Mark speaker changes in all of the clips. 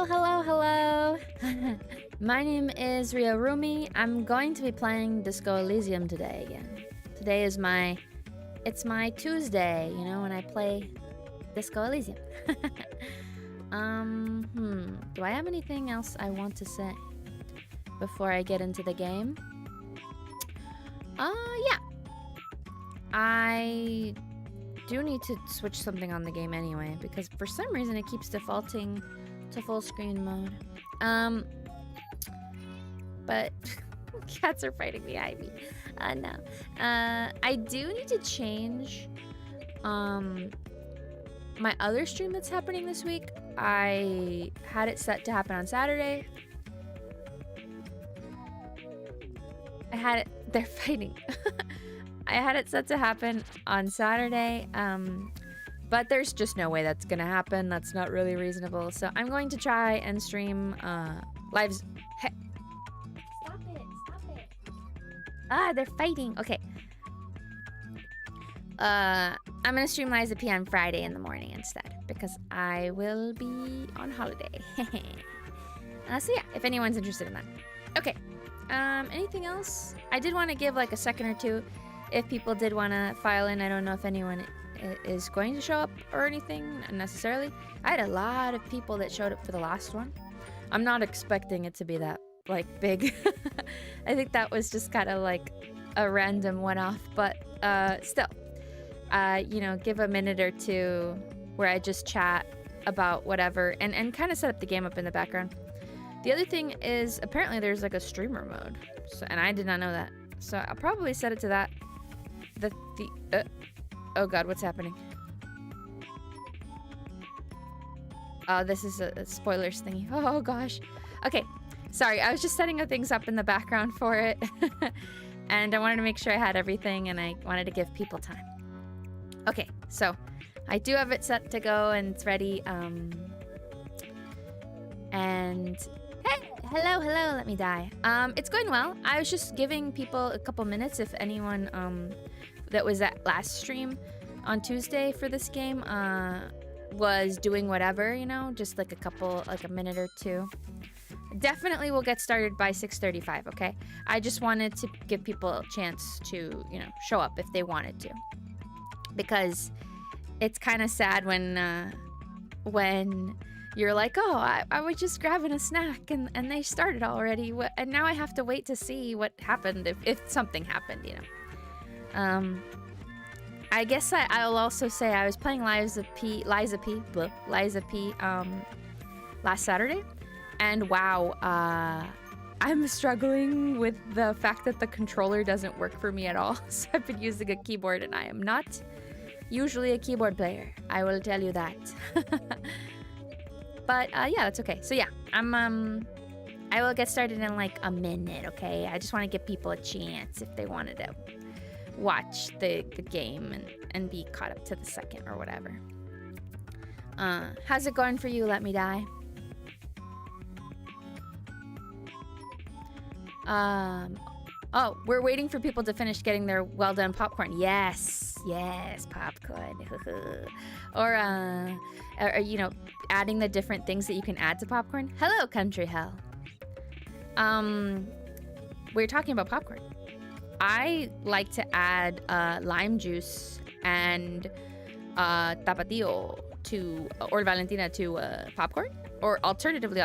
Speaker 1: Hello. My name is Rumi. I'm going to be playing Disco Elysium today again. Today is it's my Tuesday, you know, when I play Disco Elysium. Do I have anything else I want to say before I get into the game? Yeah. I do need to switch something on the game anyway, because for some reason it keeps defaulting to full screen mode. But cats are fighting behind me. No. I do need to change my other stream that's happening this week. I had it set to happen on Saturday. They're fighting. I had it set to happen on Saturday, but there's just no way that's gonna happen. That's not really reasonable. So I'm going to try and stream lives. Hey. Stop it. Ah, they're fighting. Okay. I'm gonna stream Liza P on Friday in the morning instead, because I will be on holiday. So yeah, if anyone's interested in that. Okay. Anything else? I did want to give like a second or two if people did want to file in. I don't know if anyone is going to show up or anything necessarily. I had a lot of people that showed up for the last one. I'm not expecting it to be that like big. I think that was just kind of like a random one-off, but still, you know, give a minute or two where I just chat about whatever and kind of set up the game up in the background. The other thing is apparently there's like a streamer mode, so, and I did not know that. So I'll probably set it to that. Oh god, what's happening? Oh, this is a spoilers thingy. Oh gosh. Okay, sorry, I was just setting up things up in the background for it. And I wanted to make sure I had everything, and I wanted to give people time. Okay, so I do have it set to go and it's ready. And hey, hello, let me die. It's going well. I was just giving people a couple minutes if anyone that was at last stream on Tuesday for this game was doing whatever, you know, just like a minute or two. Definitely will get started by 6:35, okay? I just wanted to give people a chance to, you know, show up if they wanted to. Because it's kind of sad when you're like, oh, I was just grabbing a snack and they started already. And now I have to wait to see what happened if something happened, you know. I guess I'll also say I was playing Liza P last Saturday, and wow, I'm struggling with the fact that the controller doesn't work for me at all. So I've been using a keyboard, and I am not usually a keyboard player. I will tell you that. But yeah, that's okay. So yeah, I will get started in like a minute, okay? I just want to give people a chance if they wanted to watch the game and be caught up to the second or whatever. How's it going for you? Let me die. Oh, we're waiting for people to finish getting their well done popcorn. Yes, popcorn. or you know, adding the different things that you can add to popcorn. Hello, Country Hell. We're talking about popcorn. I like to add lime juice and tapatio or Valentina to popcorn, or alternatively,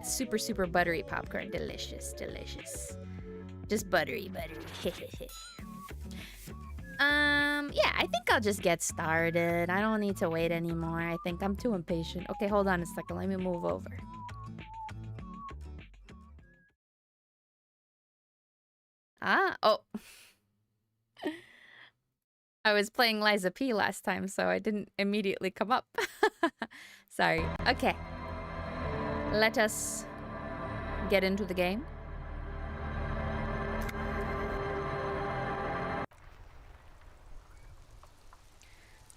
Speaker 1: super buttery popcorn. Delicious. Just buttery. Yeah, I think I'll just get started. I don't need to wait anymore. I think I'm too impatient. Okay, hold on a second. Let me move over. Oh. I was playing Liza P last time, so I didn't immediately come up. Sorry. Okay. Let us get into the game.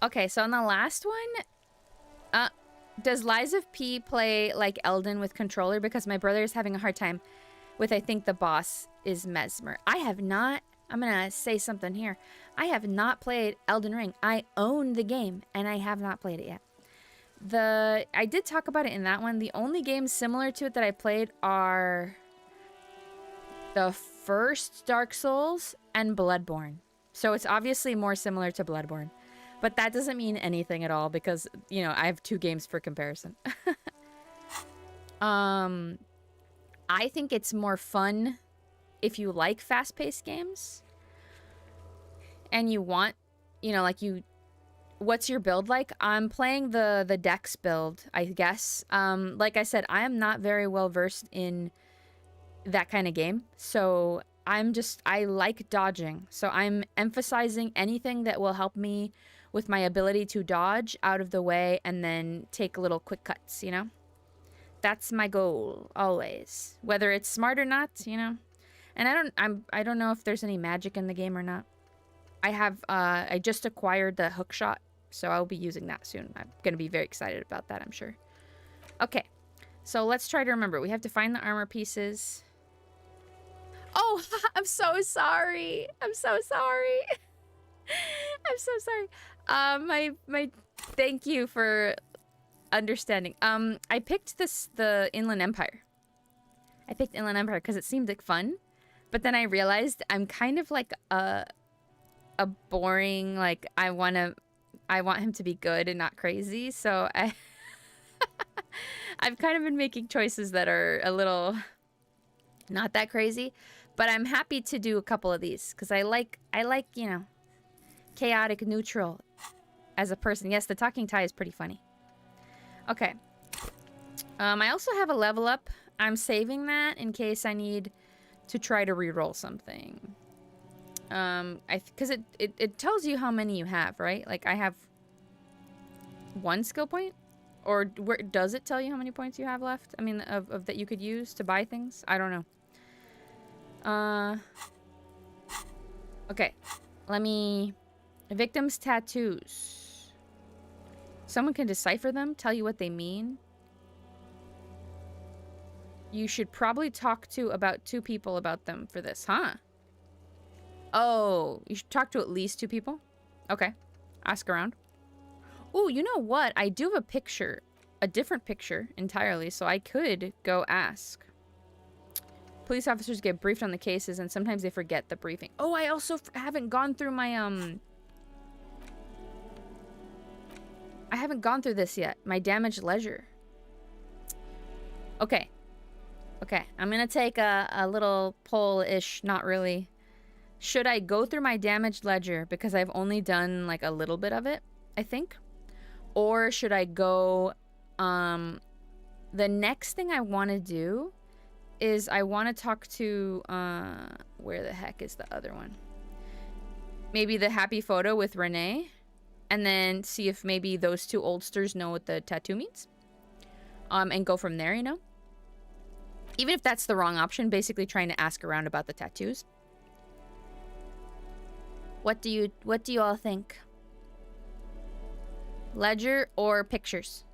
Speaker 1: Okay, so on the last one, does Liza P play like Elden with controller? Because my brother is having a hard time with, I think the boss is Mesmer. I have not, I'm gonna say something here. I have not played Elden Ring. I own the game, and I have not played it yet. I did talk about it in that one. The only games similar to it that I played are the first Dark Souls and Bloodborne. So it's obviously more similar to Bloodborne. But that doesn't mean anything at all because, you know, I have 2 games for comparison. I think it's more fun if you like fast-paced games and you want, you know, like what's your build like? I'm playing the Dex build, I guess. Like I said, I am not very well versed in that kind of game. So I like dodging. So I'm emphasizing anything that will help me with my ability to dodge out of the way and then take little quick cuts, you know? That's my goal, always. Whether it's smart or not, you know? And I don't know if there's any magic in the game or not. I just acquired the hook shot, so I'll be using that soon. I'm gonna be very excited about that, I'm sure. Okay, so let's try to remember. We have to find the armor pieces. Oh, I'm so sorry. I'm so sorry. I'm so sorry. My thank you for understanding. I picked the Inland Empire. I picked Inland Empire because it seemed like fun, but then I realized I'm kind of like a boring, like I want him to be good and not crazy, so I've kind of been making choices that are a little not that crazy, but I'm happy to do a couple of these because I like, you know, chaotic neutral as a person. Yes, the talking tie is pretty funny. Okay. I also have a level up. I'm saving that in case I need to try to reroll something. Because it tells you how many you have, right? Like I have 1 skill point, or does it tell you how many points you have left? I mean, of that you could use to buy things. I don't know. Okay. Let me. Victims' tattoos. Someone can decipher them, tell you what they mean. You should probably talk to about 2 people about them for this, huh? Oh, you should talk to at least 2 people? Okay. Ask around. Oh, you know what? I do have a picture. A different picture entirely, so I could go ask. Police officers get briefed on the cases, and sometimes they forget the briefing. Oh, I also haven't gone through my, I haven't gone through this yet. My damaged ledger. Okay. Okay, I'm gonna take a little poll-ish, not really. Should I go through my damaged ledger because I've only done like a little bit of it, I think? Or should I go, the next thing I want to do is I want to talk to, where the heck is the other one? Maybe the happy photo with Renee, and then see if maybe those 2 oldsters know what the tattoo means. And go from there, you know? Even if that's the wrong option, basically trying to ask around about the tattoos. What do you all think? Ledger or pictures?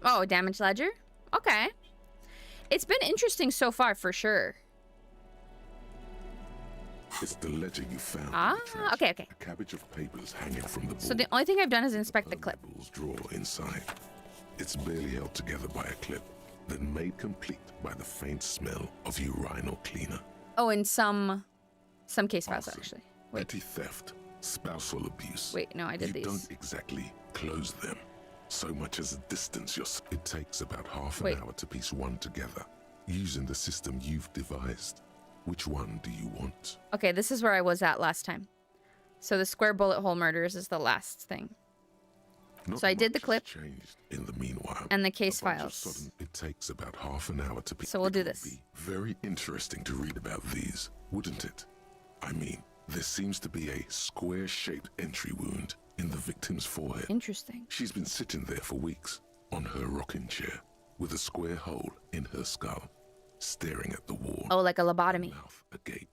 Speaker 1: Oh, damaged ledger? Okay. It's been interesting so far, for sure.
Speaker 2: It's the ledger you found.
Speaker 1: Okay.
Speaker 2: A cabbage of papers hanging from the board.
Speaker 1: So the only thing I've done is inspect the clip.
Speaker 2: Drawer inside. It's barely held together by a clip, then made complete by the faint smell of urinal cleaner.
Speaker 1: Oh, in some case files, actually. Wait.
Speaker 2: Petty theft, spousal abuse.
Speaker 1: Wait, no, I did these.
Speaker 2: You don't exactly close them. So much as a distance it takes about half an hour to piece one together, using the system you've devised. Which one do you want?
Speaker 1: Okay, this is where I was at last time. So the square bullet hole murders is the last thing. So I did the clip.
Speaker 2: Changed in the meanwhile.
Speaker 1: And the case files.
Speaker 2: It takes about half an hour to piece.
Speaker 1: So we'll do this.
Speaker 2: Be very interesting to read about these, wouldn't it? I mean, there seems to be a square-shaped entry wound in the victim's forehead.
Speaker 1: Interesting.
Speaker 2: She's been sitting there for weeks on her rocking chair with a square hole in her skull, staring at the wall.
Speaker 1: Oh, like a lobotomy.
Speaker 2: Mouth agape.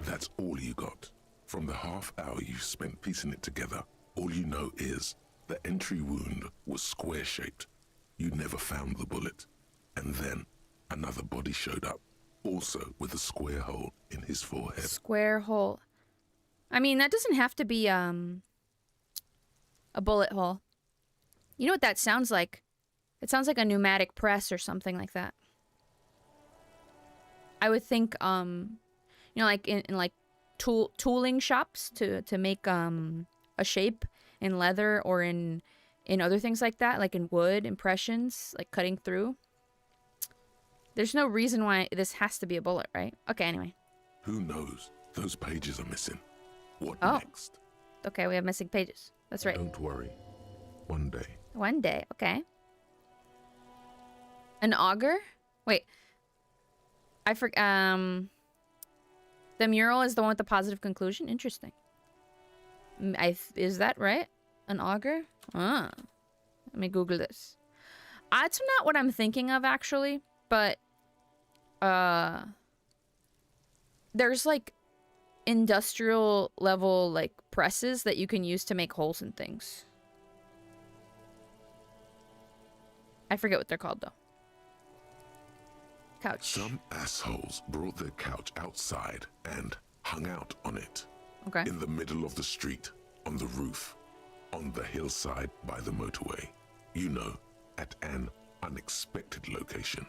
Speaker 2: That's all you got. From the half hour you spent piecing it together, all you know is the entry wound was square-shaped. You never found the bullet. And then another body showed up, also with a square hole in his forehead.
Speaker 1: Square hole. I mean, that doesn't have to be a bullet hole. You know what that sounds like? It sounds like a pneumatic press or something like that. I would think, you know, like in like tooling shops to make a shape in leather or in other things like that, like in wood impressions, like cutting through. There's no reason why this has to be a bullet, right? Okay, anyway.
Speaker 2: Who knows? Those pages are missing. What
Speaker 1: Oh.
Speaker 2: next?
Speaker 1: Okay, we have missing pages. That's right.
Speaker 2: Don't worry. One day.
Speaker 1: One day, okay. An auger? Wait. I forgot. The mural is the one with the positive conclusion? Interesting. Is that right? An auger? Ah. Let me Google this. It's not what I'm thinking of, actually. But, there's, like, industrial level, like, presses that you can use to make holes in things. I forget what they're called, though. Couch.
Speaker 2: Some assholes brought their couch outside and hung out on it.
Speaker 1: Okay.
Speaker 2: In the middle of the street, on the roof, on the hillside by the motorway. You know, at an unexpected location.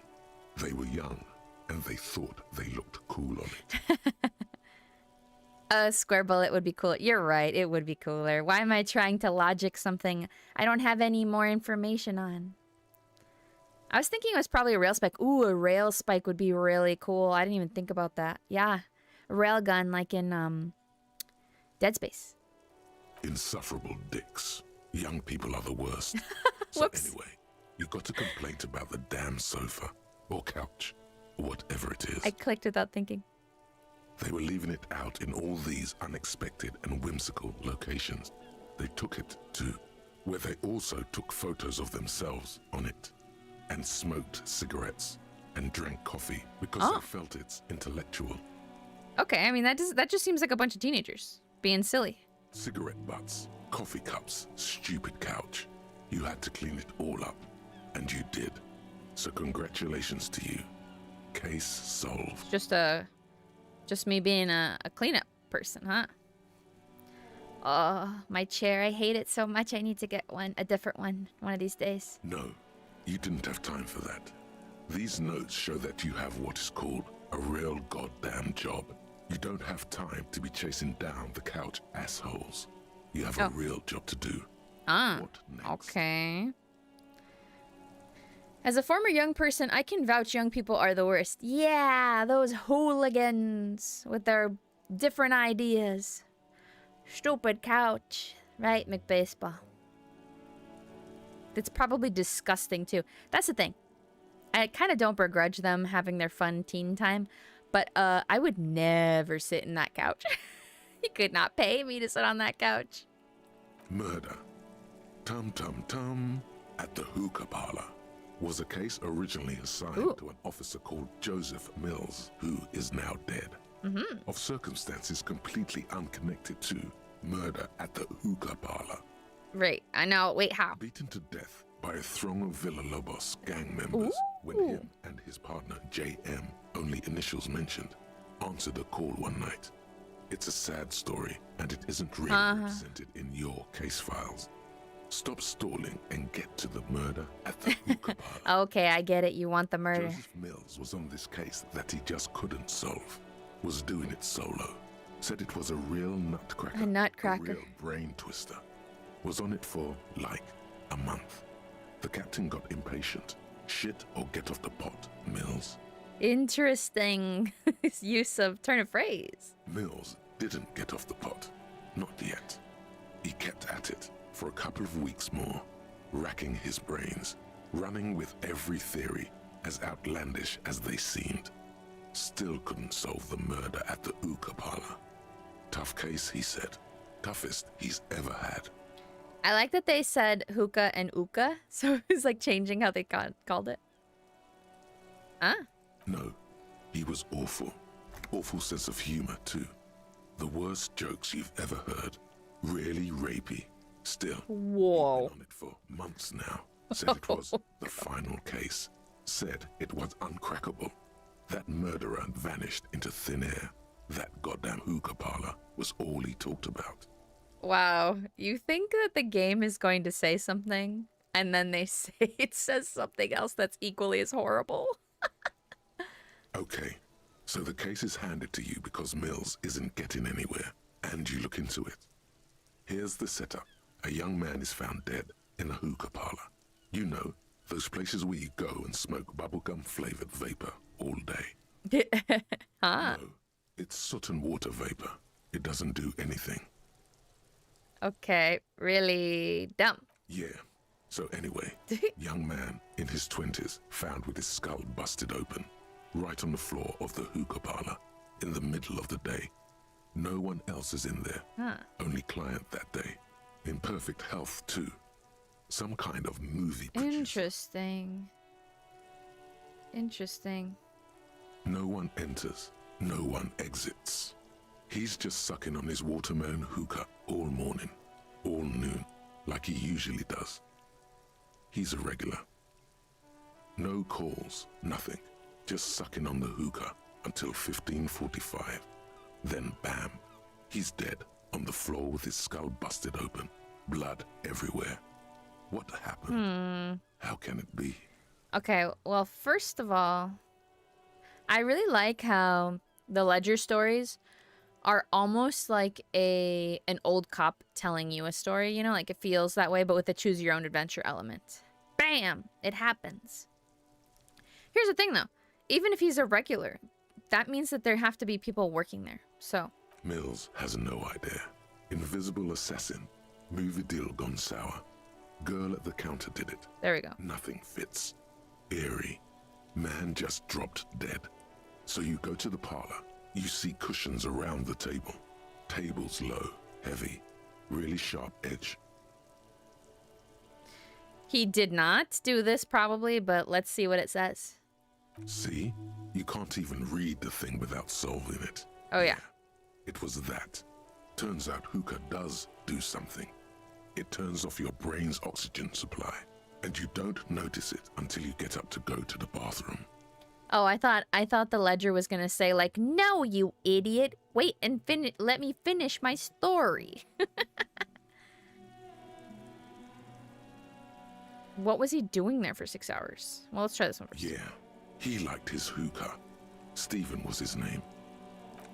Speaker 2: They were young, and they thought they looked cool on it.
Speaker 1: A square bullet would be cool. You're right, it would be cooler. Why am I trying to logic something I don't have any more information on? I was thinking it was probably a rail spike. Ooh, a rail spike would be really cool. I didn't even think about that. Yeah, a rail gun like in Dead Space.
Speaker 2: Insufferable dicks. Young people are the worst. So
Speaker 1: Whoops.
Speaker 2: anyway, you got a complaint about the damn sofa, or couch, or whatever it is.
Speaker 1: I clicked without thinking.
Speaker 2: They were leaving it out in all these unexpected and whimsical locations. They took it to where they also took photos of themselves on it, and smoked cigarettes and drank coffee because they felt it's intellectual.
Speaker 1: Okay, I mean that just seems like a bunch of teenagers being silly.
Speaker 2: Cigarette butts, coffee cups, stupid couch. You had to clean it all up, and you did. So congratulations to you. Case solved.
Speaker 1: Just me being a cleanup person, huh? Oh, my chair. I hate it so much. I need to get a different one of these days.
Speaker 2: No, you didn't have time for that. These notes show that you have what is called a real goddamn job. You don't have time to be chasing down the couch assholes. You have a real job to do. What next?
Speaker 1: Okay. As a former young person, I can vouch young people are the worst. Yeah, those hooligans with their different ideas. Stupid couch. Right, McBaseball? It's probably disgusting, too. That's the thing. I kind of don't begrudge them having their fun teen time, but I would never sit in that couch. You could not pay me to sit on that couch.
Speaker 2: Murder. Tum Tum Tum at the hookah parlor was a case originally assigned to an officer called Joseph Mills, who is now dead, of circumstances completely unconnected to murder at the hookah parlor.
Speaker 1: Right, I know. Wait, how?
Speaker 2: Beaten to death by a throng of Villalobos gang members when him and his partner JM, only initials mentioned, answered a call one night. It's a sad story, and it isn't really represented in your case files. Stop stalling and get to the murder at the hookah parlor.
Speaker 1: Okay, I get it. You want the murder.
Speaker 2: Joseph Mills was on this case that he just couldn't solve. Was doing it solo. Said it was a real nutcracker.
Speaker 1: A nutcracker.
Speaker 2: A real brain twister. Was on it for, like, a month. The captain got impatient. Shit or get off the pot, Mills.
Speaker 1: Interesting use of turn of phrase.
Speaker 2: Mills didn't get off the pot. Not yet. He kept at it for a couple of weeks more, racking his brains, running with every theory, as outlandish as they seemed. Still couldn't solve the murder at the hookah parlor. Tough case, he said. Toughest he's ever had.
Speaker 1: I like that they said hookah and uka, so it's like changing how they called it.
Speaker 2: No, he was awful. Awful sense of humor, too. The worst jokes you've ever heard. Really rapey. Still,
Speaker 1: Whoa.
Speaker 2: he'd been on it for months now. Said it was the final case. Said it was uncrackable. That murderer vanished into thin air. That goddamn hookah parlor was all he talked about.
Speaker 1: Wow. You think that the game is going to say something, and then they say it says something else that's equally as horrible?
Speaker 2: Okay, so the case is handed to you because Mills isn't getting anywhere, and you look into it. Here's the setup. A young man is found dead in a hookah parlor. You know, those places where you go and smoke bubblegum-flavored vapor all day.
Speaker 1: Huh?
Speaker 2: No, it's soot and water vapor. It doesn't do anything.
Speaker 1: Okay, really dumb.
Speaker 2: Yeah. So anyway, young man in his 20s found with his skull busted open, right on the floor of the hookah parlor, in the middle of the day. No one else is in there.
Speaker 1: Huh.
Speaker 2: Only client that day. In perfect health, too. Some kind of movie producer.
Speaker 1: Interesting. Interesting.
Speaker 2: No one enters. No one exits. He's just sucking on his watermelon hookah all morning, all noon, like he usually does. He's a regular. No calls, nothing. Just sucking on the hookah until 15:45. Then bam, he's dead on the floor with his skull busted open, blood everywhere. What happened? How can it be?
Speaker 1: Okay, well, first of all, I really like how the Ledger stories are almost like an old cop telling you a story, you know, like it feels that way, but with a choose your own adventure element. Bam! It happens. Here's the thing though, even if he's a regular, that means that there have to be people working there, so.
Speaker 2: Mills has no idea. Invisible assassin. Movie deal gone sour. Girl at the counter did it.
Speaker 1: There we go.
Speaker 2: Nothing fits. Eerie. Man just dropped dead. So you go to the parlor. You see cushions around the table. Tables low, heavy, really sharp edge.
Speaker 1: He did not do this probably, but let's see what it says.
Speaker 2: See? You can't even read the thing without solving it.
Speaker 1: Oh yeah.
Speaker 2: It was that. Turns out hookah does do something. It turns off your brain's oxygen supply, and you don't notice it until you get up to go to the bathroom.
Speaker 1: Oh, I thought the Ledger was gonna say like, no, you idiot. Wait and let me finish my story. What was he doing there for 6 hours? Well, let's try this one first.
Speaker 2: Yeah, he liked his hookah. Stephen was his name.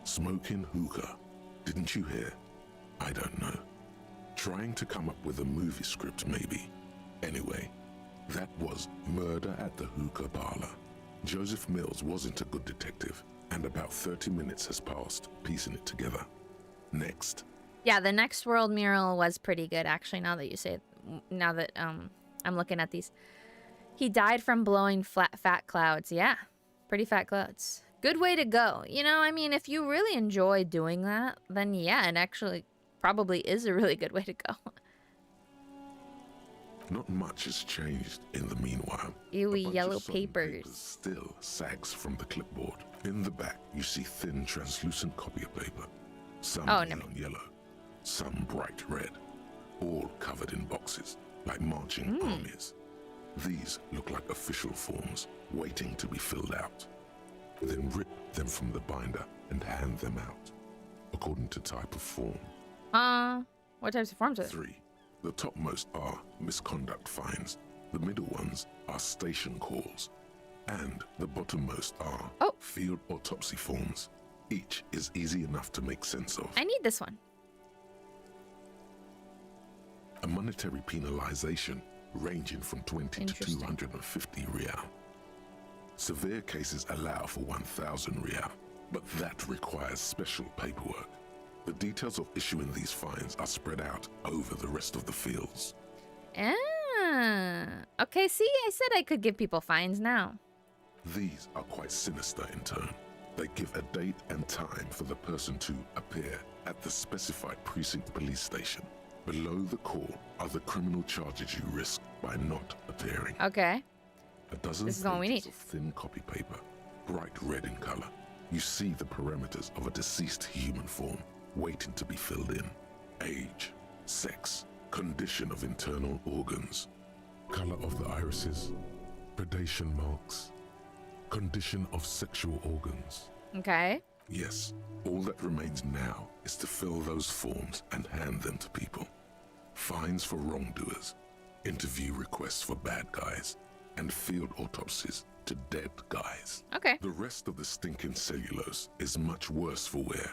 Speaker 2: Smoking hookah. Didn't you hear? I don't know. Trying to come up with a movie script, maybe. Anyway, that was Murder at the Hookah Parlor. Joseph Mills wasn't a good detective, and about 30 minutes has passed, piecing it together. Next.
Speaker 1: Yeah, the Next World mural was pretty good, actually, now that you say it. Now that I'm looking at these. He died from blowing fat clouds. Yeah, pretty fat clouds. Good way to go. You know, I mean, if you really enjoy doing that, then yeah, it actually probably is a really good way to go.
Speaker 2: Not much has changed in the meanwhile.
Speaker 1: Ewy yellow
Speaker 2: sodden
Speaker 1: papers.
Speaker 2: Still sags from the clipboard. In the back, you see thin, translucent copy of paper. Some neon yellow, some bright red, all covered in boxes, like marching armies. These look like official forms, waiting to be filled out. Then rip them from the binder and hand them out, according to type of form.
Speaker 1: What types of forms are there?
Speaker 2: 3. The topmost are misconduct fines. The middle ones are station calls. And the bottommost are field autopsy forms. Each is easy enough to make sense of.
Speaker 1: I need this one.
Speaker 2: A monetary penalization ranging from 20 to 250 real. Severe cases allow for 1,000 real, but that requires special paperwork. The details of issuing these fines are spread out over the rest of the fields.
Speaker 1: Okay, see, I said I could give people fines now.
Speaker 2: These are quite sinister in tone. They give a date and time for the person to appear at the specified precinct police station. Below the call are the criminal charges you risk by not appearing.
Speaker 1: Okay.
Speaker 2: A dozen
Speaker 1: This is all we need.
Speaker 2: pages of thin copy paper, bright red in color. You see the parameters of a deceased human form waiting to be filled in. Age, sex, condition of internal organs, color of the irises, predation marks, condition of sexual organs.
Speaker 1: Okay.
Speaker 2: Yes, all that remains now is to fill those forms and hand them to people. Fines for wrongdoers, interview requests for bad guys, and field autopsies to dead guys.
Speaker 1: Okay.
Speaker 2: The rest of the stinking cellulose is much worse for wear.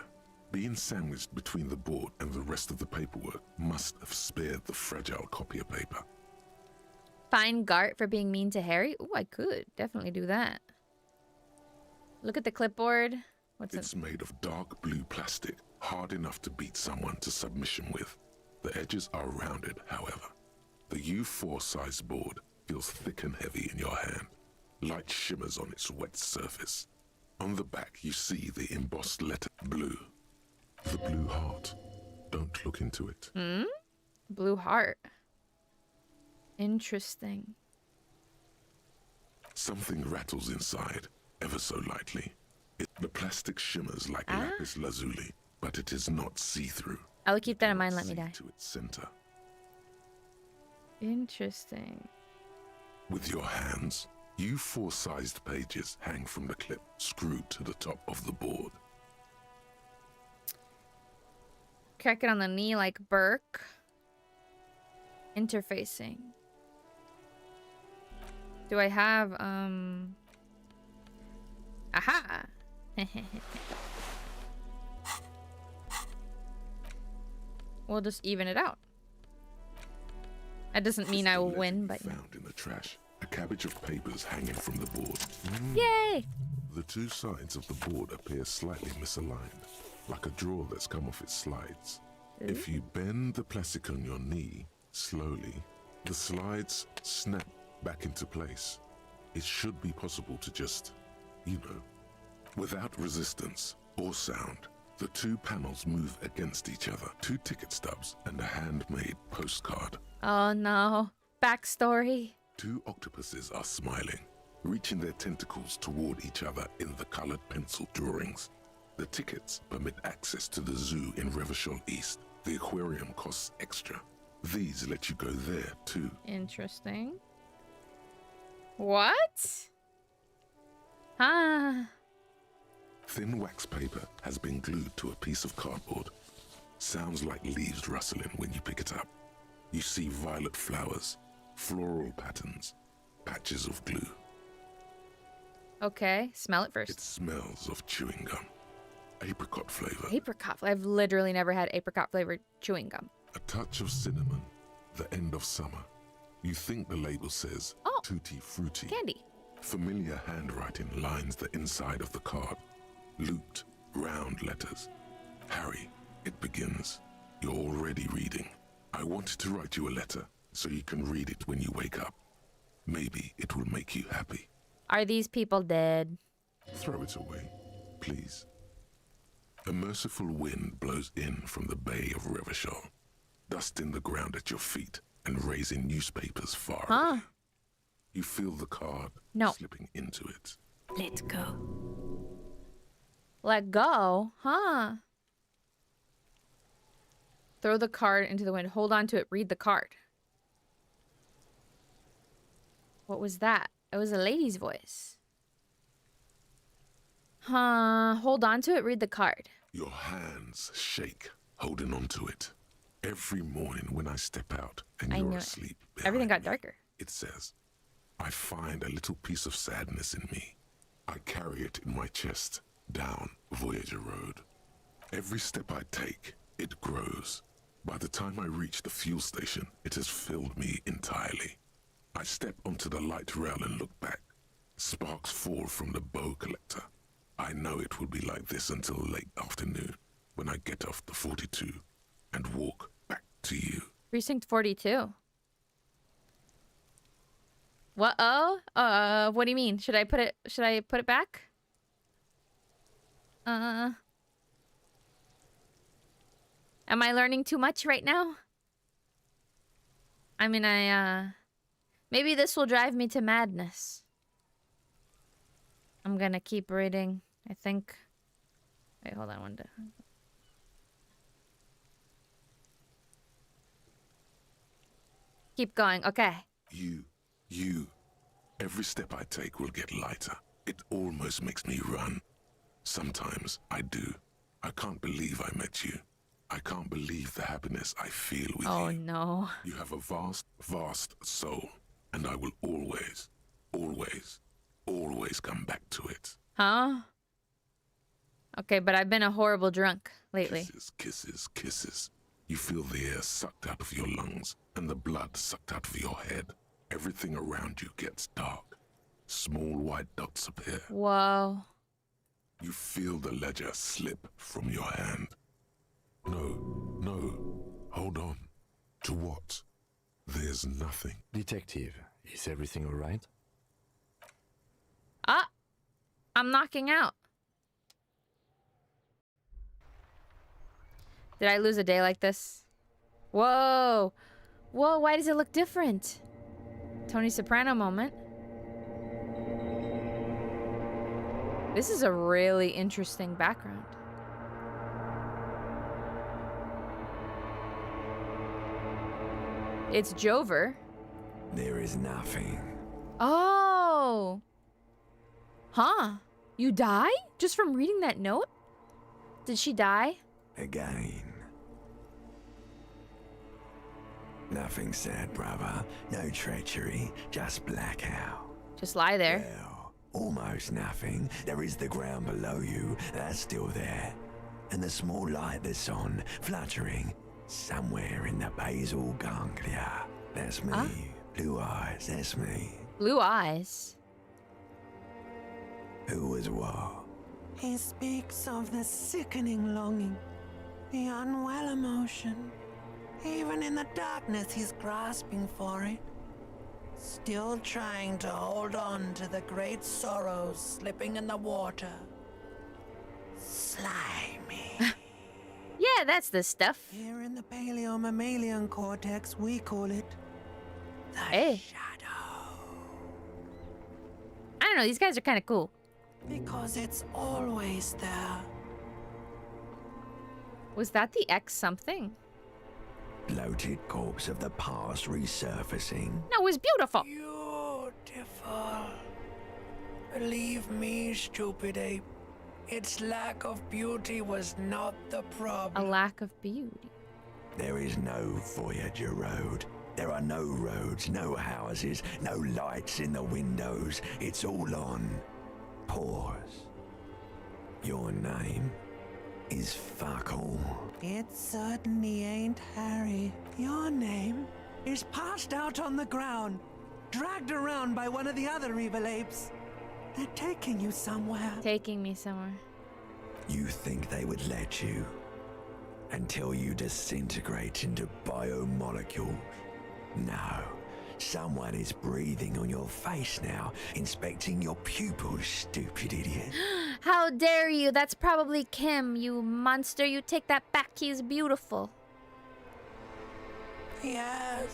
Speaker 2: Being sandwiched between the board and the rest of the paperwork must have spared the fragile copier paper.
Speaker 1: Fine Gart for being mean to Harry? Ooh, I could definitely do that. Look at the clipboard. What's
Speaker 2: It's
Speaker 1: it?
Speaker 2: made of dark blue plastic, hard enough to beat someone to submission with. The edges are rounded, however. The U4 size board feels thick and heavy in your hand. Light shimmers on its wet surface. On the back, you see the embossed letter blue. The blue heart. Don't look into it.
Speaker 1: Blue heart. Interesting.
Speaker 2: Something rattles inside, ever so lightly. The plastic shimmers like lapis lazuli, but it is not see-through.
Speaker 1: I will keep that in mind. Let me
Speaker 2: See
Speaker 1: die.
Speaker 2: to its center.
Speaker 1: Interesting.
Speaker 2: With your hands, U4-sized pages hang from the clip screwed to the top of the board.
Speaker 1: Crack it on the knee like Burke. Interfacing. Do I have, Aha! We'll just even it out. That doesn't mean I will win, but
Speaker 2: Found in the trash, a cabbage of papers hanging from the board.
Speaker 1: yay!
Speaker 2: The two sides of the board appear slightly misaligned, like a drawer that's come off its slides. If you bend the plastic on your knee slowly, the slides snap back into place. It should be possible to just, without resistance or sound, the two panels move against each other. Two ticket stubs and a handmade postcard.
Speaker 1: Oh no. Backstory.
Speaker 2: Two octopuses are smiling, reaching their tentacles toward each other in the colored pencil drawings. The tickets permit access to the zoo in Revershall East. The aquarium costs extra. These let you go there too.
Speaker 1: Interesting. What? Ah.
Speaker 2: Thin wax paper has been glued to a piece of cardboard. Sounds like leaves rustling when you pick it up. You see violet flowers, floral patterns, patches of glue.
Speaker 1: Okay, smell it
Speaker 2: It
Speaker 1: first.
Speaker 2: smells of chewing gum. Apricot flavor.
Speaker 1: Apricot. I've literally never had apricot flavored chewing gum.
Speaker 2: A touch of cinnamon. The end of summer. You think the label says
Speaker 1: Oh.
Speaker 2: Tutti Frutti.
Speaker 1: Candy.
Speaker 2: Familiar handwriting lines the inside of the card. Looped, round letters. Harry, it begins. You're already reading. I wanted to write you a letter so you can read it when you wake up. Maybe it will make you happy.
Speaker 1: Are these people dead?
Speaker 2: Throw it away, please. A merciful wind blows in from the bay of Revershall, dusting the ground at your feet and raising newspapers far away. You feel the card slipping into it.
Speaker 1: Let go. Let go? Huh. Throw the card into the wind. Hold on to it. Read the card. What was that? It was a lady's voice. Huh. Hold on to it. Read the card.
Speaker 2: Your hands shake, holding on to it. Every morning when I step out and you're asleep,
Speaker 1: Everything got
Speaker 2: me,
Speaker 1: darker.
Speaker 2: It says, I find a little piece of sadness in me. I carry it in my chest, down Voyager Road. Every step I take, it grows. By the time I reach the fuel station, it has filled me entirely. I step onto the light rail and look back. Sparks fall from the bow collector. I know it will be like this until late afternoon, when I get off the 42 and walk back to you.
Speaker 1: Precinct 42. What? Oh? What do you mean? Should I put it back? Am I learning too much right now? I mean, maybe this will drive me to madness. I'm gonna keep reading, I think. Wait, hold on one day. Keep going, okay.
Speaker 2: You. Every step I take will get lighter. It almost makes me run. Sometimes I do. I can't believe I met you. I can't believe the happiness I feel with you.
Speaker 1: Oh no.
Speaker 2: You have a vast, vast soul, and I will always, always, always come back to it.
Speaker 1: Huh? Okay, but I've been a horrible drunk lately.
Speaker 2: Kisses, kisses, kisses. You feel the air sucked out of your lungs and the blood sucked out of your head. Everything around you gets dark. Small white dots appear.
Speaker 1: Whoa.
Speaker 2: You feel the ledger slip from your hand. No, no, hold on. To what? There's nothing.
Speaker 3: Detective, is everything all right?
Speaker 1: Ah! I'm knocking out. Did I lose a day like this? Whoa! Whoa, why does it look different? Tony Soprano moment. This is a really interesting background. It's Jover.
Speaker 3: There is nothing.
Speaker 1: Oh! Huh? You die? Just from reading that note? Did she die?
Speaker 3: Again. Nothing sad, brother. No treachery, just blackout.
Speaker 1: Just lie there.
Speaker 3: Well, almost nothing. There is the ground below you. That's still there. And the small light that's on, fluttering, somewhere in the basal ganglia. That's me.
Speaker 1: Huh?
Speaker 3: Blue eyes, that's me.
Speaker 1: Blue eyes.
Speaker 3: Who was what?
Speaker 4: He speaks of the sickening longing, the unwell emotion. Even in the darkness, he's grasping for it. Still trying to hold on to the great sorrows slipping in the water. Slimy.
Speaker 1: Yeah, that's the stuff.
Speaker 4: Here in the paleo-mammalian cortex, we call it the
Speaker 1: Hey.
Speaker 4: shadow.
Speaker 1: I don't know, these guys are kind of cool.
Speaker 4: Because it's always there.
Speaker 1: Was that the X something?
Speaker 3: Bloated corpse of the past resurfacing.
Speaker 1: No, it was beautiful.
Speaker 4: Beautiful. Believe me, stupid ape. Its lack of beauty was not the
Speaker 1: A
Speaker 4: problem.
Speaker 1: lack of beauty.
Speaker 3: There is no Voyager Road. There are no roads, no houses, no lights in the windows. It's all on pause. Your name is fuck all.
Speaker 4: It certainly ain't Harry. Your name is passed out on the ground, dragged around by one of the other evil apes. They're taking you somewhere.
Speaker 1: Taking me somewhere.
Speaker 3: You think they would let you until you disintegrate into biomolecules? No. Someone is breathing on your face now, inspecting your pupils, stupid idiot.
Speaker 1: How dare you? That's probably Kim, you monster. You take that back. He's beautiful.
Speaker 4: Yes,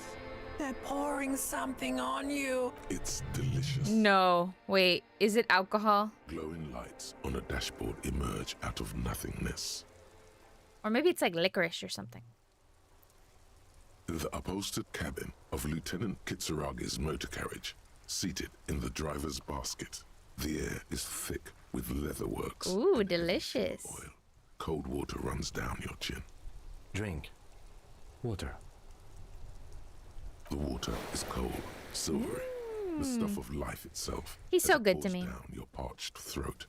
Speaker 4: they're pouring something on you.
Speaker 2: It's delicious.
Speaker 1: No. Wait, is it alcohol?
Speaker 2: Glowing lights on a dashboard emerge out of nothingness.
Speaker 1: Or maybe it's like licorice or something.
Speaker 2: The upholstered cabin of Lieutenant Kitsuragi's motor carriage, seated in the driver's basket. The air is thick with leatherworks.
Speaker 1: Ooh,
Speaker 2: and
Speaker 1: delicious.
Speaker 2: oil. Cold water runs down your chin.
Speaker 3: Drink. Water.
Speaker 2: The water is cold, silvery, the stuff of life itself.
Speaker 1: He's
Speaker 2: as
Speaker 1: so
Speaker 2: it
Speaker 1: good to
Speaker 2: pours
Speaker 1: me.
Speaker 2: down your parched throat.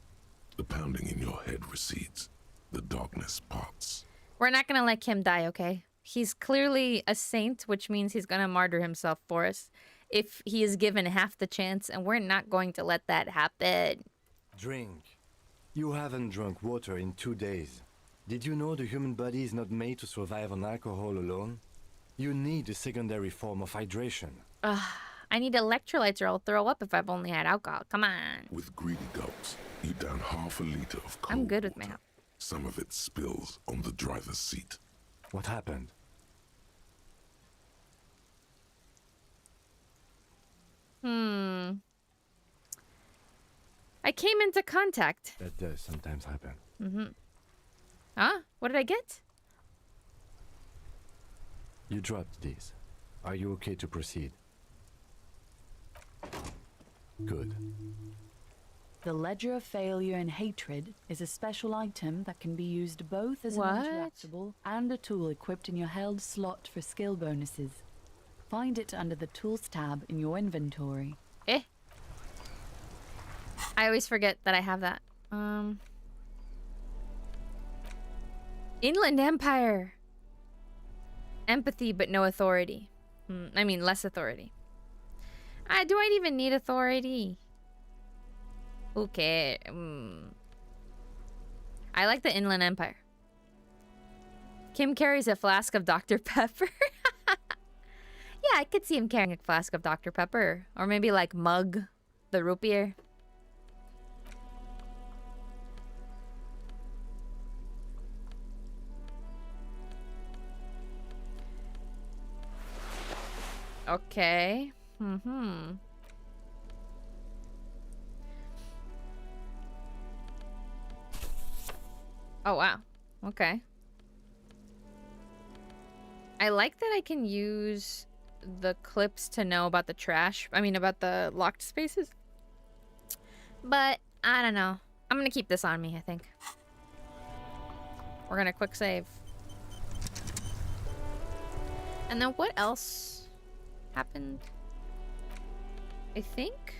Speaker 2: The pounding in your head recedes. The darkness parts.
Speaker 1: We're not gonna let Kim die, okay? He's clearly a saint, which means he's gonna martyr himself for us if he is given half the chance, and we're not going to let that happen.
Speaker 3: Drink. You haven't drunk water in 2 days. Did you know the human body is not made to survive on alcohol alone? You need a secondary form of hydration.
Speaker 1: I need electrolytes or I'll throw up if I've only had alcohol. Come on.
Speaker 2: With greedy gulps, you down half a liter of cold
Speaker 1: I'm good with my
Speaker 2: water.
Speaker 1: health.
Speaker 2: Some of it spills on the driver's seat.
Speaker 3: What happened?
Speaker 1: I came into contact.
Speaker 3: That does sometimes happen.
Speaker 1: Huh? What did I get?
Speaker 3: You dropped these. Are you okay to proceed? Good.
Speaker 5: The Ledger of Failure and Hatred is a special item that can be used both as an
Speaker 1: What?
Speaker 5: interactable and a tool equipped in your held slot for skill bonuses. Find it under the Tools tab in your inventory.
Speaker 1: Eh. I always forget that I have that. Inland Empire. Empathy, but no authority. I mean, less authority. Do I even need authority? Okay. I like the Inland Empire. Kim carries a flask of Dr. Pepper. Yeah, I could see him carrying a flask of Dr. Pepper. Or maybe like Mug, the root beer. Okay. Oh, wow. Okay. I like that I can use the clips to know about the trash. I mean, about the locked spaces. But, I don't know. I'm gonna keep this on me, I think. We're gonna quick save. And then what else happened? I think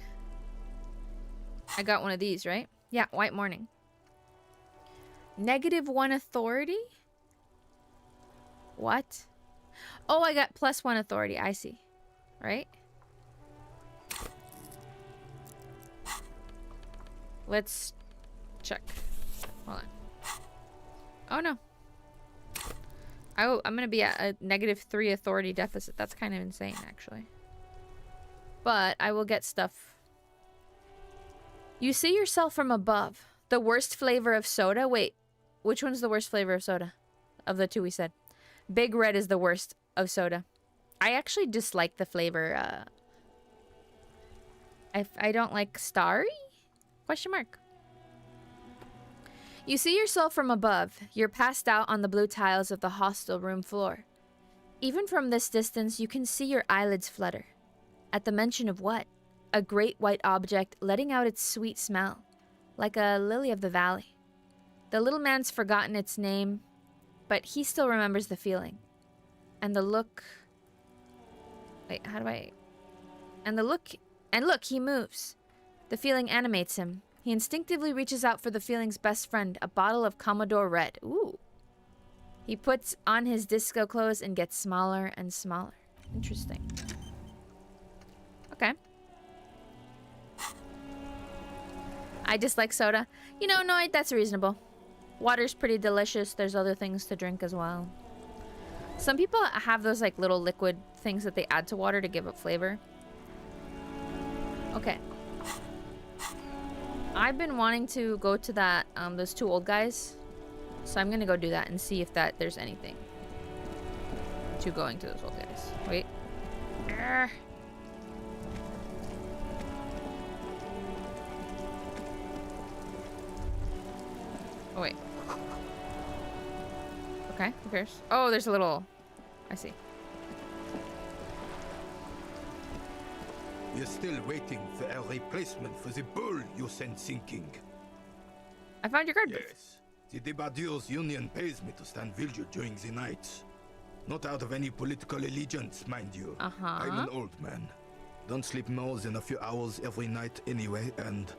Speaker 1: I got one of these, right? Yeah, White Morning. -1 authority? What? Oh, I got +1 authority. I see. Right? Let's check. Hold on. Oh, no. I'm going to be at a -3 authority deficit. That's kind of insane, actually. But I will get stuff. You see yourself from above. The worst flavor of soda? Wait, which one's the worst flavor of soda? Of the two we said. Big Red is the worst of soda. I actually dislike the flavor. I don't like Starry? Question mark. You see yourself from above. You're passed out on the blue tiles of the hostel room floor. Even from this distance, you can see your eyelids flutter. At the mention of what? A great white object letting out its sweet smell, like a lily of the valley. The little man's forgotten its name, but he still remembers the feeling. And the look... Wait, how do I... And look, he moves. The feeling animates him. He instinctively reaches out for the feeling's best friend, a bottle of Commodore Red. Ooh. He puts on his disco clothes and gets smaller and smaller. Interesting. Okay. I dislike soda. You know, no, that's reasonable. Water's pretty delicious. There's other things to drink as well. Some people have those like little liquid things that they add to water to give it flavor. Okay. I've been wanting to go to that, those two old guys. So I'm gonna go do that and see if there's anything to going to those old guys. Wait. Urgh. Oh, wait. Okay, who cares? Oh, there's a little... I see.
Speaker 6: We're still waiting for a replacement for the bull you sent sinking.
Speaker 1: I found your card.
Speaker 6: Yes. The Debardeurs Union pays me to stand vigil during the nights. Not out of any political allegiance, mind you. I'm an old man. Don't sleep more than a few hours every night anyway, and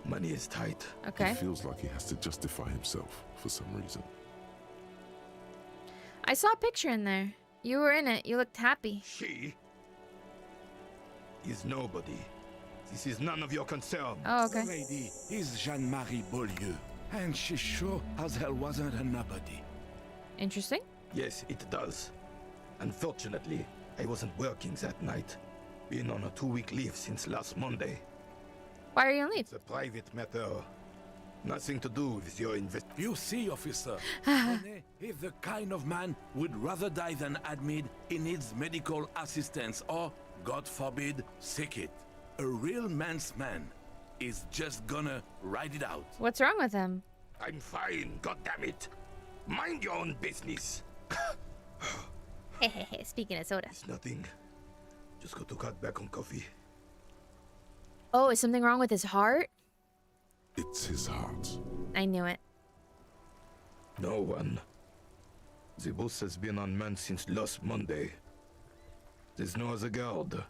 Speaker 6: money is tight.
Speaker 1: Okay.
Speaker 2: He feels like he has to justify himself for some reason.
Speaker 1: I saw a picture in there. You were in it. You looked happy.
Speaker 6: She is nobody. This is none of your concern.
Speaker 1: Oh, okay.
Speaker 3: The lady is Jeanne-Marie Beaulieu, and she sure as hell wasn't a nobody.
Speaker 1: Interesting.
Speaker 6: Yes, it does. Unfortunately, I wasn't working that night. Been on a 2-week leave since last Monday.
Speaker 1: Why are you on leave?
Speaker 6: It's a private matter. Nothing to do with your
Speaker 3: You see, officer, René is the kind of man would rather die than admit he needs medical assistance or, God forbid, sick it. A real man's man is just gonna ride it out.
Speaker 1: What's wrong with him?
Speaker 6: I'm fine, goddammit. Mind your own business.
Speaker 1: Speaking of soda.
Speaker 6: It's nothing. Just got to cut back on coffee.
Speaker 1: Oh, is something wrong with his heart?
Speaker 2: It's his heart.
Speaker 1: I knew it.
Speaker 6: No one. The boss has been unmanned since last Monday. There's no other guard.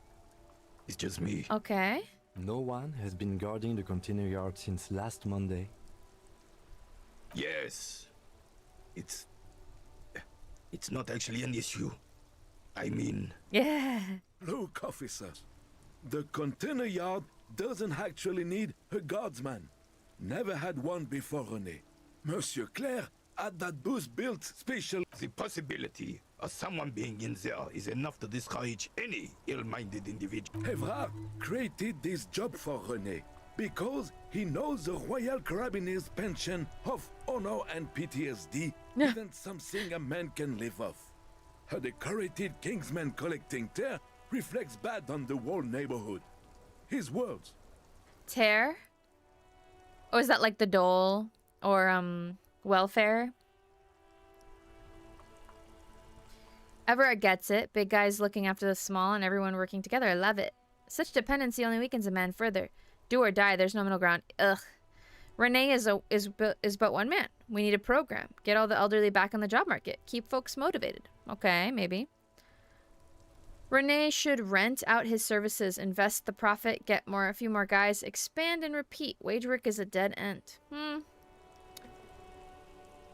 Speaker 6: It's just me.
Speaker 1: Okay.
Speaker 7: No one has been guarding the container yard since last Monday.
Speaker 6: Yes. It's not actually an issue. I mean...
Speaker 1: Yeah.
Speaker 8: Look, officer. The container yard doesn't actually need a guardsman. Never had one before, René. Monsieur Claire had that booth built special...
Speaker 6: The possibility of someone being in there is enough to discourage any ill-minded individual.
Speaker 8: Evrard created this job for René because he knows the Royal Carabiniers' pension of honor and PTSD isn't something a man can live off. A decorated Kingsman collecting tear reflects bad on the whole neighborhood. His words.
Speaker 1: Tear? Or is that like the dole? Or, welfare? Everett gets it. Big guys looking after the small and everyone working together. I love it. Such dependency only weakens a man further. Do or die. There's no middle ground. Ugh. Renee is but one man. We need a program. Get all the elderly back on the job market. Keep folks motivated. Okay, maybe. Renee should rent out his services, invest the profit, get a few more guys, expand and repeat. Wage work is a dead end.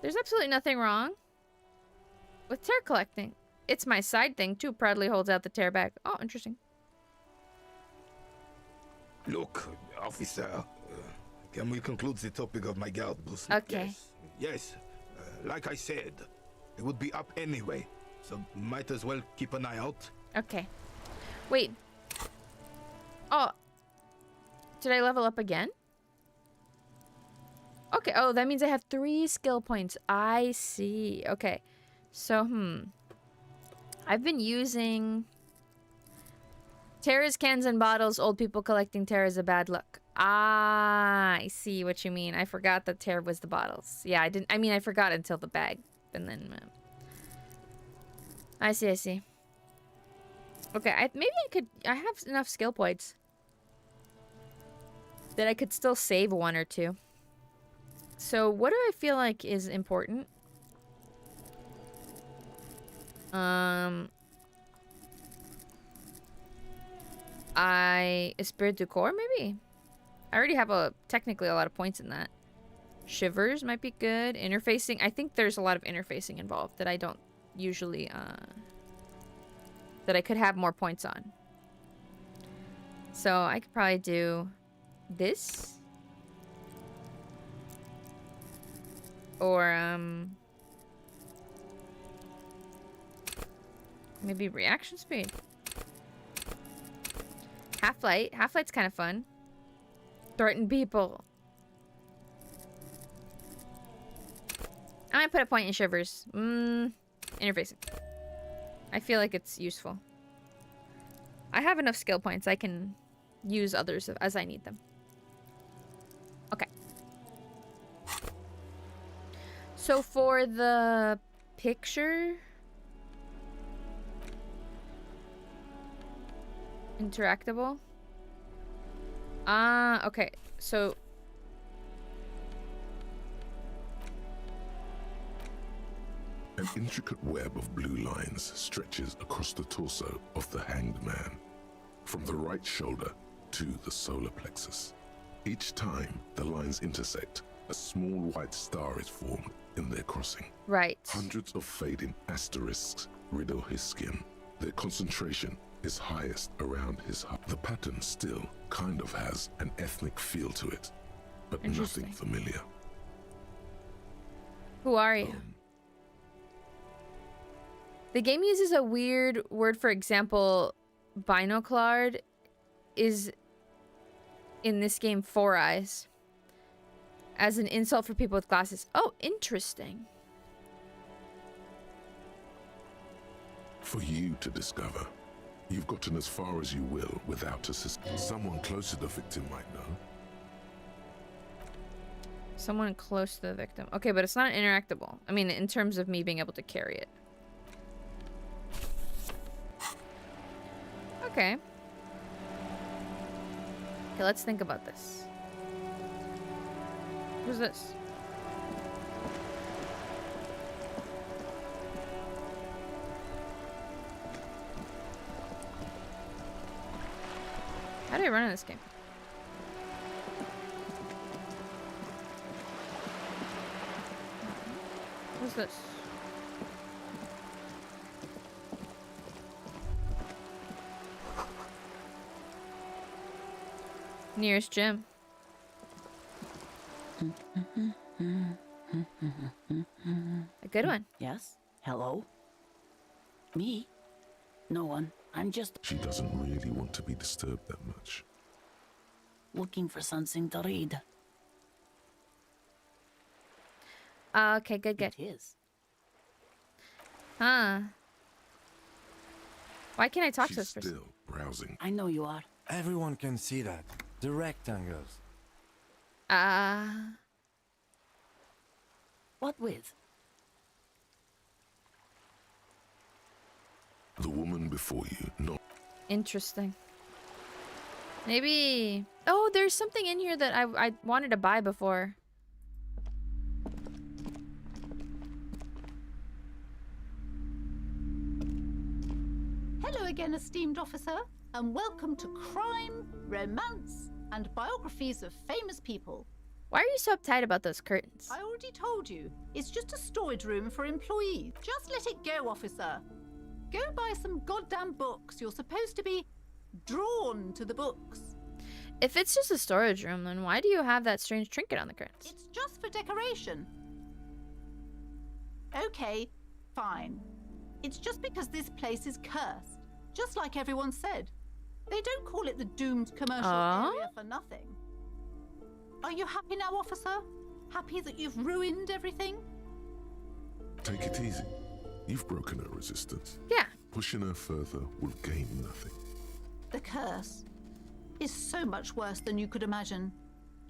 Speaker 1: There's absolutely nothing wrong with tear collecting. It's my side thing too. Proudly holds out the tear bag. Oh, interesting.
Speaker 6: Look, officer, can we conclude the topic of my guard boost?
Speaker 1: Okay.
Speaker 6: Yes. Like I said, it would be up anyway, so might as well keep an eye out.
Speaker 1: Okay. Wait. Oh. Did I level up again? Okay. Oh, that means I have 3 skill points. I see. Okay. So, I've been using... Terra's cans and bottles. Old people collecting Terra is a bad look. Ah, I see what you mean. I forgot that Terra was the bottles. Yeah, I forgot until the bag. And then... I see. Okay, I have enough skill points that I could still save 1 or 2. So what do I feel like is important? Esprit du Corps, maybe? I already have technically a lot of points in that. Shivers might be good. Interfacing. I think there's a lot of interfacing involved that I don't usually, that I could have more points on. So I could probably do this. Or, maybe reaction speed. Half-light. Half-light's kind of fun. Threaten people. I'm gonna put a point in shivers. Interfacing. I feel like it's useful. I have enough skill points. I can use others as I need them. Okay. So for the picture... Interactable? Okay. So...
Speaker 2: An intricate web of blue lines stretches across the torso of the hanged man, from the right shoulder to the solar plexus. Each time the lines intersect, a small white star is formed in their crossing.
Speaker 1: Right.
Speaker 2: Hundreds of fading asterisks riddle his skin. Their concentration is highest around his heart. The pattern still kind of has an ethnic feel to it, but nothing familiar.
Speaker 1: Who are you? The game uses a weird word. For example, binoclard is in this game 4 eyes as an insult for people with glasses. Oh, interesting.
Speaker 2: For you to discover. You've gotten as far as you will without assistance. Someone close to the victim might know.
Speaker 1: Someone close to the victim. Okay, but it's not interactable. I mean, in terms of me being able to carry it. Okay. Okay, let's think about this. Who's this? How do I run in this game? What's this? Nearest gym. A good one.
Speaker 9: Yes? Hello? Me? No one. I'm just
Speaker 2: She doesn't really want to be disturbed that much.
Speaker 9: looking for something to read.
Speaker 1: Okay, good, good.
Speaker 9: It is.
Speaker 1: Huh. Why can't I talk to
Speaker 2: She's
Speaker 1: this person?
Speaker 2: still browsing.
Speaker 9: I know you are.
Speaker 7: Everyone can see that. The rectangles.
Speaker 9: What with?
Speaker 2: The woman before you, not
Speaker 1: Interesting. Maybe... Oh, there's something in here that I wanted to buy before.
Speaker 10: Hello again, esteemed officer, and welcome to Crime, Romance, and Biographies of Famous People.
Speaker 1: Why are you so uptight about those curtains?
Speaker 10: I already told you, it's just a storage room for employees. Just let it go, officer. Go buy some goddamn books. You're supposed to be drawn to the books.
Speaker 1: If it's just a storage room, then why do you have that strange trinket on the curtains?
Speaker 10: It's just for decoration. Okay, fine. It's just because this place is cursed, just like everyone said. They don't call it the doomed commercial area for nothing. Are you happy now, officer? Happy that you've ruined everything?
Speaker 2: take it easy. You've broken her resistance.
Speaker 1: Yeah.
Speaker 2: Pushing her further will gain nothing.
Speaker 10: The curse is so much worse than you could imagine.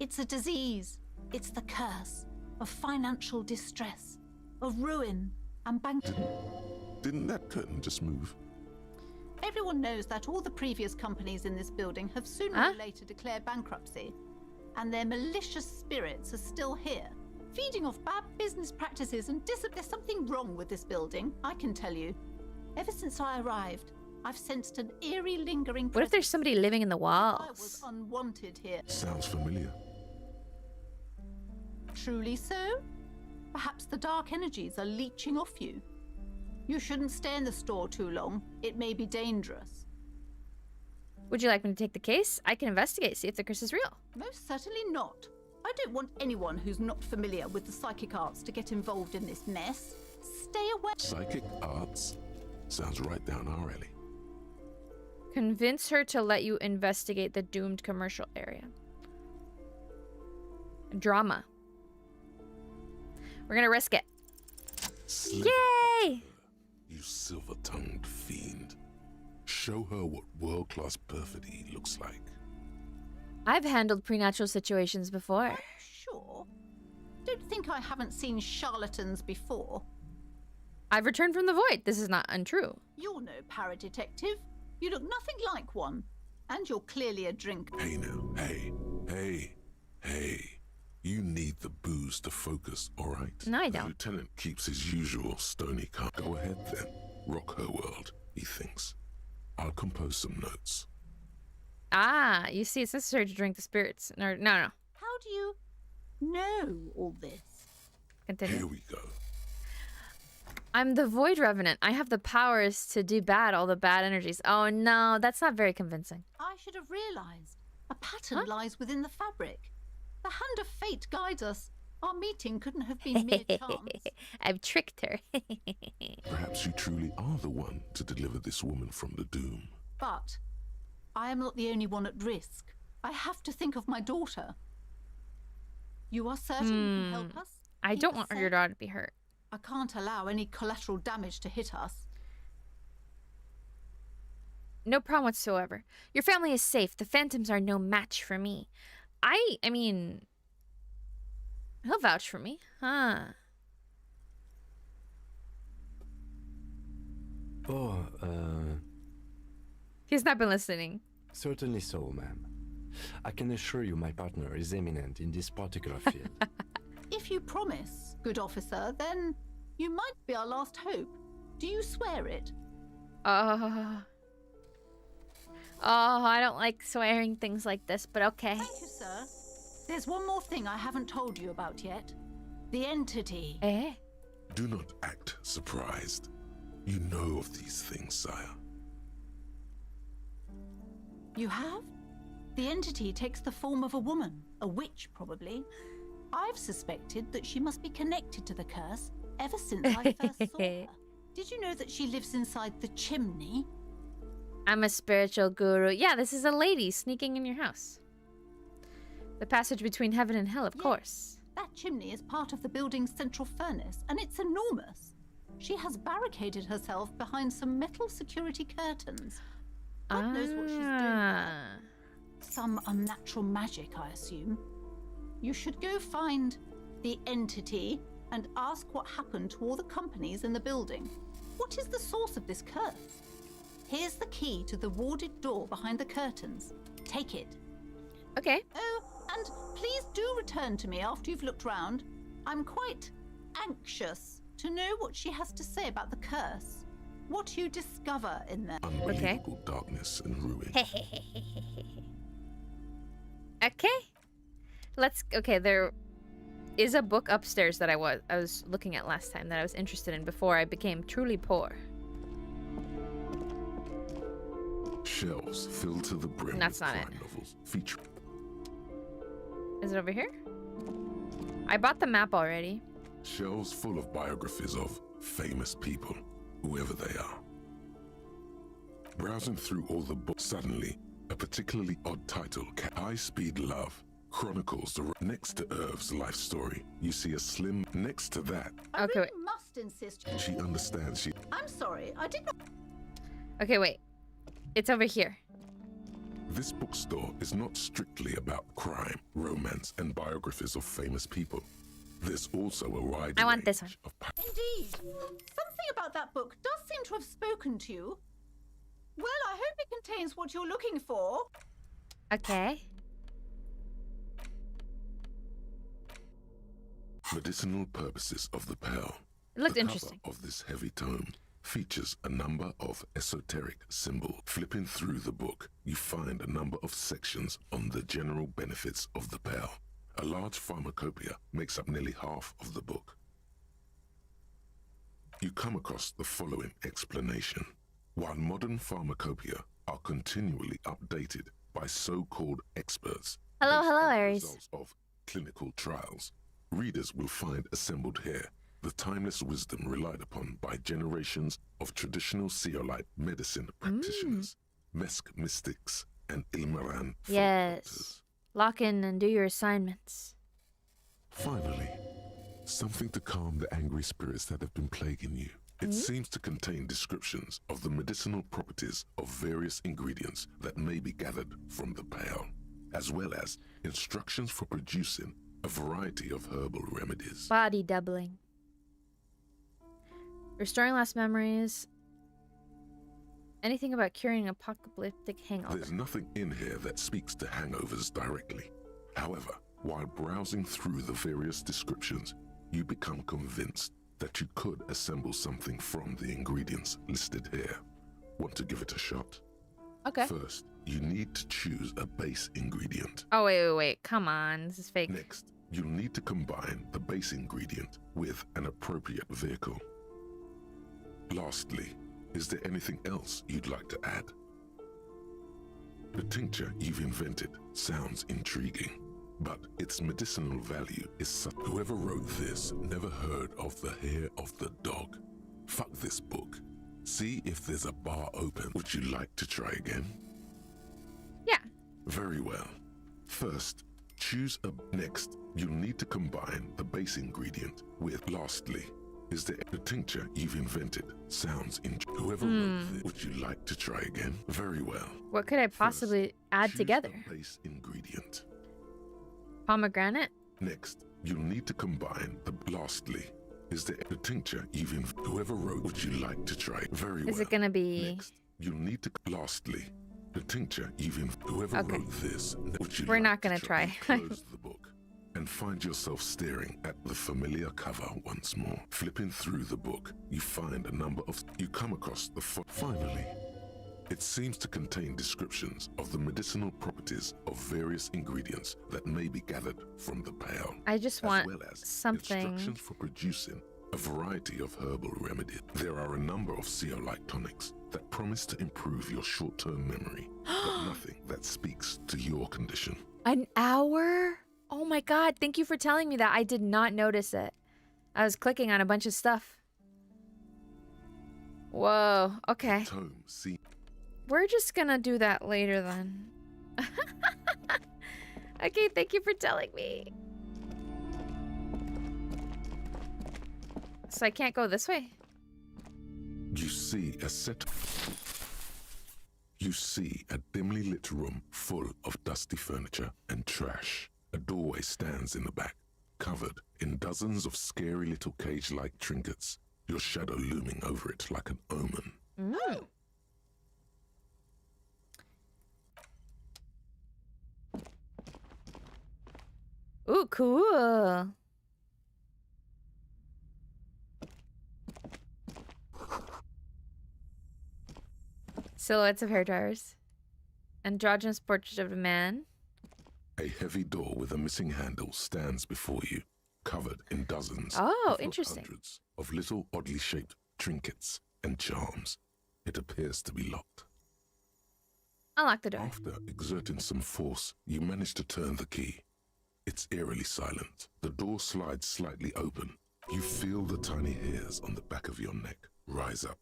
Speaker 10: It's a disease. It's the curse of financial distress, of ruin and bankruptcy.
Speaker 2: Didn't that curtain just move?
Speaker 10: Everyone knows that all the previous companies in this building have sooner or later declared bankruptcy, and their malicious spirits are still here, feeding off bad business practices and There's something wrong with this building, I can tell you. Ever since I arrived, I've sensed an eerie, lingering presence.
Speaker 1: What if there's somebody living in the
Speaker 10: I
Speaker 1: walls?
Speaker 10: was unwanted here.
Speaker 2: Sounds familiar.
Speaker 10: Truly so? Perhaps the dark energies are leeching off you. You shouldn't stay in the store too long. It may be dangerous.
Speaker 1: Would you like me to take the case? I can investigate, see if the curse is real.
Speaker 10: Most certainly not. I don't want anyone who's not familiar with the psychic arts to get involved in this mess. Stay away.
Speaker 2: Psychic arts? Sounds right down our alley.
Speaker 1: Convince her to let you investigate the doomed commercial area. Drama. We're gonna risk it.
Speaker 2: Slither
Speaker 1: Yay!
Speaker 2: You silver-tongued fiend. Show her what world-class perfidy looks like.
Speaker 1: I've handled preternatural situations before.
Speaker 10: Sure. Don't think I haven't seen charlatans before.
Speaker 1: I've returned from the void. This is not untrue.
Speaker 10: You're no paradetective. You look nothing like one. And you're clearly a drinker.
Speaker 2: Hey now, hey. You need the booze to focus, all right?
Speaker 1: No, I
Speaker 2: The
Speaker 1: don't.
Speaker 2: lieutenant keeps his usual stony calm. Go ahead then. Rock her world, he thinks. I'll compose some notes.
Speaker 1: Ah, you see, it's necessary to drink the spirits. No.
Speaker 10: How do you know all this?
Speaker 1: Continue.
Speaker 2: Here we go.
Speaker 1: I'm the Void Revenant. I have the powers to do bad, all the bad energies. Oh no, that's not very convincing.
Speaker 10: I should have realized. A pattern lies within the fabric. The hand of fate guides us. Our meeting couldn't have been mere chance.
Speaker 1: I've tricked her.
Speaker 2: Perhaps you truly are the one to deliver this woman from the doom.
Speaker 10: But I am not the only one at risk. I have to think of my daughter. You are certain you can help us?
Speaker 1: I
Speaker 10: Keep
Speaker 1: don't
Speaker 10: us
Speaker 1: want
Speaker 10: safe?
Speaker 1: your daughter to be hurt.
Speaker 10: I can't allow any collateral damage to hit us.
Speaker 1: No problem whatsoever. Your family is safe. The phantoms are no match for me. I mean, he'll vouch for me, huh?
Speaker 7: Oh,
Speaker 1: He's not been listening.
Speaker 7: certainly so, ma'am. I can assure you my partner is eminent in this particular field.
Speaker 10: If you promise, good officer, then you might be our last hope. Do you swear it?
Speaker 1: Oh, I don't like swearing things like this, but okay.
Speaker 10: Thank you, sir. There's one more thing I haven't told you about yet. The entity.
Speaker 1: Eh?
Speaker 2: Do not act surprised. You know of these things, sire.
Speaker 10: You have? The entity takes the form of a woman, a witch probably. I've suspected that she must be connected to the curse ever since I first saw her. Did you know that she lives inside the chimney?
Speaker 1: I'm a spiritual guru. Yeah, this is a lady sneaking in your house. The passage between heaven and hell, of course.
Speaker 10: That chimney is part of the building's central furnace, and it's enormous. She has barricaded herself behind some metal security curtains. God knows what she's doing there. Some unnatural magic, I assume. You should go find the entity and ask what happened to all the companies in the building. What is the source of this curse? Here's the key to the warded door behind the curtains. Take it.
Speaker 1: Okay.
Speaker 10: Oh, and please do return to me after you've looked round. I'm quite anxious to know what she has to say about the curse. What you discover in there.
Speaker 2: Unbelievable darkness and ruin.
Speaker 1: Okay, there is a book upstairs that I was looking at last time that I was interested in before I became truly poor.
Speaker 2: Shelves filled to the brim
Speaker 1: That's
Speaker 2: with
Speaker 1: not
Speaker 2: crime
Speaker 1: it.
Speaker 2: novels featuring.
Speaker 1: Is it over here? I bought the map already.
Speaker 2: Shelves full of biographies of famous people, whoever they are. Browsing through all the books, suddenly, a particularly odd title, High Speed Love, chronicles the next to Irv's life story. You see a slim next to that.
Speaker 10: I really must insist.
Speaker 2: She understands
Speaker 10: I'm sorry, I did not.
Speaker 1: Okay, wait. It's over here.
Speaker 2: This bookstore is not strictly about crime, romance, and biographies of famous people. There's also a wide
Speaker 1: I want this one.
Speaker 10: Indeed. Something about that book does seem to have spoken to you. Well, I hope it contains what you're looking for.
Speaker 1: Okay.
Speaker 2: Medicinal purposes of the pearl.
Speaker 1: It looked
Speaker 2: The
Speaker 1: interesting.
Speaker 2: cover of this heavy tome features a number of esoteric symbols. Flipping through the book, you find a number of sections on the general benefits of the pearl. A large pharmacopoeia makes up nearly half of the book. You come across the following explanation. While modern pharmacopoeia are continually updated by so-called experts
Speaker 1: Hello,
Speaker 2: based on the
Speaker 1: Aries.
Speaker 2: results of clinical trials, readers will find assembled here the timeless wisdom relied upon by generations of traditional Seolite medicine practitioners, Mesk mystics, and Ilmaran folk
Speaker 1: Yes.
Speaker 2: doctors.
Speaker 1: Lock in and do your assignments.
Speaker 2: Finally, something to calm the angry spirits that have been plaguing you. It seems to contain descriptions of the medicinal properties of various ingredients that may be gathered from the pearl, as well as instructions for producing a variety of herbal remedies.
Speaker 1: Body doubling. Restoring lost memories. Anything about curing apocalyptic hangover.
Speaker 2: There's nothing in here that speaks to hangovers directly. However, while browsing through the various descriptions, you become convinced that you could assemble something from the ingredients listed here. Want to give it a shot?
Speaker 1: Okay.
Speaker 2: First, you need to choose a base ingredient.
Speaker 1: Oh, wait. Come on. This is fake.
Speaker 2: Next, you'll need to combine the base ingredient with an appropriate vehicle. Lastly, is there anything else you'd like to add? The tincture you've invented sounds intriguing, but its medicinal value is such. Whoever wrote this never heard of the hair of the dog. Fuck this book. See if there's a bar open. Would you like to try again?
Speaker 1: Yeah.
Speaker 2: Very well. First, choose a... Next, you'll need to combine the base ingredient with... Lastly, is there the tincture you've invented sounds Whoever wrote this, would you like to try again? Very well.
Speaker 1: What could I possibly add
Speaker 2: Choose
Speaker 1: together?
Speaker 2: a base ingredient.
Speaker 1: Pomegranate?
Speaker 2: Next, you'll need to combine the... Lastly, is there the tincture you've Whoever wrote, would you like to try? Very well.
Speaker 1: Is it gonna be...
Speaker 2: Next, you'll need to... Lastly, The tincture, whoever
Speaker 1: Okay.
Speaker 2: wrote this, would you
Speaker 1: We're
Speaker 2: like
Speaker 1: not gonna
Speaker 2: to
Speaker 1: try.
Speaker 2: close the book and find yourself staring at the familiar cover once more. Flipping through the book, you find a number of. You come across the. Finally, it seems to contain descriptions of the medicinal properties of various ingredients that may be gathered from the pale.
Speaker 1: I just
Speaker 2: as
Speaker 1: want
Speaker 2: well as
Speaker 1: something.
Speaker 2: instructions for producing a variety of herbal remedies. There are a number of zeolite tonics that promise to improve your short-term memory, but nothing that speaks to your condition.
Speaker 1: An hour? Oh my god, thank you for telling me that. I did not notice it. I was clicking on a bunch of stuff. Whoa, okay.
Speaker 2: Tome, see.
Speaker 1: We're just gonna do that later then. Okay, thank you for telling me. So I can't go this way?
Speaker 2: You see a dimly lit room full of dusty furniture and trash. A doorway stands in the back, covered in dozens of scary little cage-like trinkets, your shadow looming over it like an omen.
Speaker 1: Mm. Ooh, cool. Silhouettes of hairdryers. Androgynous portrait of a man.
Speaker 2: A heavy door with a missing handle stands before you, covered in dozens,
Speaker 1: Oh,
Speaker 2: if not
Speaker 1: interesting.
Speaker 2: hundreds, of little oddly shaped trinkets and charms. It appears to be locked.
Speaker 1: Unlock the door.
Speaker 2: After exerting some force, you manage to turn the key. It's eerily silent. The door slides slightly open. You feel the tiny hairs on the back of your neck rise up,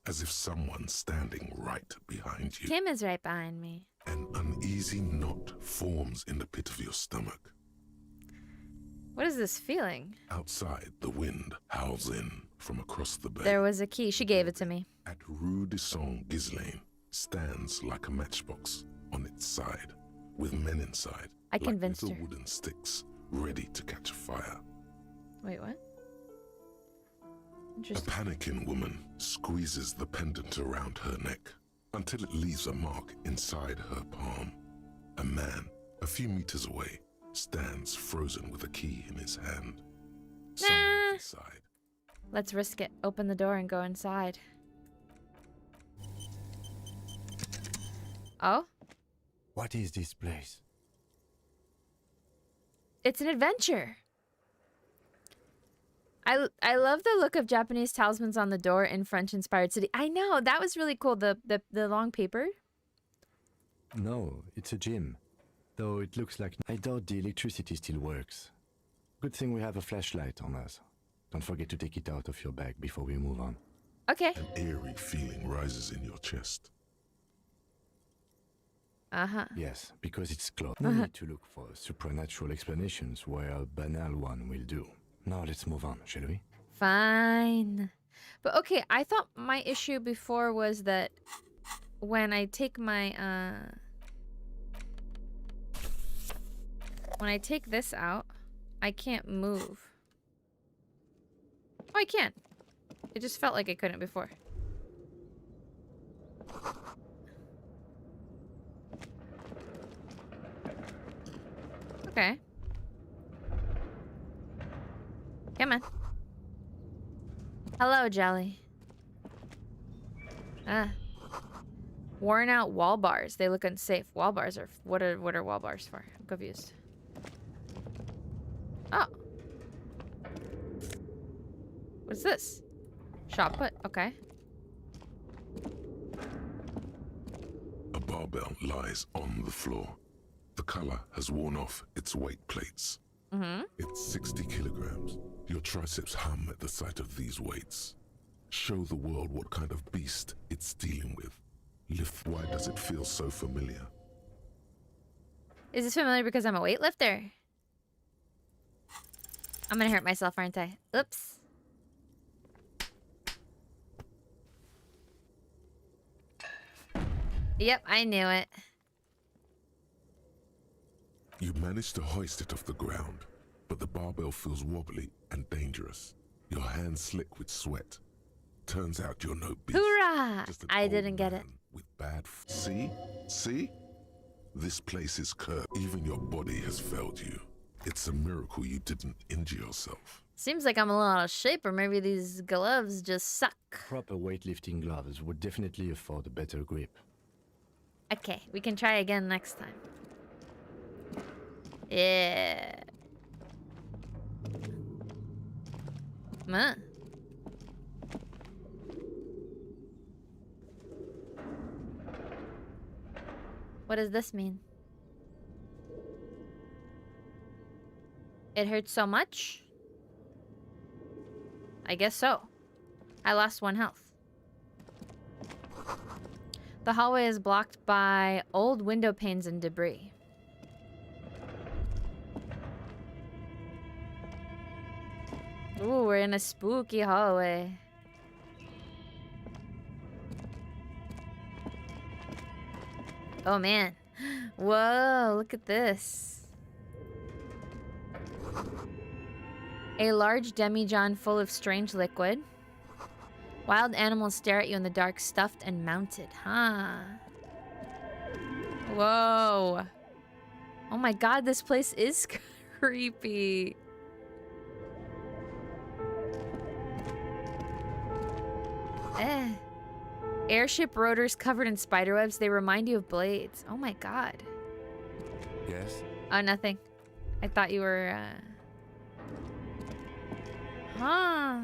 Speaker 2: as if someone's standing right behind you.
Speaker 1: Kim is right behind me.
Speaker 2: An uneasy knot forms in the pit of your stomach.
Speaker 1: What is this feeling?
Speaker 2: Outside, the wind howls in from across the bay.
Speaker 1: There was a key. She gave it to me.
Speaker 2: At Rue de Saint-Ghislain stands like a matchbox on its side, with men inside.
Speaker 1: I convinced
Speaker 2: like
Speaker 1: her.
Speaker 2: little wooden sticks ready to catch fire.
Speaker 1: Wait, what?
Speaker 2: A
Speaker 1: Interesting.
Speaker 2: panicking woman squeezes the pendant around her neck until it leaves a mark inside her palm. A man, a few meters away, stands frozen with a key in his hand. Someone inside.
Speaker 1: Let's risk it. Open the door and go inside. Oh?
Speaker 7: What is this place?
Speaker 1: It's an adventure. I love the look of Japanese talismans on the door in French-inspired city. I know, that was really cool. The long paper.
Speaker 7: No, it's a gym. Though it looks like... I doubt the electricity still works. Good thing we have a flashlight on us. Don't forget to take it out of your bag before we move on.
Speaker 1: Okay.
Speaker 2: An eerie feeling rises in your chest.
Speaker 1: Uh-huh.
Speaker 7: Yes, because it's closed. No need to look for supernatural explanations where a banal one will do. Now let's move on, shall we?
Speaker 1: Fine. But okay, I thought my issue before was that when I take my, when I take this out, I can't move. Oh, I can. It just felt like I couldn't before. Okay. Come on. Hello, Jelly. Ah. Worn out wall bars. They look unsafe. Wall bars are... What are wall bars for? I'm confused. Oh. What's this? Shot put. Okay.
Speaker 2: A barbell lies on the floor. The color has worn off its weight plates.
Speaker 1: Mm-hmm.
Speaker 2: It's 60 kilograms. Your triceps hum at the sight of these weights. Show the world what kind of beast it's dealing with. Why does it feel so familiar?
Speaker 1: Is this familiar because I'm a weightlifter? I'm gonna hurt myself, aren't I? Oops. Yep, I knew it.
Speaker 2: You manage to hoist it off the ground, but the barbell feels wobbly and dangerous. Your hands slick with sweat. Turns out you're no beast.
Speaker 1: Hoorah!
Speaker 2: just an
Speaker 1: I
Speaker 2: old
Speaker 1: didn't get it.
Speaker 2: man with bad. See? See? This place is cursed. Even your body has failed you. It's a miracle you didn't injure yourself.
Speaker 1: Seems like I'm a little out of shape, or maybe these gloves just suck.
Speaker 7: Proper weightlifting gloves would definitely afford a better grip.
Speaker 1: Okay, we can try again next time. Yeah. Huh. What does this mean? It hurts so much? I guess so. I lost 1 health. The hallway is blocked by old window panes and debris. Ooh, we're in a spooky hallway. Oh man. Whoa, look at this. A large demijohn full of strange liquid. Wild animals stare at you in the dark, stuffed and mounted, huh? Whoa. Oh my god, this place is creepy. Airship rotors covered in spiderwebs, they remind you of blades. Oh my god.
Speaker 7: Yes?
Speaker 1: Oh, nothing. I thought you were, Huh.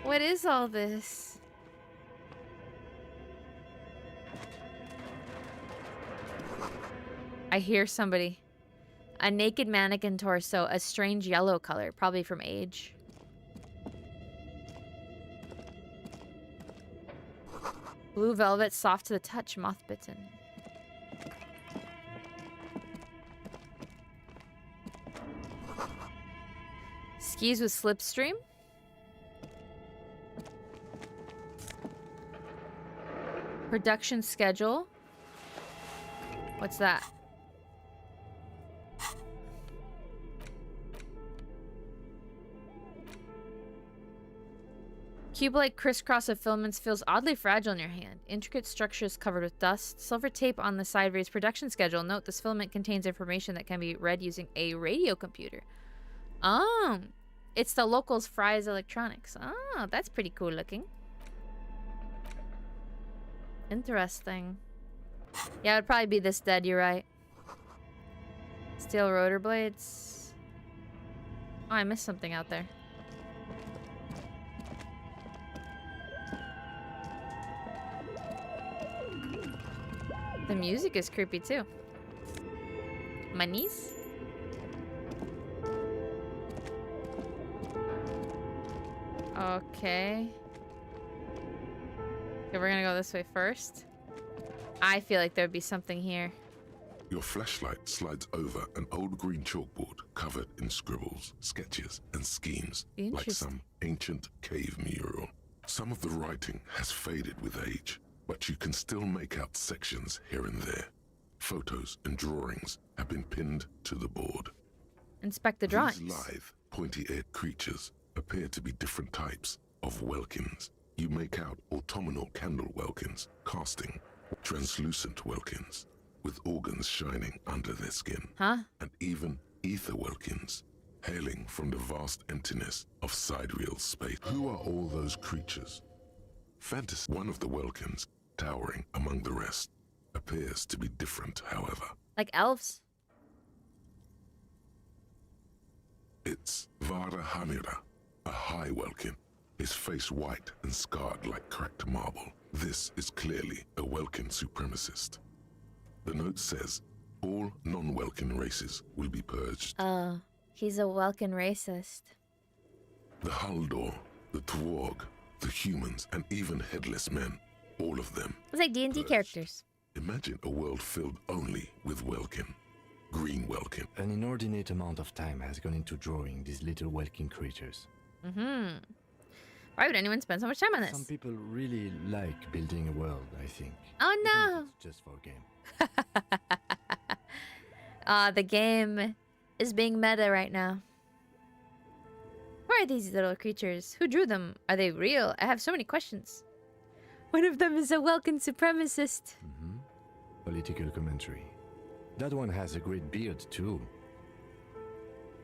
Speaker 1: What is all this? I hear somebody. A naked mannequin torso, a strange yellow color, probably from age. Blue velvet, soft to the touch, moth bitten. Skis with slipstream. Production schedule. What's that? Cube-like crisscross of filaments feels oddly fragile in your hand. Intricate structures covered with dust. Silver tape on the side reads production schedule. Note this filament contains information that can be read using a radio computer. Oh, it's the locals' Fry's Electronics. Oh, that's pretty cool looking. Interesting. Yeah, it'd probably be this dead, you're right. Steel rotor blades. Oh, I missed something out there. The music is creepy too. My niece? Okay. Okay, we're gonna go this way first. I feel like there'd be something here.
Speaker 2: Your flashlight slides over an old green chalkboard covered in scribbles, sketches, and schemes, like some ancient cave mural. Some of the writing has faded with age, but you can still make out sections here and there. Photos and drawings have been pinned to the board.
Speaker 1: Inspect the drawings.
Speaker 2: These lithe, pointy-eared creatures appear to be different types of welkins. You make out autumnal candle welkins, casting translucent welkins, with organs shining under their skin.
Speaker 1: Huh?
Speaker 2: And even ether welkins, hailing from the vast emptiness of sidereal space. Who are all those creatures? Fantasy. One of the welkins, towering among the rest, appears to be different, however.
Speaker 1: Like elves?
Speaker 2: It's Vara Hamira, a high welkin, his face white and scarred like cracked marble. This is clearly a Welkin supremacist. The note says, all non-Welkin races will be purged.
Speaker 1: Oh, he's a Welkin racist.
Speaker 2: The Haldor, the Twarg, the humans, and even headless men, all of them.
Speaker 1: It's like D&D characters.
Speaker 2: Imagine a world filled only with Welkin. Green Welkin.
Speaker 7: An inordinate amount of time has gone into drawing these little Welkin creatures.
Speaker 1: Mm-hmm. Why would anyone spend so much time on this?
Speaker 7: Some people really like building a world, I think.
Speaker 1: Oh no!
Speaker 7: Even if it's just for a game.
Speaker 1: The game is being meta right now. Who are these little creatures? Who drew them? Are they real? I have so many questions. One of them is a Welcome supremacist.
Speaker 7: Political commentary. That one has a great beard, too.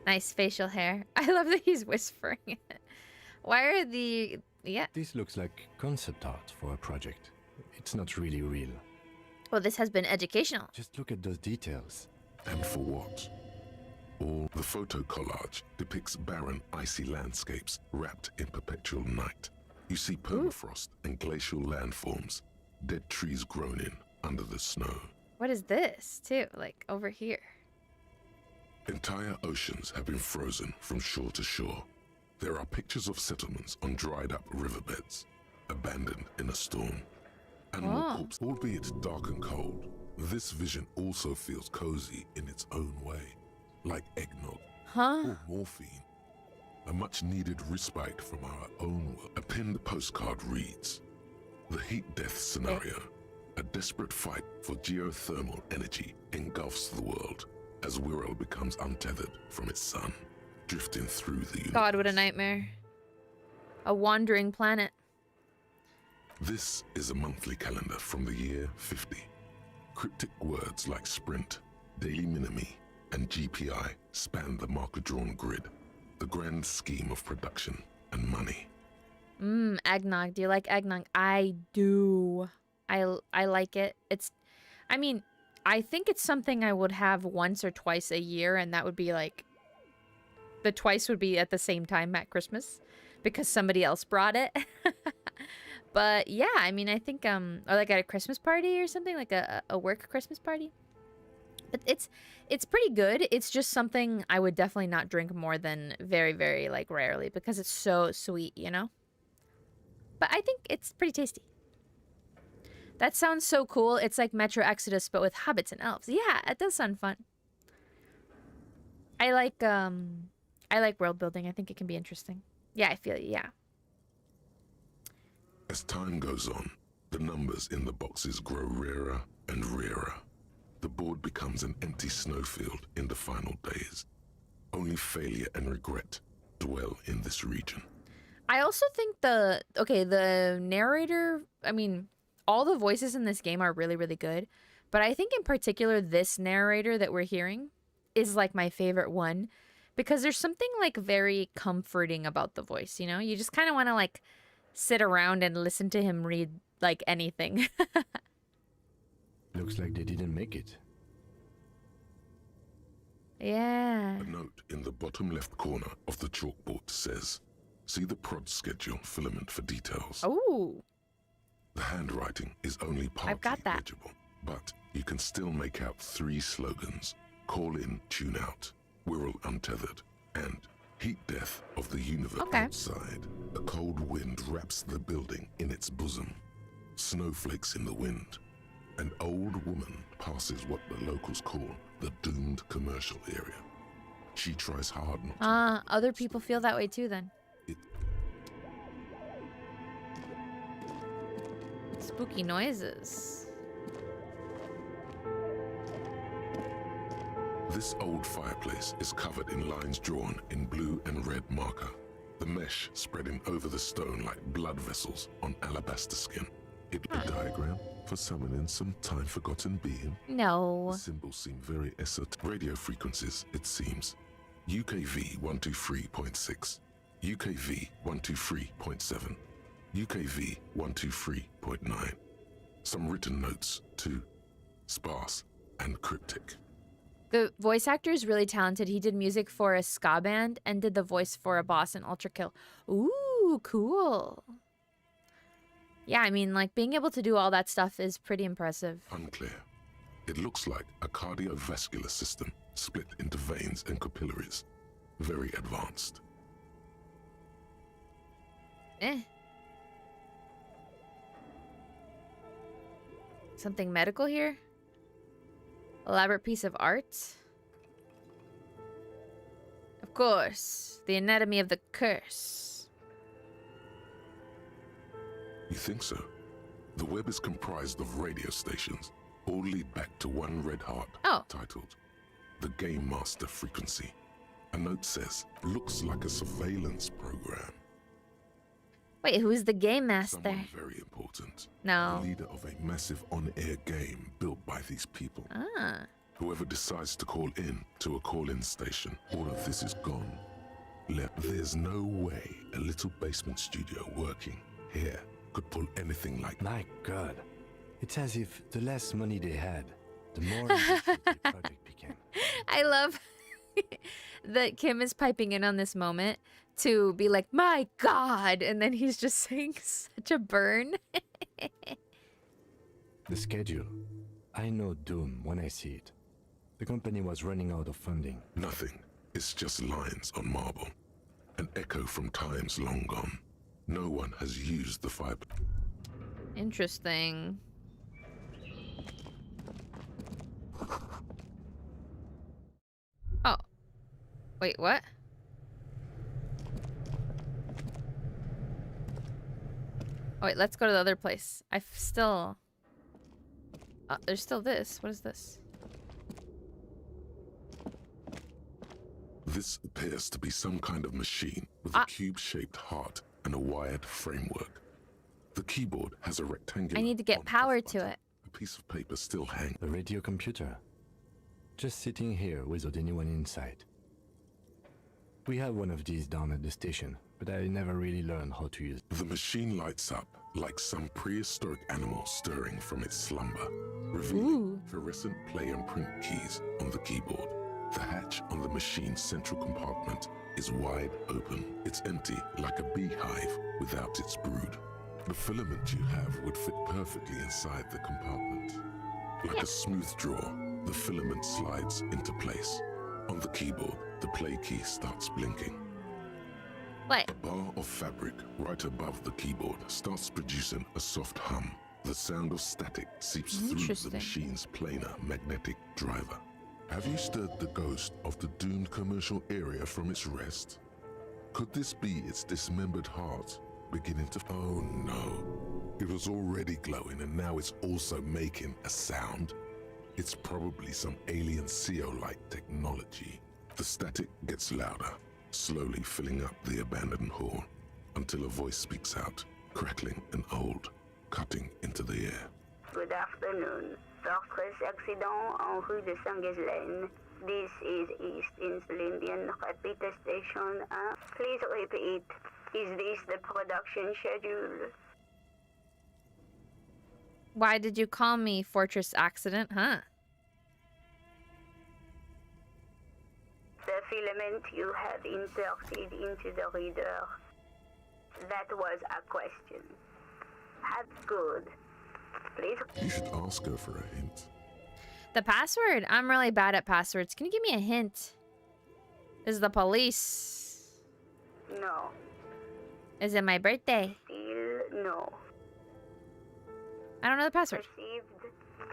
Speaker 1: Nice facial hair. I love that he's whispering it. Why are the... Yeah.
Speaker 7: This looks like concept art for a project. It's not really real.
Speaker 1: Well, this has been educational.
Speaker 7: Just look at those details.
Speaker 2: And for what? All the photo collage depicts barren, icy landscapes wrapped in perpetual night. You see permafrost and glacial landforms, dead trees grown in under the snow.
Speaker 1: What is this, too? Like, over here.
Speaker 2: Entire oceans have been frozen from shore to shore. There are pictures of settlements on dried-up riverbeds, abandoned in a storm. Animal corpses, albeit dark and cold. This vision also feels cozy in its own way, like eggnog or morphine. A much-needed respite from our own world. A pinned postcard reads, "The heat death scenario. A desperate fight for geothermal energy engulfs the world as Wirral becomes untethered from its sun, drifting through the universe."
Speaker 1: God, what a nightmare. A wandering planet.
Speaker 2: This is a monthly calendar from the year 50. Cryptic words like sprint, daily minimi, and GPI span the marker-drawn grid, the grand scheme of production and money.
Speaker 1: Eggnog. Do you like eggnog? I do. I like it. I mean, I think it's something I would have once or twice a year, and that would be like, the twice would be at the same time at Christmas, because somebody else brought it. But yeah, I mean, I think, or like at a Christmas party or something, like a work Christmas party. But it's pretty good. It's just something I would definitely not drink more than very, very, like, rarely, because it's so sweet, you know? But I think it's pretty tasty. That sounds so cool. It's like Metro Exodus, but with hobbits and elves. Yeah, it does sound fun. I like world building. I think it can be interesting. Yeah, I feel you. Yeah.
Speaker 2: As time goes on, the numbers in the boxes grow rarer and rarer. The board becomes an empty snowfield in the final days. Only failure and regret dwell in this region.
Speaker 1: I also think the narrator, I mean, all the voices in this game are really, really good. But I think in particular, this narrator that we're hearing is like my favorite one, because there's something like very comforting about the voice, you know? You just kind of want to like sit around and listen to him read like anything.
Speaker 7: Looks like they didn't make it.
Speaker 1: Yeah.
Speaker 2: A note in the bottom left corner of the chalkboard says, "See the prod schedule filament for details."
Speaker 1: Oh.
Speaker 2: The handwriting is only partly legible, but you can still make out 3 slogans: "Call in, tune out," "Wirral untethered," and "Heat death of the universe outside." A cold wind wraps the building in its bosom. Snowflakes in the wind. An old woman passes what the locals call the doomed commercial area. She tries hard not to.
Speaker 1: Other people feel that way too then. Spooky noises.
Speaker 2: This old fireplace is covered in lines drawn in blue and red marker, the mesh spreading over the stone like blood vessels on alabaster skin. It a diagram for summoning some time-forgotten being.
Speaker 1: No.
Speaker 2: The symbols seem very esoteric. Radio frequencies, it seems. UKV 123.6, UKV 123.7, UKV 123.9. Some written notes, too. Sparse and cryptic.
Speaker 1: The voice actor is really talented. He did music for a ska band and did the voice for a boss in Ultra Kill. Ooh, cool. Yeah, I mean, like, being able to do all that stuff is pretty impressive.
Speaker 2: Unclear. It looks like a cardiovascular system split into veins and capillaries. Very advanced.
Speaker 1: Something medical here? Elaborate piece of art? Of course. The anatomy of the curse.
Speaker 2: You think so? The web is comprised of radio stations, all lead back to one red heart, titled The Game Master Frequency. A note says, looks like a surveillance program.
Speaker 1: Wait, who's the game master?
Speaker 2: Someone very important.
Speaker 1: No.
Speaker 2: The leader of a massive on-air game built by these people.
Speaker 1: Ah.
Speaker 2: Whoever decides to call in to a call-in station, all of this is gone. There's no way a little basement studio working here could pull anything like that.
Speaker 7: My God. It's as if the less money they had, the more ambitious the project became.
Speaker 1: I love that Kim is piping in on this moment to be like, my God, and then he's just saying such a burn.
Speaker 7: The schedule. I know doom when I see it. The company was running out of funding.
Speaker 2: Nothing. It's just lines on marble. An echo from times long gone. No one has used the fiber.
Speaker 1: Interesting. Oh. Wait, what? Oh, wait, let's go to the other place. I've still... there's still this. What is this?
Speaker 2: This appears to be some kind of machine with a cube-shaped heart and a wired framework. The keyboard has a rectangular...
Speaker 1: I need to get power to it.
Speaker 2: A piece of paper still hangs.
Speaker 7: The radio computer. Just sitting here without anyone inside. We have one of these down at the station, but I never really learned how to use it.
Speaker 2: The machine lights up like some prehistoric animal stirring from its slumber, revealing fluorescent play and print keys on the keyboard. The hatch on the machine's central compartment is wide open. It's empty like a beehive without its brood. The filament you have would fit perfectly inside the compartment. Like a smooth draw, the filament slides into place. On the keyboard, the play key starts blinking.
Speaker 1: What?
Speaker 2: A bar of fabric right above the keyboard starts producing a soft hum. The sound of static seeps through the machine's planar magnetic driver. Have you stirred the ghost of the doomed commercial area from its rest? Could this be its dismembered heart beginning to... Oh no. It was already glowing and now it's also making a sound. It's probably some alien CO-like technology. The static gets louder, slowly filling up the abandoned hall, until a voice speaks out, crackling and old, cutting into the air.
Speaker 11: Good afternoon. Fortress accident en rue de Saint-Ghislaine. This is East Insulindian Repeater Station. Please repeat. Is this the production schedule?
Speaker 1: Why did you call me Fortress Accident, huh?
Speaker 11: The filament you have inserted into the reader. That was a question. That's good. Please.
Speaker 2: You should ask her for a hint.
Speaker 1: The password? I'm really bad at passwords. Can you give me a hint? Is the police?
Speaker 11: No.
Speaker 1: Is it my birthday?
Speaker 11: Still no.
Speaker 1: I don't know the password.
Speaker 11: Received.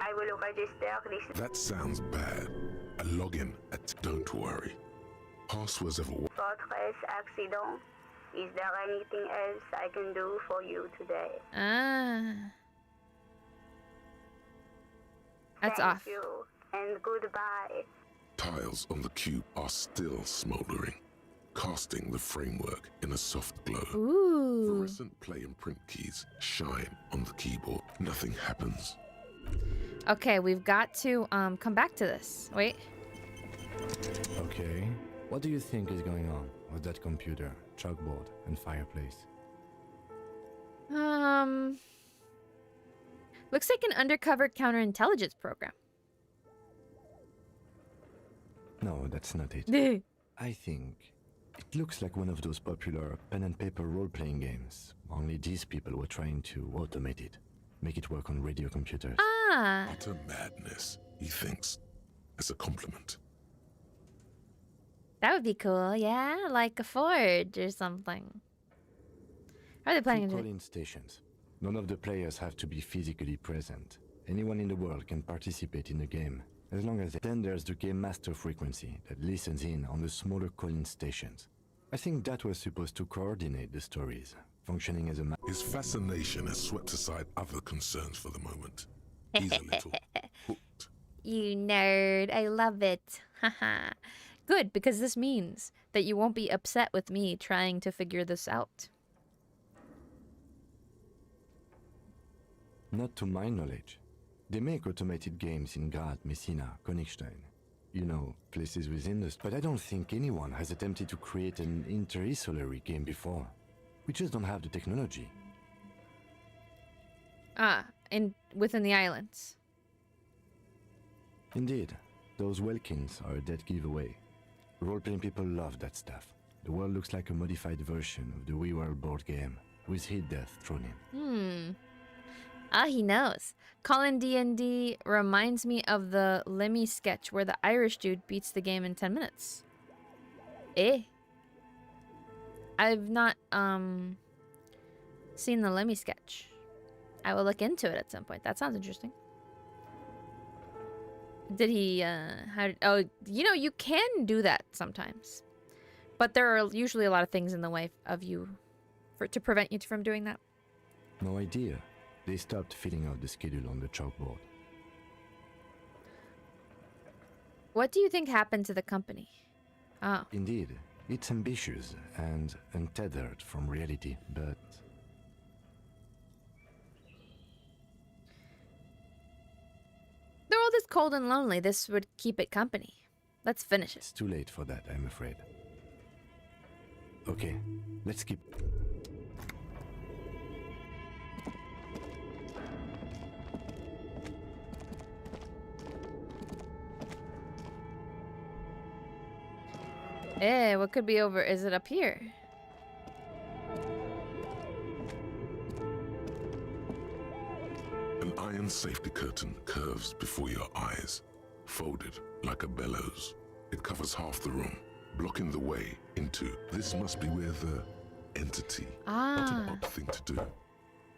Speaker 11: I will register this.
Speaker 2: That sounds bad. A login at... Don't worry. Passwords ever...
Speaker 11: Fortress accident. Is there anything else I can do for you today?
Speaker 1: That's
Speaker 11: Thank
Speaker 1: off.
Speaker 11: you, and goodbye.
Speaker 2: Tiles on the cube are still smoldering, casting the framework in a soft glow.
Speaker 1: Ooh.
Speaker 2: Fluorescent play and print keys shine on the keyboard. Nothing happens.
Speaker 1: Okay, we've got to come back to this. Wait.
Speaker 7: Okay. What do you think is going on with that computer, chalkboard, and fireplace?
Speaker 1: Looks like an undercover counterintelligence program.
Speaker 7: No, that's not it. I think it looks like one of those popular pen and paper role-playing games. Only these people were trying to automate it, make it work on radio computers.
Speaker 2: Utter madness, he thinks, as a compliment.
Speaker 1: That would be cool, yeah? Like a forge or something. How are they planning to do it?
Speaker 7: Call-in stations. None of the players have to be physically present. Anyone in the world can participate in the game, as long as then there's the game master frequency that listens in on the smaller call-in stations. I think that was supposed to coordinate the stories, functioning as a...
Speaker 2: His fascination has swept aside other concerns for the moment. He's a little hooked.
Speaker 1: You nerd. I love it. Haha. Good, because this means that you won't be upset with me trying to figure this out.
Speaker 7: Not to my knowledge. They make automated games in Graz, Messina, Königstein. You know, places with industry. But I don't think anyone has attempted to create an inter-isolary game before. We just don't have the technology.
Speaker 1: Within the islands.
Speaker 7: Indeed. Those Welkins are a dead giveaway. Role-playing people love that stuff. The world looks like a modified version of the WeWorld board game, with hit death thrown in.
Speaker 1: He knows. Calling D&D reminds me of the Lemmy sketch where the Irish dude beats the game in 10 minutes. I've not, seen the Lemmy sketch. I will look into it at some point. That sounds interesting. Did he, you can do that sometimes. But there are usually a lot of things in the way of you to prevent you from doing that.
Speaker 7: No idea. They stopped filling out the schedule on the chalkboard.
Speaker 1: What do you think happened to the company?
Speaker 7: Indeed. It's ambitious and untethered from reality, but...
Speaker 1: The world is cold and lonely. This would keep it company. Let's finish it.
Speaker 7: It's too late for that, I'm afraid. Okay, let's keep...
Speaker 1: What could be over? Is it up here?
Speaker 2: An iron safety curtain curves before your eyes, folded like a bellows. It covers half the room, blocking the way into... This must be where the entity... What an odd thing to do.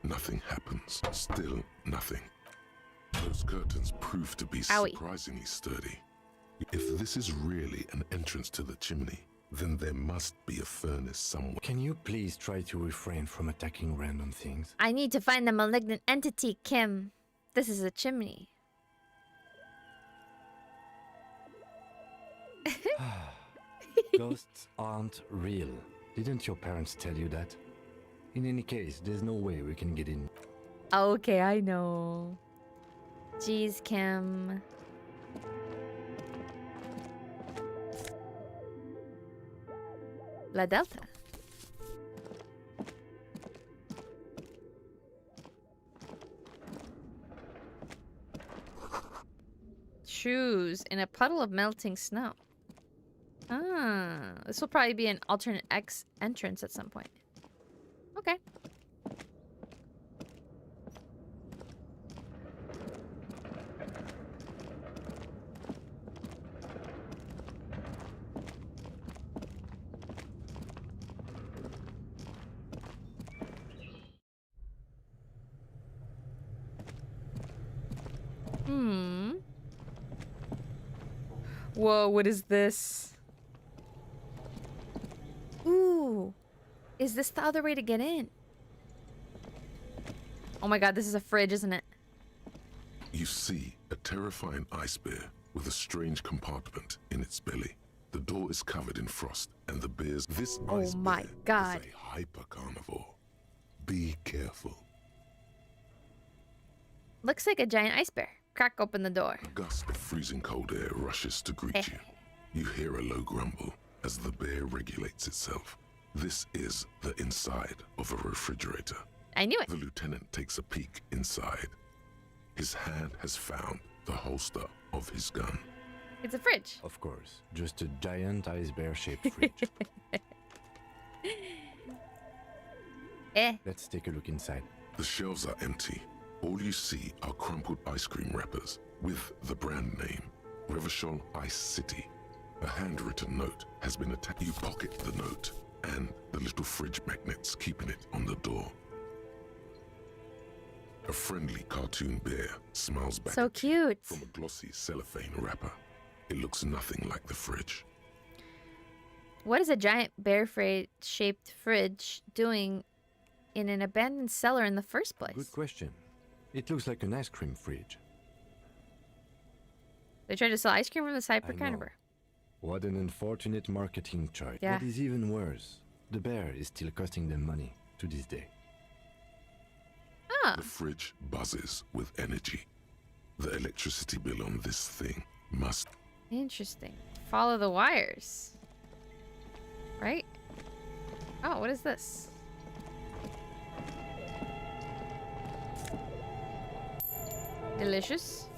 Speaker 2: Nothing happens. Still nothing. Those curtains prove to be surprisingly sturdy. If this is really an entrance to the chimney, then there must be a furnace somewhere.
Speaker 7: Can you please try to refrain from attacking random things?
Speaker 1: I need to find the malignant entity, Kim. This is a chimney.
Speaker 7: Ghosts aren't real. Didn't your parents tell you that? In any case, there's no way we can get in.
Speaker 1: Okay, I know. Jeez, Kim. La Delta. Shoes in a puddle of melting snow. This will probably be an alternate X entrance at some point. Okay. Whoa, what is this? Ooh. Is this the other way to get in? Oh my god, this is a fridge, isn't it?
Speaker 2: You see a terrifying ice bear with a strange compartment in its belly. The door is covered in frost, and the bear's... This ice bear is a hyper carnivore. Be careful.
Speaker 1: Looks like a giant ice bear. Crack open the door.
Speaker 2: A gust of freezing cold air rushes to greet you. You hear a low grumble as the bear regulates itself. This is the inside of a refrigerator.
Speaker 1: I knew it.
Speaker 2: The lieutenant takes a peek inside. His hand has found the holster of his gun.
Speaker 1: It's a fridge.
Speaker 7: Of course. Just a giant ice bear-shaped fridge. Let's take a look inside.
Speaker 2: The shelves are empty. All you see are crumpled ice cream wrappers with the brand name, Revachol Ice City. A handwritten note has been attached. You pocket the note and the little fridge magnets keeping it on the door. A friendly cartoon bear smiles back
Speaker 1: so cute
Speaker 2: from a glossy cellophane wrapper. It looks nothing like the fridge.
Speaker 1: What is a giant bear-shaped fridge doing in an abandoned cellar in the first place?
Speaker 7: Good question. It looks like an ice cream fridge.
Speaker 1: They tried to sell ice cream from the side per carnivore.
Speaker 7: What an unfortunate marketing choice.
Speaker 1: Yeah.
Speaker 7: What is even worse, the bear is still costing them money to this day.
Speaker 1: Ah.
Speaker 2: The fridge buzzes with energy. The electricity bill on this thing must...
Speaker 1: Interesting. Follow the wires. Right? Oh, what is this? Delicious.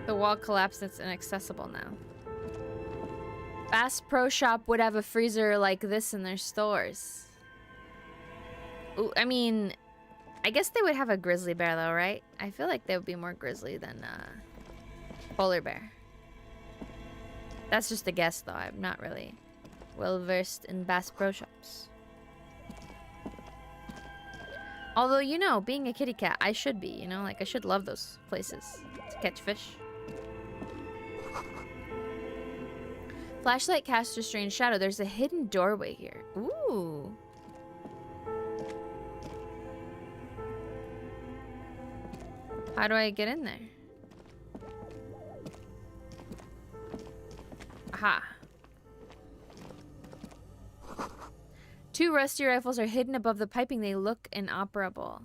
Speaker 1: The wall collapsed. It's inaccessible now. Bass Pro Shop would have a freezer like this in their stores. Ooh, I mean, I guess they would have a grizzly bear though, right? I feel like they would be more grizzly than polar bear. That's just a guess though. I'm not really well versed in Bass Pro Shops. Although, you know, being a kitty cat, I should be, you know? Like, I should love those places to catch fish. Flashlight casts a strange shadow. There's a hidden doorway here. Ooh. How do I get in there? Aha. 2 rusty rifles are hidden above the piping. They look inoperable.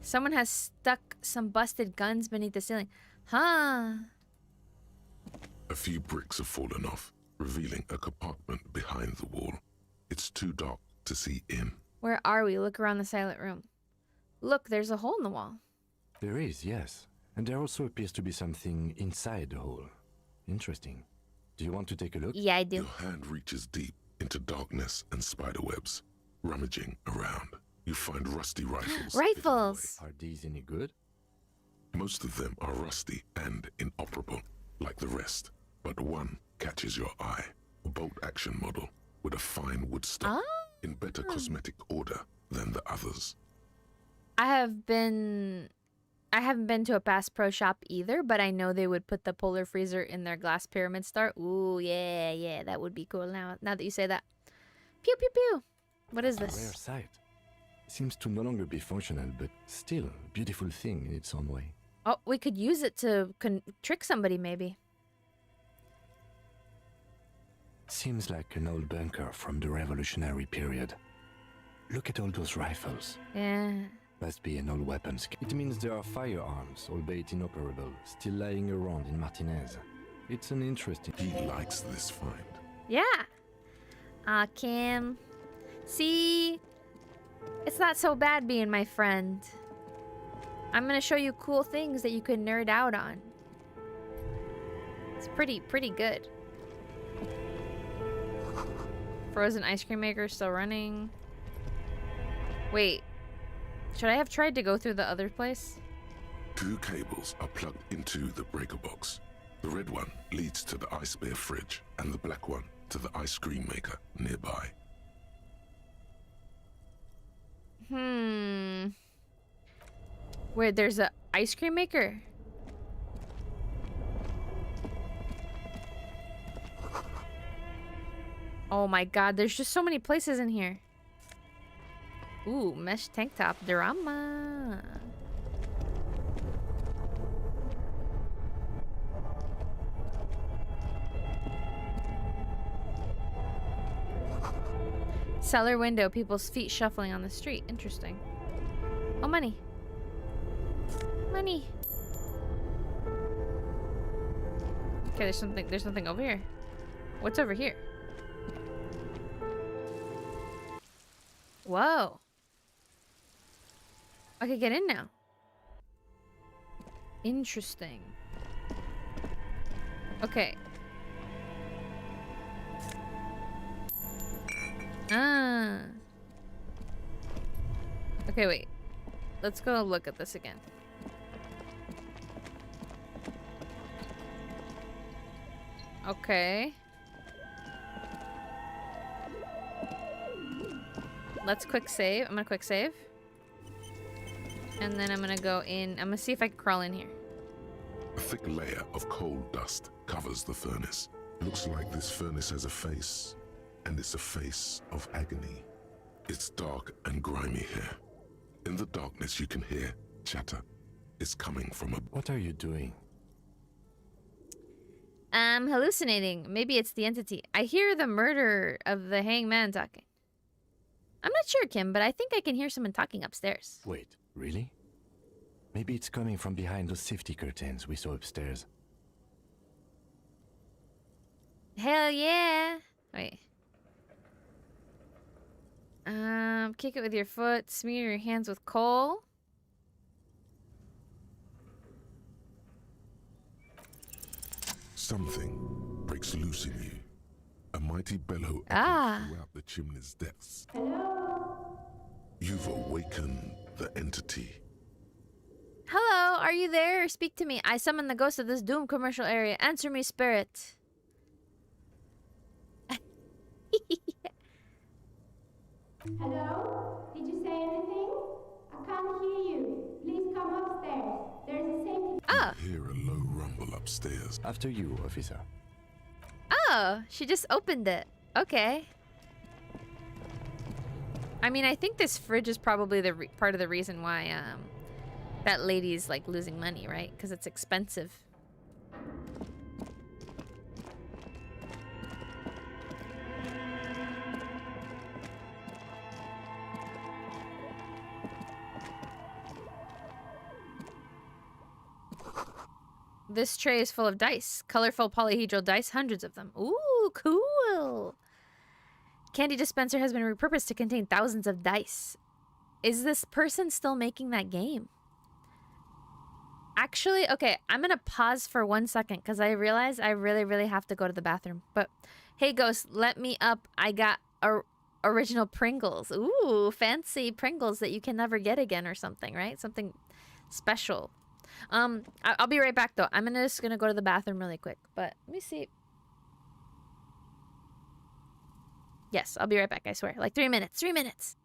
Speaker 1: Someone has stuck some busted guns beneath the ceiling. Huh.
Speaker 2: A few bricks have fallen off, revealing a compartment behind the wall. It's too dark to see in.
Speaker 1: Where are we? Look around the silent room. Look, there's a hole in the wall.
Speaker 7: There is, yes. And there also appears to be something inside the hole. Interesting. Do you want to take a look?
Speaker 1: Yeah, I do.
Speaker 2: Your hand reaches deep into darkness and spiderwebs. Rummaging around, you find rusty rifles.
Speaker 1: Rifles!
Speaker 7: Are these any good?
Speaker 2: Most of them are rusty and inoperable, like the rest. But one catches your eye. A bolt-action model with a fine wood stock in better cosmetic order than the others.
Speaker 1: I haven't been to a Bass Pro Shop either, but I know they would put the polar freezer in their glass pyramid star. Ooh, yeah, that would be cool now that you say that. Pew, pew, pew. What is this?
Speaker 7: Rare sight. Seems to no longer be functional, but still a beautiful thing in its own way.
Speaker 1: Oh, we could use it to trick somebody, maybe.
Speaker 7: Seems like an old bunker from the revolutionary period. Look at all those rifles.
Speaker 1: Yeah.
Speaker 7: Must be an old weapons. It means there are firearms, albeit inoperable, still lying around in Martinez. It's an interesting...
Speaker 2: He likes this find.
Speaker 1: Yeah. Kim. See? It's not so bad being my friend. I'm gonna show you cool things that you could nerd out on. It's pretty good. Frozen ice cream maker still running. Wait. Should I have tried to go through the other place?
Speaker 2: 2 cables are plugged into the breaker box. The red one leads to the ice bear fridge, and the black one to the ice cream maker nearby.
Speaker 1: Where there's a ice cream maker? Oh my god, there's just so many places in here. Ooh, mesh tank top drama. Cellar window, people's feet shuffling on the street. Interesting. Oh, money. Money. Okay, there's something over here. What's over here? Whoa. I could get in now. Interesting. Okay. Okay, wait. Let's go look at this again. Okay. Let's quick save. I'm gonna quick save. And then I'm gonna go in. I'm gonna see if I can crawl in here.
Speaker 2: A thick layer of coal dust covers the furnace. Looks like this furnace has a face, and it's a face of agony. It's dark and grimy here. In the darkness you can hear chatter. is coming from a...
Speaker 7: What are you doing?
Speaker 1: I'm hallucinating. Maybe it's the entity. I hear the murder of the hangman talking. I'm not sure, Kim, but I think I can hear someone talking upstairs.
Speaker 7: Wait, really? Maybe it's coming from behind those safety curtains we saw upstairs.
Speaker 1: Hell yeah. Wait. Kick it with your foot. Smear your hands with coal.
Speaker 2: Something breaks loose in you. A mighty bellow
Speaker 1: Ah.
Speaker 2: throughout the chimney's depths.
Speaker 11: Hello?
Speaker 2: You've awakened the entity.
Speaker 1: Hello, are you there? Speak to me. I summon the ghost of this doomed commercial area. Answer me, spirit.
Speaker 11: Hello? Did you say anything? I can't hear you. Please come upstairs. There's a safety...
Speaker 1: Oh.
Speaker 2: You hear a low rumble upstairs.
Speaker 7: After you, officer.
Speaker 1: Oh, she just opened it. Okay. I mean, I think this fridge is probably the part of the reason why that lady's like losing money, right? Because it's expensive. This tray is full of dice. Colorful polyhedral dice, hundreds of them. Ooh, cool. Candy dispenser has been repurposed to contain thousands of dice. Is this person still making that game? Actually, okay, I'm gonna pause for 1 second because I realize I really have to go to the bathroom. But, hey, Ghost, let me up. I got original Pringles. Ooh, fancy Pringles that you can never get again or something, right? Something special. I'll be right back though. I'm just gonna go to the bathroom really quick. But let me see. Yes, I'll be right back. I swear, like 3 minutes. 3 minutes.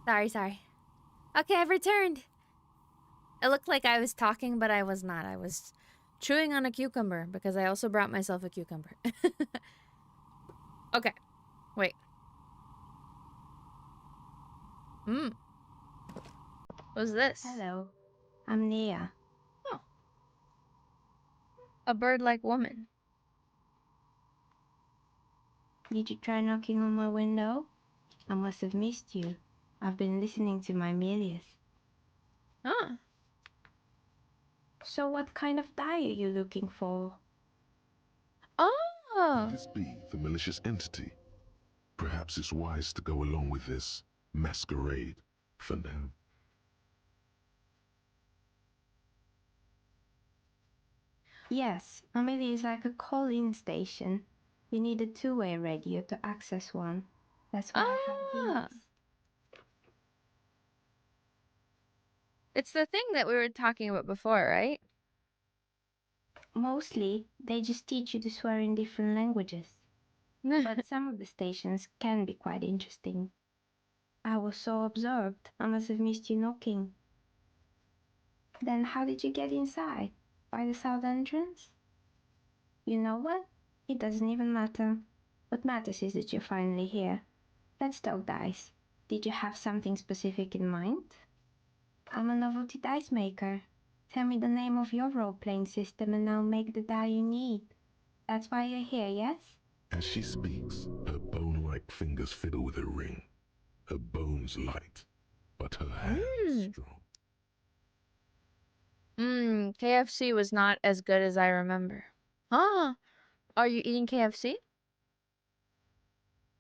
Speaker 1: Sorry. Okay, I've returned. It looked like I was talking, but I was not. I was chewing on a cucumber because I also brought myself a cucumber. Okay. Wait. What's this?
Speaker 11: Hello, I'm Nia.
Speaker 1: Oh. A bird-like woman.
Speaker 11: Did you try knocking on my window? I must have missed you. I've been listening to my Milius.
Speaker 1: Huh.
Speaker 11: So what kind of die are you looking for?
Speaker 1: Oh.
Speaker 2: Could this be the malicious entity? Perhaps it's wise to go along with this masquerade for now.
Speaker 11: Yes, Amelie is like a call-in station. You need a two-way radio to access one. That's why I have these.
Speaker 1: It's the thing that we were talking about before, right?
Speaker 11: Mostly, they just teach you to swear in different languages. But some of the stations can be quite interesting. I was so absorbed, I must have missed you knocking. Then how did you get inside? By the south entrance? You know what? It doesn't even matter. What matters is that you're finally here. Let's talk dice. Did you have something specific in mind? I'm a novelty dice maker. Tell me the name of your role-playing system and I'll make the die you need. That's why you're here, yes?
Speaker 2: As she speaks, her bone-like fingers fiddle with a ring. Her bones light, but her hands strong.
Speaker 1: KFC was not as good as I remember. Huh? Are you eating KFC?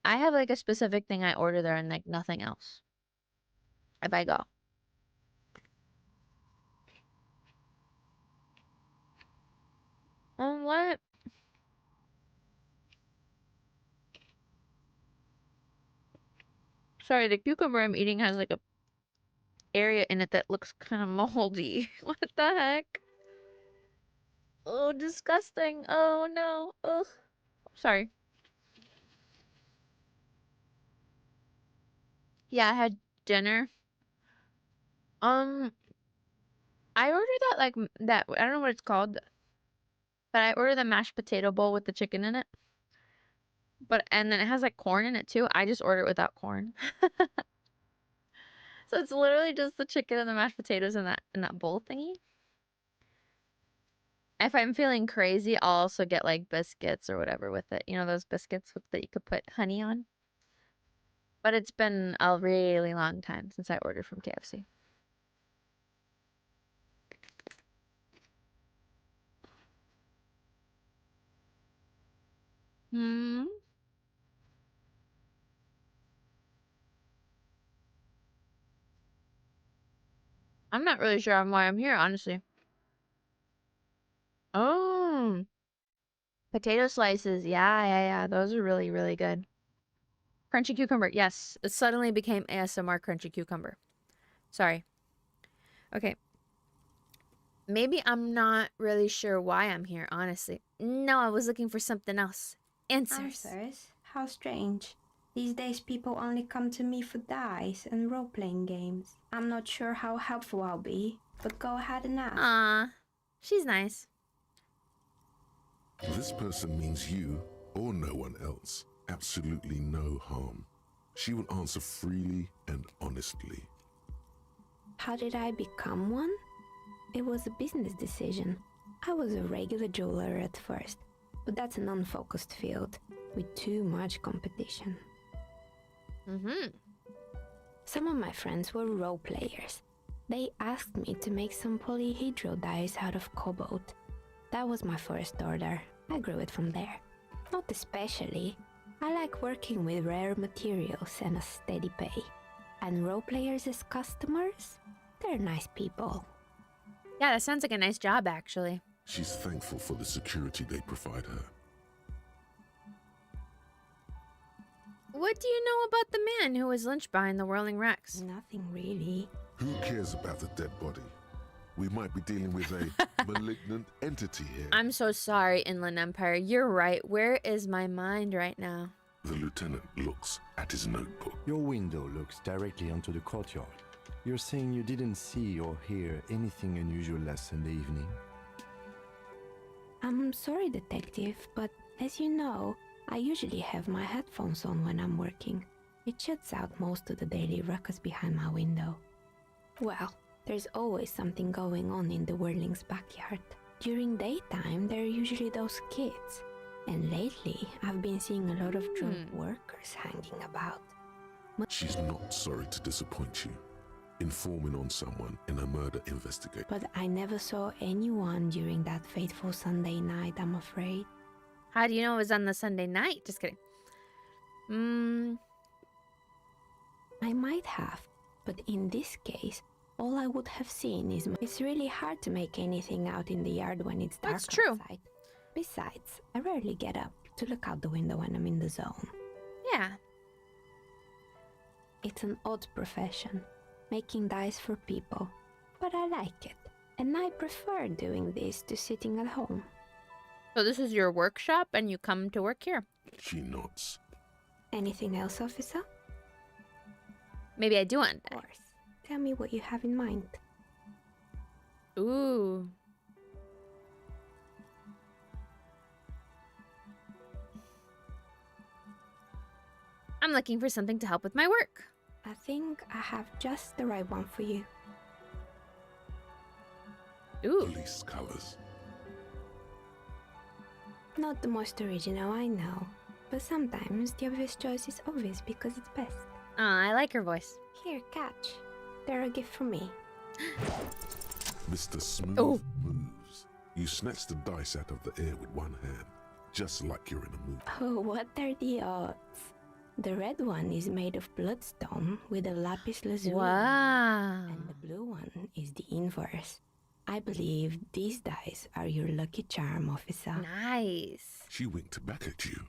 Speaker 1: I have like a specific thing I order there and like nothing else. If I go. What? Sorry, the cucumber I'm eating has like a area in it that looks kind of moldy. What the heck? Oh, disgusting. Oh no. Ugh. Sorry. Yeah, I had dinner. I ordered that like that. I don't know what it's called, but I ordered the mashed potato bowl with the chicken in it. And then it has like corn in it too. I just ordered it without corn. So it's literally just the chicken and the mashed potatoes in that bowl thingy. If I'm feeling crazy, I'll also get like biscuits or whatever with it. You know those biscuits that you could put honey on? But it's been a really long time since I ordered from KFC. I'm not really sure on why I'm here, honestly. Oh, potato slices. Yeah. Those are really, really good. Crunchy cucumber. Yes, it suddenly became ASMR crunchy cucumber. Sorry. Okay. Maybe I'm not really sure why I'm here, honestly. No, I was looking for something else. Answers.
Speaker 11: Answers? How strange. These days people only come to me for dice and role-playing games. I'm not sure how helpful I'll be, but go ahead and ask.
Speaker 1: Aw, she's nice.
Speaker 2: This person means you or no one else. Absolutely no harm. She will answer freely and honestly.
Speaker 11: How did I become one? It was a business decision. I was a regular jeweler at first, but that's an unfocused field with too much competition. Some of my friends were role players. They asked me to make some polyhedral dice out of cobalt. That was my first order. I grew it from there. Not especially. I like working with rare materials and a steady pay. And role players as customers? They're nice people.
Speaker 1: Yeah, that sounds like a nice job, actually.
Speaker 2: She's thankful for the security they provide her.
Speaker 1: What do you know about the man who was lynched behind the Whirling Rex?
Speaker 11: Nothing really.
Speaker 2: Who cares about the dead body? We might be dealing with a malignant entity here.
Speaker 1: I'm so sorry, Inland Empire. You're right. Where is my mind right now?
Speaker 2: The lieutenant looks at his notebook.
Speaker 7: Your window looks directly onto the courtyard. You're saying you didn't see or hear anything unusual last Sunday evening?
Speaker 12: I'm sorry, Detective, but as you know, I usually have my headphones on when I'm working. It shuts out most of the daily ruckus behind my window. Well, there's always something going on in the Whirling's backyard. During daytime, there are usually those kids. And lately, I've been seeing a lot of drunk workers hanging about.
Speaker 2: She's not sorry to disappoint you, informing on someone in a murder investigation.
Speaker 12: But I never saw anyone during that fateful Sunday night, I'm afraid.
Speaker 1: How do you know it was on the Sunday night? Just kidding.
Speaker 12: I might have, but in this case, all I would have seen is... It's really hard to make anything out in the yard when it's dark
Speaker 1: That's true.
Speaker 12: outside. Besides, I rarely get up to look out the window when I'm in the zone.
Speaker 1: Yeah.
Speaker 12: It's an odd profession, making dice for people, but I like it, and I prefer doing this to sitting at home.
Speaker 1: So this is your workshop and you come to work here?
Speaker 2: She nods.
Speaker 12: Anything else, officer?
Speaker 1: Maybe I do want
Speaker 12: Of course. Tell me what you have in mind.
Speaker 1: Ooh. I'm looking for something to help with my work.
Speaker 12: I think I have just the right one for you.
Speaker 1: Ooh.
Speaker 2: Police colors.
Speaker 12: Not the most original, I know, but sometimes the obvious choice is obvious because it's best.
Speaker 1: I like her voice.
Speaker 12: Here, catch. They're a gift from me.
Speaker 2: Mr. Smooth moves. You snatch the dice out of the air with one hand, just like you're in a movie.
Speaker 12: Oh, what are the odds? The red one is made of bloodstone with a lapis lazuli.
Speaker 1: Wow.
Speaker 12: And the blue one is the inverse. I believe these dice are your lucky charm, officer.
Speaker 1: Nice.
Speaker 2: She winked back at you.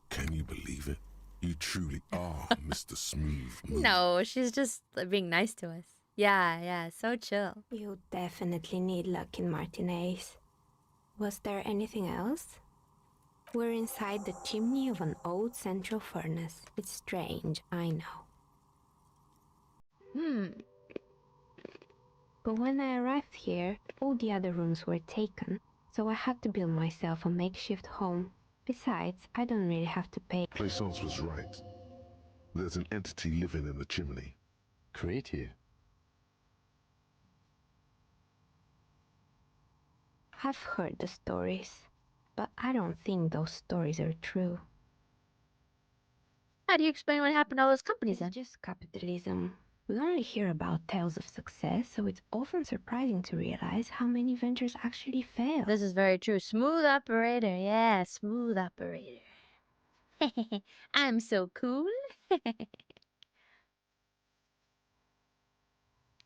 Speaker 2: Can you believe it? You truly are Mr. Smooth Move.
Speaker 1: No, she's just being nice to us. Yeah, so chill.
Speaker 12: You definitely need luck in Martinez. Was there anything else? We're inside the chimney of an old central furnace. It's strange, I know. But when I arrived here, all the other rooms were taken, so I had to build myself a makeshift home. Besides, I don't really have to pay.
Speaker 2: Plaisance was right. There's an entity living in the chimney.
Speaker 7: Creative.
Speaker 12: I've heard the stories, but I don't think those stories are true.
Speaker 1: How do you explain what happened to all those companies then?
Speaker 12: It's just capitalism. We only hear about tales of success, so it's often surprising to realize how many ventures actually fail.
Speaker 1: This is very true. Smooth operator. Yeah, smooth operator. I'm so cool.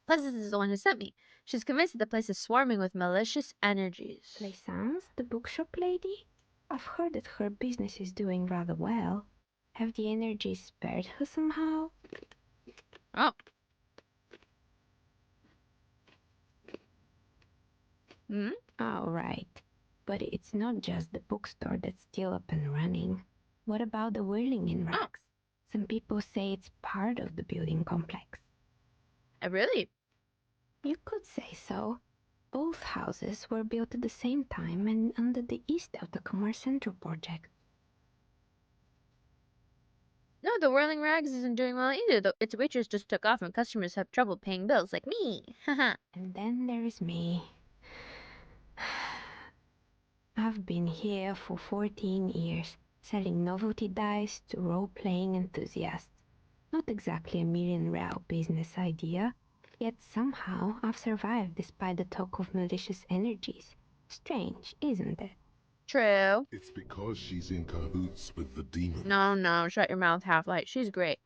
Speaker 1: Plus, this is the one who sent me. She's convinced that the place is swarming with malicious energies.
Speaker 12: Plaisance, the bookshop lady? I've heard that her business is doing rather well. Have the energies spared her somehow?
Speaker 1: Oh.
Speaker 12: Oh, right. But it's not just the bookstore that's still up and running. What about the whirling in racks? Some people say it's part of the building complex.
Speaker 1: Really?
Speaker 12: You could say so. Both houses were built at the same time and under the East Delta Commerce Central project.
Speaker 1: No, the Whirling Rags isn't doing well either, though. Its waitress just took off and customers have trouble paying bills, like me. Haha.
Speaker 12: And then there is me. I've been here for 14 years, selling novelty dice to role-playing enthusiasts. Not exactly a million-real business idea, yet somehow I've survived despite the talk of malicious energies. Strange, isn't it?
Speaker 1: True.
Speaker 2: It's because she's in cahoots with the demon.
Speaker 1: No, shut your mouth, Half-Light. She's great.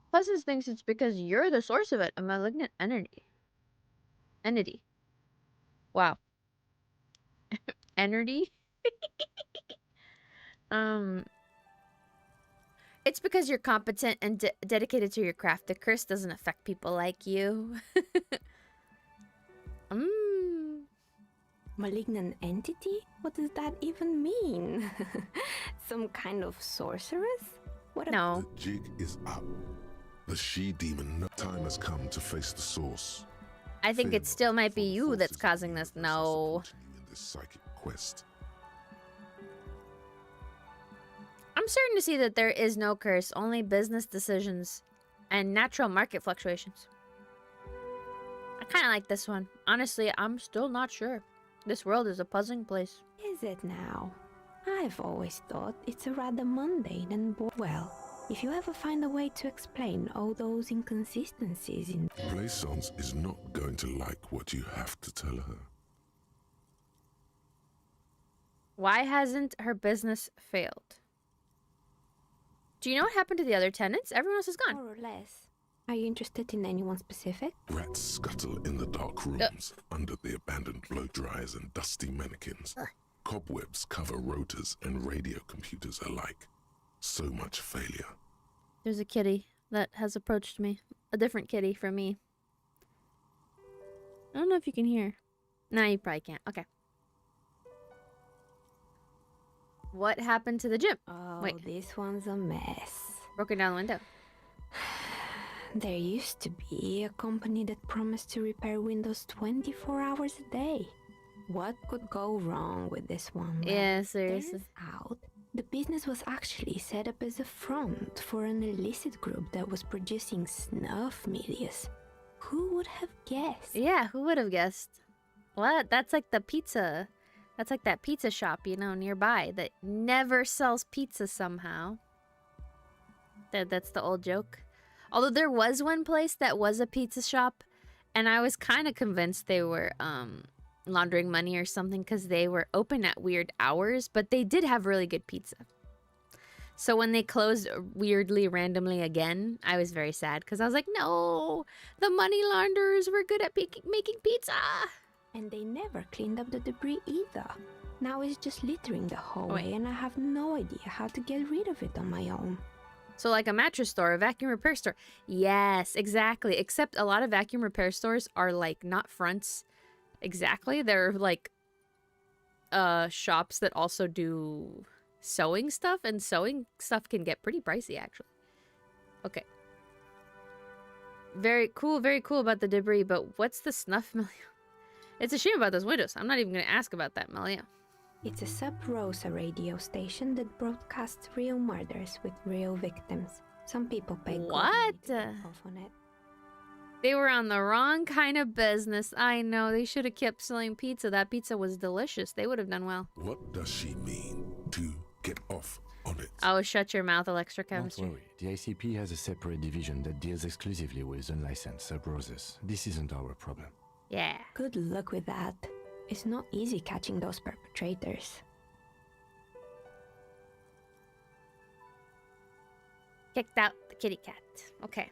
Speaker 1: Pleasance thinks it's because you're the source of it, a malignant entity. Wow. Entity? It's because you're competent and dedicated to your craft. The curse doesn't affect people like you.
Speaker 12: Malignant entity? What does that even mean? Some kind of sorceress? What a
Speaker 1: No.
Speaker 2: The jig is up. The she-demon time has come to face the source.
Speaker 1: I think
Speaker 2: Fear
Speaker 1: it still
Speaker 2: not,
Speaker 1: might
Speaker 2: for
Speaker 1: be
Speaker 2: the
Speaker 1: you that's
Speaker 2: forces of
Speaker 1: causing
Speaker 2: the
Speaker 1: this.
Speaker 2: universe are
Speaker 1: No.
Speaker 2: supporting you in this psychic quest.
Speaker 1: I'm starting to see that there is no curse, only business decisions and natural market fluctuations. I kind of like this one. Honestly, I'm still not sure. This world is a puzzling place.
Speaker 12: Is it now? I've always thought it's a rather mundane and well, if you ever find a way to explain all those inconsistencies in...
Speaker 2: Plaisance is not going to like what you have to tell her.
Speaker 1: Why hasn't her business failed? Do you know what happened to the other tenants? Everyone else is gone.
Speaker 12: More or less. Are you interested in anyone specific?
Speaker 2: Rats scuttle in the dark rooms, under the abandoned blow dryers and dusty mannequins. Cobwebs cover rotors and radio computers alike. So much failure.
Speaker 1: There's a kitty that has approached me. A different kitty from me. I don't know if you can hear. No, you probably can't. Okay. What happened to the gym?
Speaker 12: Oh,
Speaker 1: Wait.
Speaker 12: this one's a mess.
Speaker 1: Broken down the window.
Speaker 12: There used to be a company that promised to repair windows 24 hours a day. What could go wrong with this one?
Speaker 1: Yeah, seriously.
Speaker 12: Turns out, the business was actually set up as a front for an illicit group that was producing snuff medias. Who would have guessed?
Speaker 1: Yeah, who would have guessed? What? That's like the pizza. That's like that pizza shop, you know, nearby that never sells pizza somehow. That's the old joke. Although there was one place that was a pizza shop, and I was kind of convinced they were laundering money or something because they were open at weird hours, but they did have really good pizza. So when they closed weirdly, randomly again, I was very sad because I was like, no, the money launderers were good at making pizza.
Speaker 12: And they never cleaned up the debris either. Now it's just littering the hallway, and I have no idea how to get rid of it on my own.
Speaker 1: So like a mattress store, a vacuum repair store. Yes, exactly. Except a lot of vacuum repair stores are like not fronts exactly. They're like shops that also do sewing stuff, and sewing stuff can get pretty pricey actually. Okay. Very cool about the debris, but what's the snuff milieu? It's a shame about those windows. I'm not even going to ask about that milieu.
Speaker 12: It's a Sub Rosa radio station that broadcasts real murders with real victims. Some people pay good money to get off on it.
Speaker 1: They were on the wrong kind of business. I know. They should have kept selling pizza. That pizza was delicious. They would have done well.
Speaker 2: What does she mean to get off on it?
Speaker 1: Oh, shut your mouth, electrochemistry.
Speaker 7: Don't worry. The ICP has a separate division that deals exclusively with unlicensed sub-roses. This isn't our problem.
Speaker 1: Yeah.
Speaker 12: Good luck with that. It's not easy catching those perpetrators.
Speaker 1: Kicked out the kitty cat. Okay.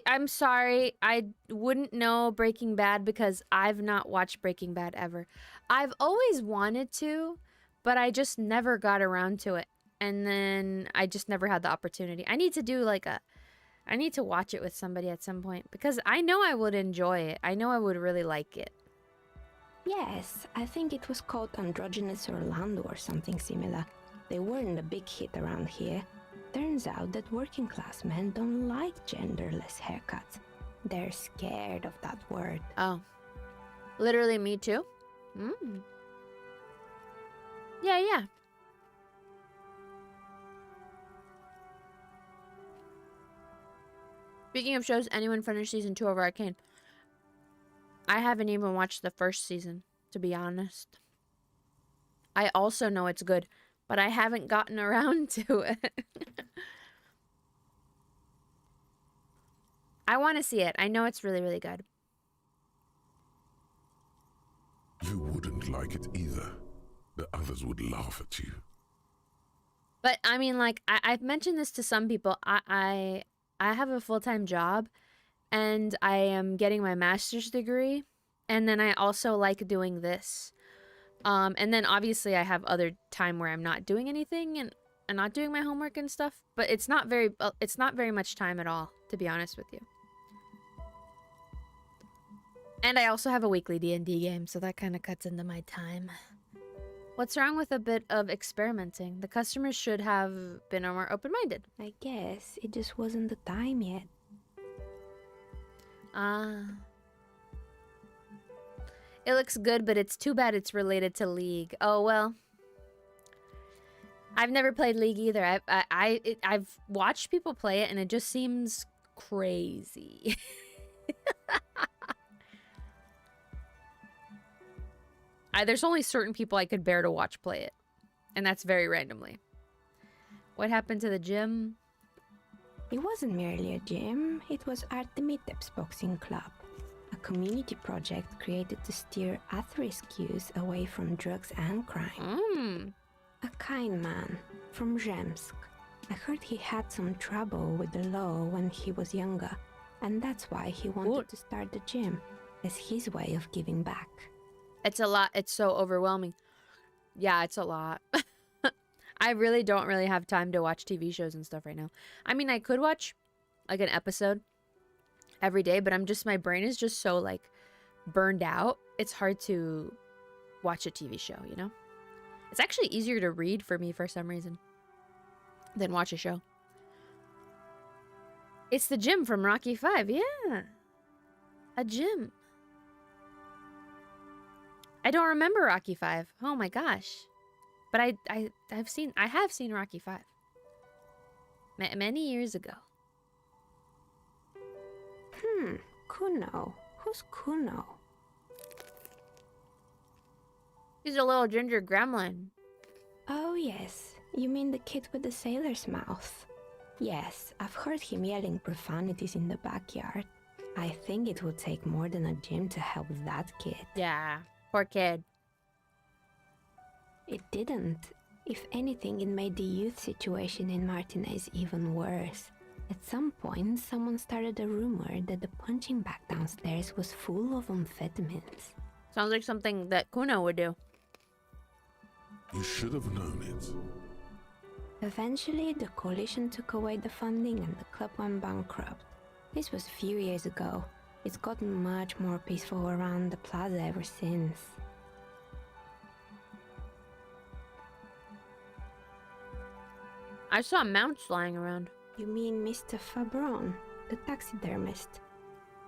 Speaker 1: I'm sorry. I wouldn't know Breaking Bad because I've not watched Breaking Bad ever. I've always wanted to, but I just never got around to it. And then I just never had the opportunity. I need to do like I need to watch it with somebody at some point because I know I would enjoy it. I know I would really like it.
Speaker 12: Yes, I think it was called Androgynous Orlando or something similar. They weren't a big hit around here. Turns out that working class men don't like genderless haircuts. They're scared of that word.
Speaker 1: Oh. Literally me too? Mm. Yeah. Speaking of shows, anyone finished season 2 of Arcane? I haven't even watched the first season, to be honest. I also know it's good, but I haven't gotten around to it. I want to see it. I know it's really, really good.
Speaker 2: You wouldn't like it either. The others would laugh at you.
Speaker 1: But I mean, like, I've mentioned this to some people. I have a full-time job, and I am getting my master's degree, and then I also like doing this. And then obviously I have other time where I'm not doing anything and not doing my homework and stuff. But it's not very much time at all, to be honest with you. And I also have a weekly D&D game, so that kind of cuts into my time. What's wrong with a bit of experimenting? The customers should have been more open-minded.
Speaker 12: I guess it just wasn't the time yet.
Speaker 1: It looks good, but it's too bad it's related to League. Oh, well. I've never played League either. I've watched people play it, and it just seems crazy. There's only certain people I could bear to watch play it. And that's very randomly. What happened to the gym?
Speaker 12: It wasn't merely a gym, it was Artemiteps Boxing Club, a community project created to steer at-risk youth away from drugs and crime. A kind man from Zemsk. I heard he had some trouble with the law when he was younger, and that's why he wanted to start the gym, as his way of giving back.
Speaker 1: It's a lot. It's so overwhelming. Yeah, it's a lot. I really don't have time to watch TV shows and stuff right now. I mean, I could watch like an episode every day, but my brain is just so like burned out. It's hard to watch a TV show, you know? It's actually easier to read for me for some reason than watch a show. It's the gym from Rocky 5. Yeah. A gym. I don't remember Rocky 5. Oh my gosh. But I have seen Rocky 5. Many years ago.
Speaker 12: Kuno. Who's Kuno?
Speaker 1: He's a little ginger gremlin.
Speaker 12: Oh yes, you mean the kid with the sailor's mouth. Yes, I've heard him yelling profanities in the backyard. I think it would take more than a gym to help that kid.
Speaker 1: Yeah, poor kid.
Speaker 12: It didn't. If anything, it made the youth situation in Martinez even worse. At some point, someone started a rumor that the punching bag downstairs was full of amphetamines.
Speaker 1: Sounds like something that Kuno would do.
Speaker 2: You should have known it.
Speaker 12: Eventually, the coalition took away the funding and the club went bankrupt. This was a few years ago. It's gotten much more peaceful around the plaza ever since.
Speaker 1: I saw mounts lying around.
Speaker 12: You mean Mr. Fabron, the taxidermist?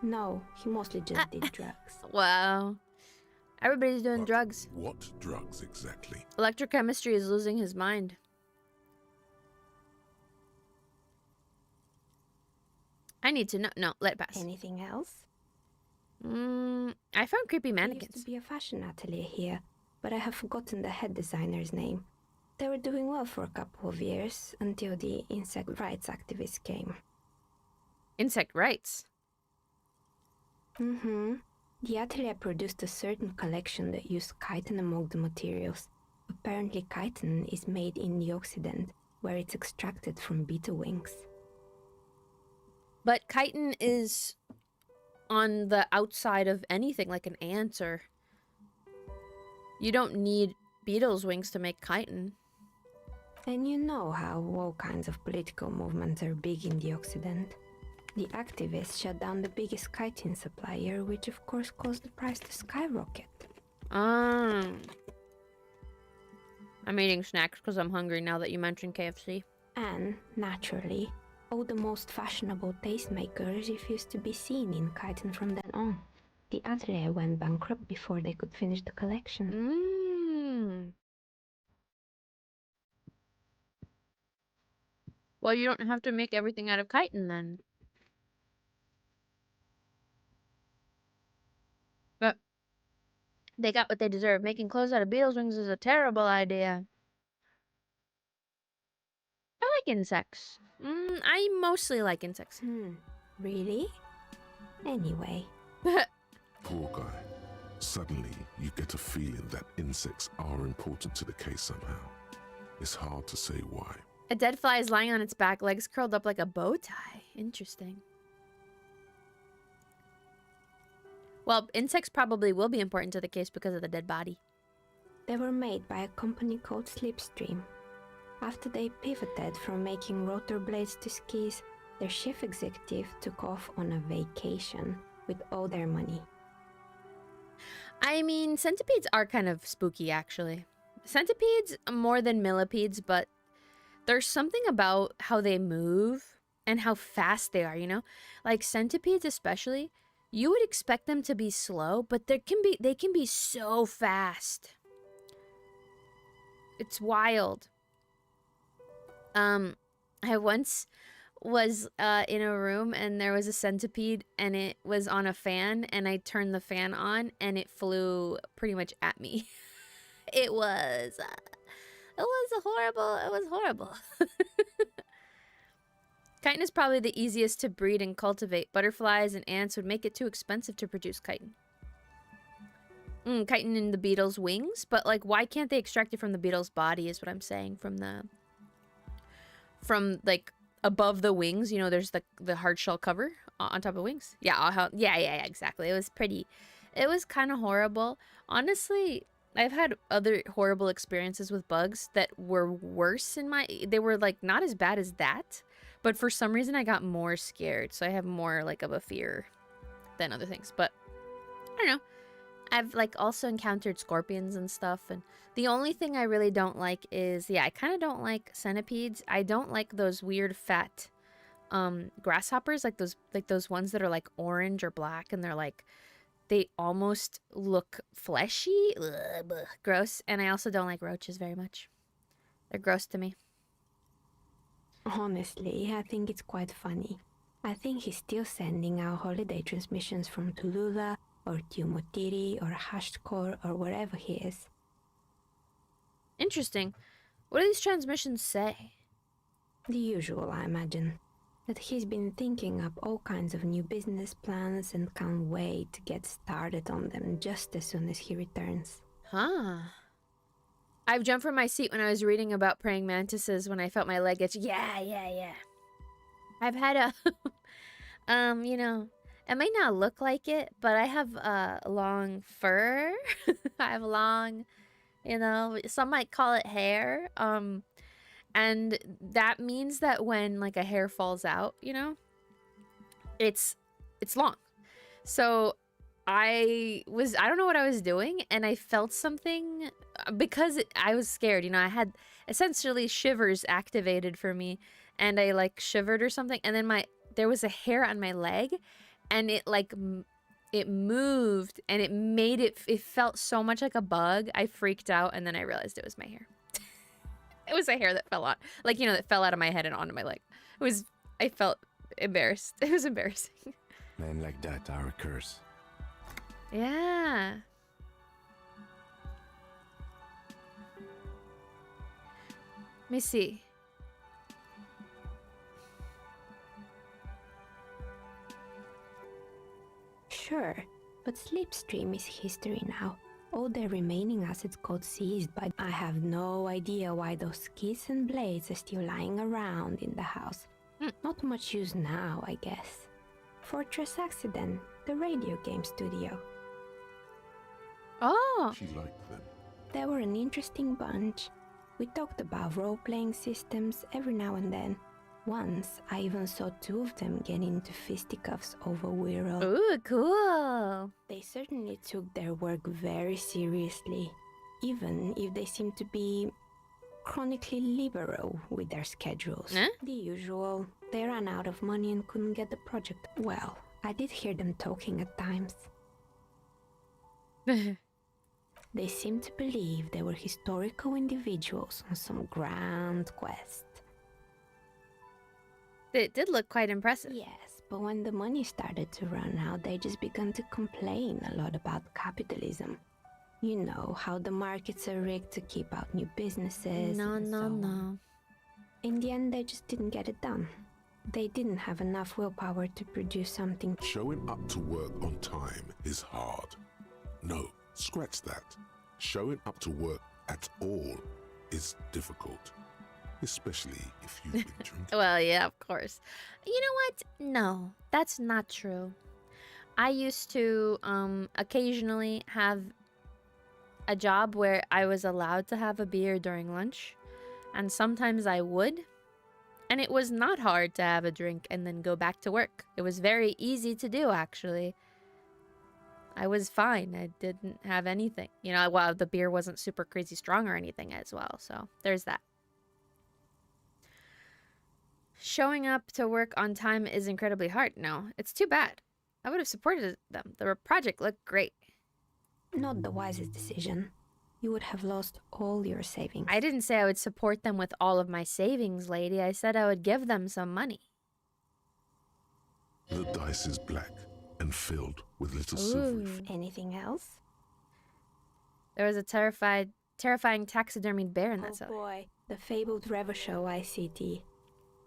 Speaker 12: No, he mostly just did drugs.
Speaker 1: Wow. Everybody's doing drugs.
Speaker 2: What drugs exactly?
Speaker 1: Electrochemistry is losing his mind. I need to know. No, let it pass.
Speaker 12: Anything else?
Speaker 1: I found creepy mannequins.
Speaker 12: There used to be a fashion atelier here, but I have forgotten the head designer's name. They were doing well for a couple of years, until the insect rights activists came.
Speaker 1: Insect rights?
Speaker 12: The atelier produced a certain collection that used chitin among the materials. Apparently chitin is made in the Occident, where it's extracted from beetle wings.
Speaker 1: But chitin is on the outside of anything, like an ant or... You don't need beetle's wings to make chitin.
Speaker 12: And you know how all kinds of political movements are big in the Occident. The activists shut down the biggest chitin supplier, which of course caused the price to skyrocket.
Speaker 1: I'm eating snacks because I'm hungry now that you mentioned KFC.
Speaker 12: And, naturally, all the most fashionable tastemakers refused to be seen in chitin from then on. The atelier went bankrupt before they could finish the collection.
Speaker 1: Well, you don't have to make everything out of chitin then. But they got what they deserve. Making clothes out of beetle's wings is a terrible idea. I like insects. I mostly like insects.
Speaker 12: Really? Anyway.
Speaker 2: Poor guy. Suddenly, you get a feeling that insects are important to the case somehow. It's hard to say why.
Speaker 1: A dead fly is lying on its back, legs curled up like a bow tie. Interesting. Well, insects probably will be important to the case because of the dead body.
Speaker 12: They were made by a company called Slipstream. After they pivoted from making rotor blades to skis, their chief executive took off on a vacation with all their money.
Speaker 1: I mean, centipedes are kind of spooky, actually. Centipedes more than millipedes, but there's something about how they move and how fast they are, you know? Like centipedes especially, you would expect them to be slow, but they can be so fast. It's wild. I once was in a room and there was a centipede and it was on a fan and I turned the fan on and it flew pretty much at me. It was horrible. Chitin is probably the easiest to breed and cultivate. Butterflies and ants would make it too expensive to produce chitin. Chitin in the beetle's wings, but like why can't they extract it from the beetle's body is what I'm saying. From like above the wings, you know, there's the hard shell cover on top of wings. Yeah, exactly. It was kind of horrible. Honestly, I've had other horrible experiences with bugs that were worse they were like not as bad as that, but for some reason I got more scared. So I have more like of a fear than other things, but I don't know. I've like also encountered scorpions and stuff, and the only thing I really don't like is, I kind of don't like centipedes. I don't like those weird fat grasshoppers, like those ones that are like orange or black and they almost look fleshy. Ugh, gross. And I also don't like roaches very much. They're gross to me.
Speaker 12: Honestly, I think it's quite funny. I think he's still sending out holiday transmissions from Tulula or Tiumotiri or Hashtkor or wherever he is.
Speaker 1: Interesting. What do these transmissions say?
Speaker 12: The usual, I imagine. That he's been thinking up all kinds of new business plans and can't wait to get started on them just as soon as he returns.
Speaker 1: Huh. I've jumped from my seat when I was reading about praying mantises when I felt my leg itch. Yeah. I've had a... you know... It might not look like it, but I have long fur. I have long, you know, some might call it hair. And that means that when like a hair falls out, you know, it's long. So I don't know what I was doing, and I felt something because I was scared. You know, I had essentially shivers activated for me, and I like shivered or something, and then there was a hair on my leg. And it moved and it felt so much like a bug. I freaked out and then I realized it was my hair. It was a hair that fell out. Like, you know, that fell out of my head and onto my leg. I felt embarrassed. It was embarrassing.
Speaker 7: Men like that are a curse.
Speaker 1: Yeah. Let me see.
Speaker 12: Sure, but Slipstream is history now. All the remaining assets got seized, but I have no idea why those keys and blades are still lying around in the house. Not much use now, I guess. Fortress Accident, the radio game studio.
Speaker 1: Oh!
Speaker 2: She liked them.
Speaker 12: They were an interesting bunch. We talked about role-playing systems every now and then. Once, I even saw two of them get into fisticuffs over Wiro.
Speaker 1: Ooh, cool!
Speaker 12: They certainly took their work very seriously, even if they seemed to be chronically liberal with their schedules. The usual. They ran out of money and couldn't get the project. Well, I did hear them talking at times. They seemed to believe they were historical individuals on some grand quest.
Speaker 1: It did look quite impressive.
Speaker 12: Yes, but when the money started to run out, they just began to complain a lot about capitalism. You know, how the markets are rigged to keep out new businesses.
Speaker 1: No.
Speaker 12: In the end, they just didn't get it done. They didn't have enough willpower to produce something.
Speaker 2: Showing up to work on time is hard. No, scratch that. Showing up to work at all is difficult. Especially if you've been drinking.
Speaker 1: Well, yeah, of course. You know what? No, that's not true. I used to occasionally have a job where I was allowed to have a beer during lunch. And sometimes I would. And it was not hard to have a drink and then go back to work. It was very easy to do, actually. I was fine. I didn't have anything. You know, well, the beer wasn't super crazy strong or anything as well. So there's that. Showing up to work on time is incredibly hard. No, it's too bad. I would have supported them. The project looked great.
Speaker 12: Not the wisest decision. You would have lost all your savings.
Speaker 1: I didn't say I would support them with all of my savings, lady. I said I would give them some money.
Speaker 2: The dice is black and filled with little silvery.
Speaker 12: Anything else?
Speaker 1: There was a terrifying taxidermied bear in that cellar.
Speaker 12: Oh boy, the fabled Revo ICT.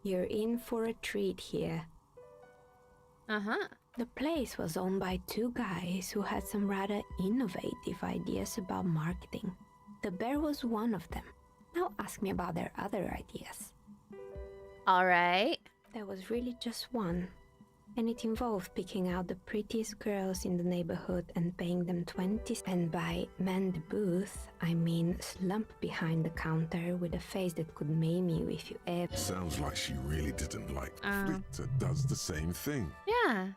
Speaker 12: You're in for a treat here.
Speaker 1: Uh-huh.
Speaker 12: The place was owned by two guys who had some rather innovative ideas about marketing. The bear was one of them. Now ask me about their other ideas.
Speaker 1: All right.
Speaker 12: There was really just one. And it involved picking out the prettiest girls in the neighborhood and paying them 20. And by man the booth, I mean slump behind the counter with a face that could maim you if you ever...
Speaker 2: Sounds like she really didn't like Fleeta does the same thing.
Speaker 1: Yeah.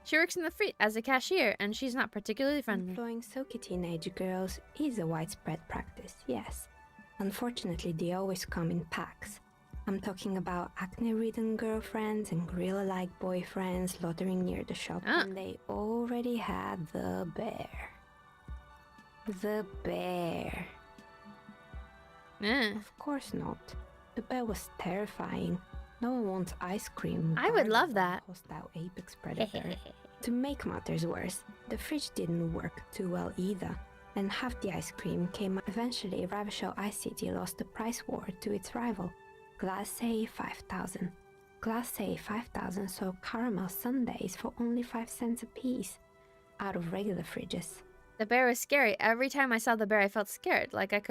Speaker 1: She works in the fleet as a cashier, and she's not particularly friendly.
Speaker 12: Employing silky teenage girls is a widespread practice, yes. Unfortunately, they always come in packs. I'm talking about acne-ridden girlfriends and gorilla-like boyfriends loitering near the shop. And they already had the bear. The bear. Of course not. The bear was terrifying. No one wants ice cream.
Speaker 1: I would love that.
Speaker 12: Hostile apex predator. To make matters worse, the fridge didn't work too well either. And half the ice cream came. Eventually, Ravishell Ice City lost the price war to its rival. Glacé 5000. Glacé 5000 sold caramel sundaes for only 5 cents a piece, out of regular fridges.
Speaker 1: The bear was scary. Every time I saw the bear, I felt scared, like it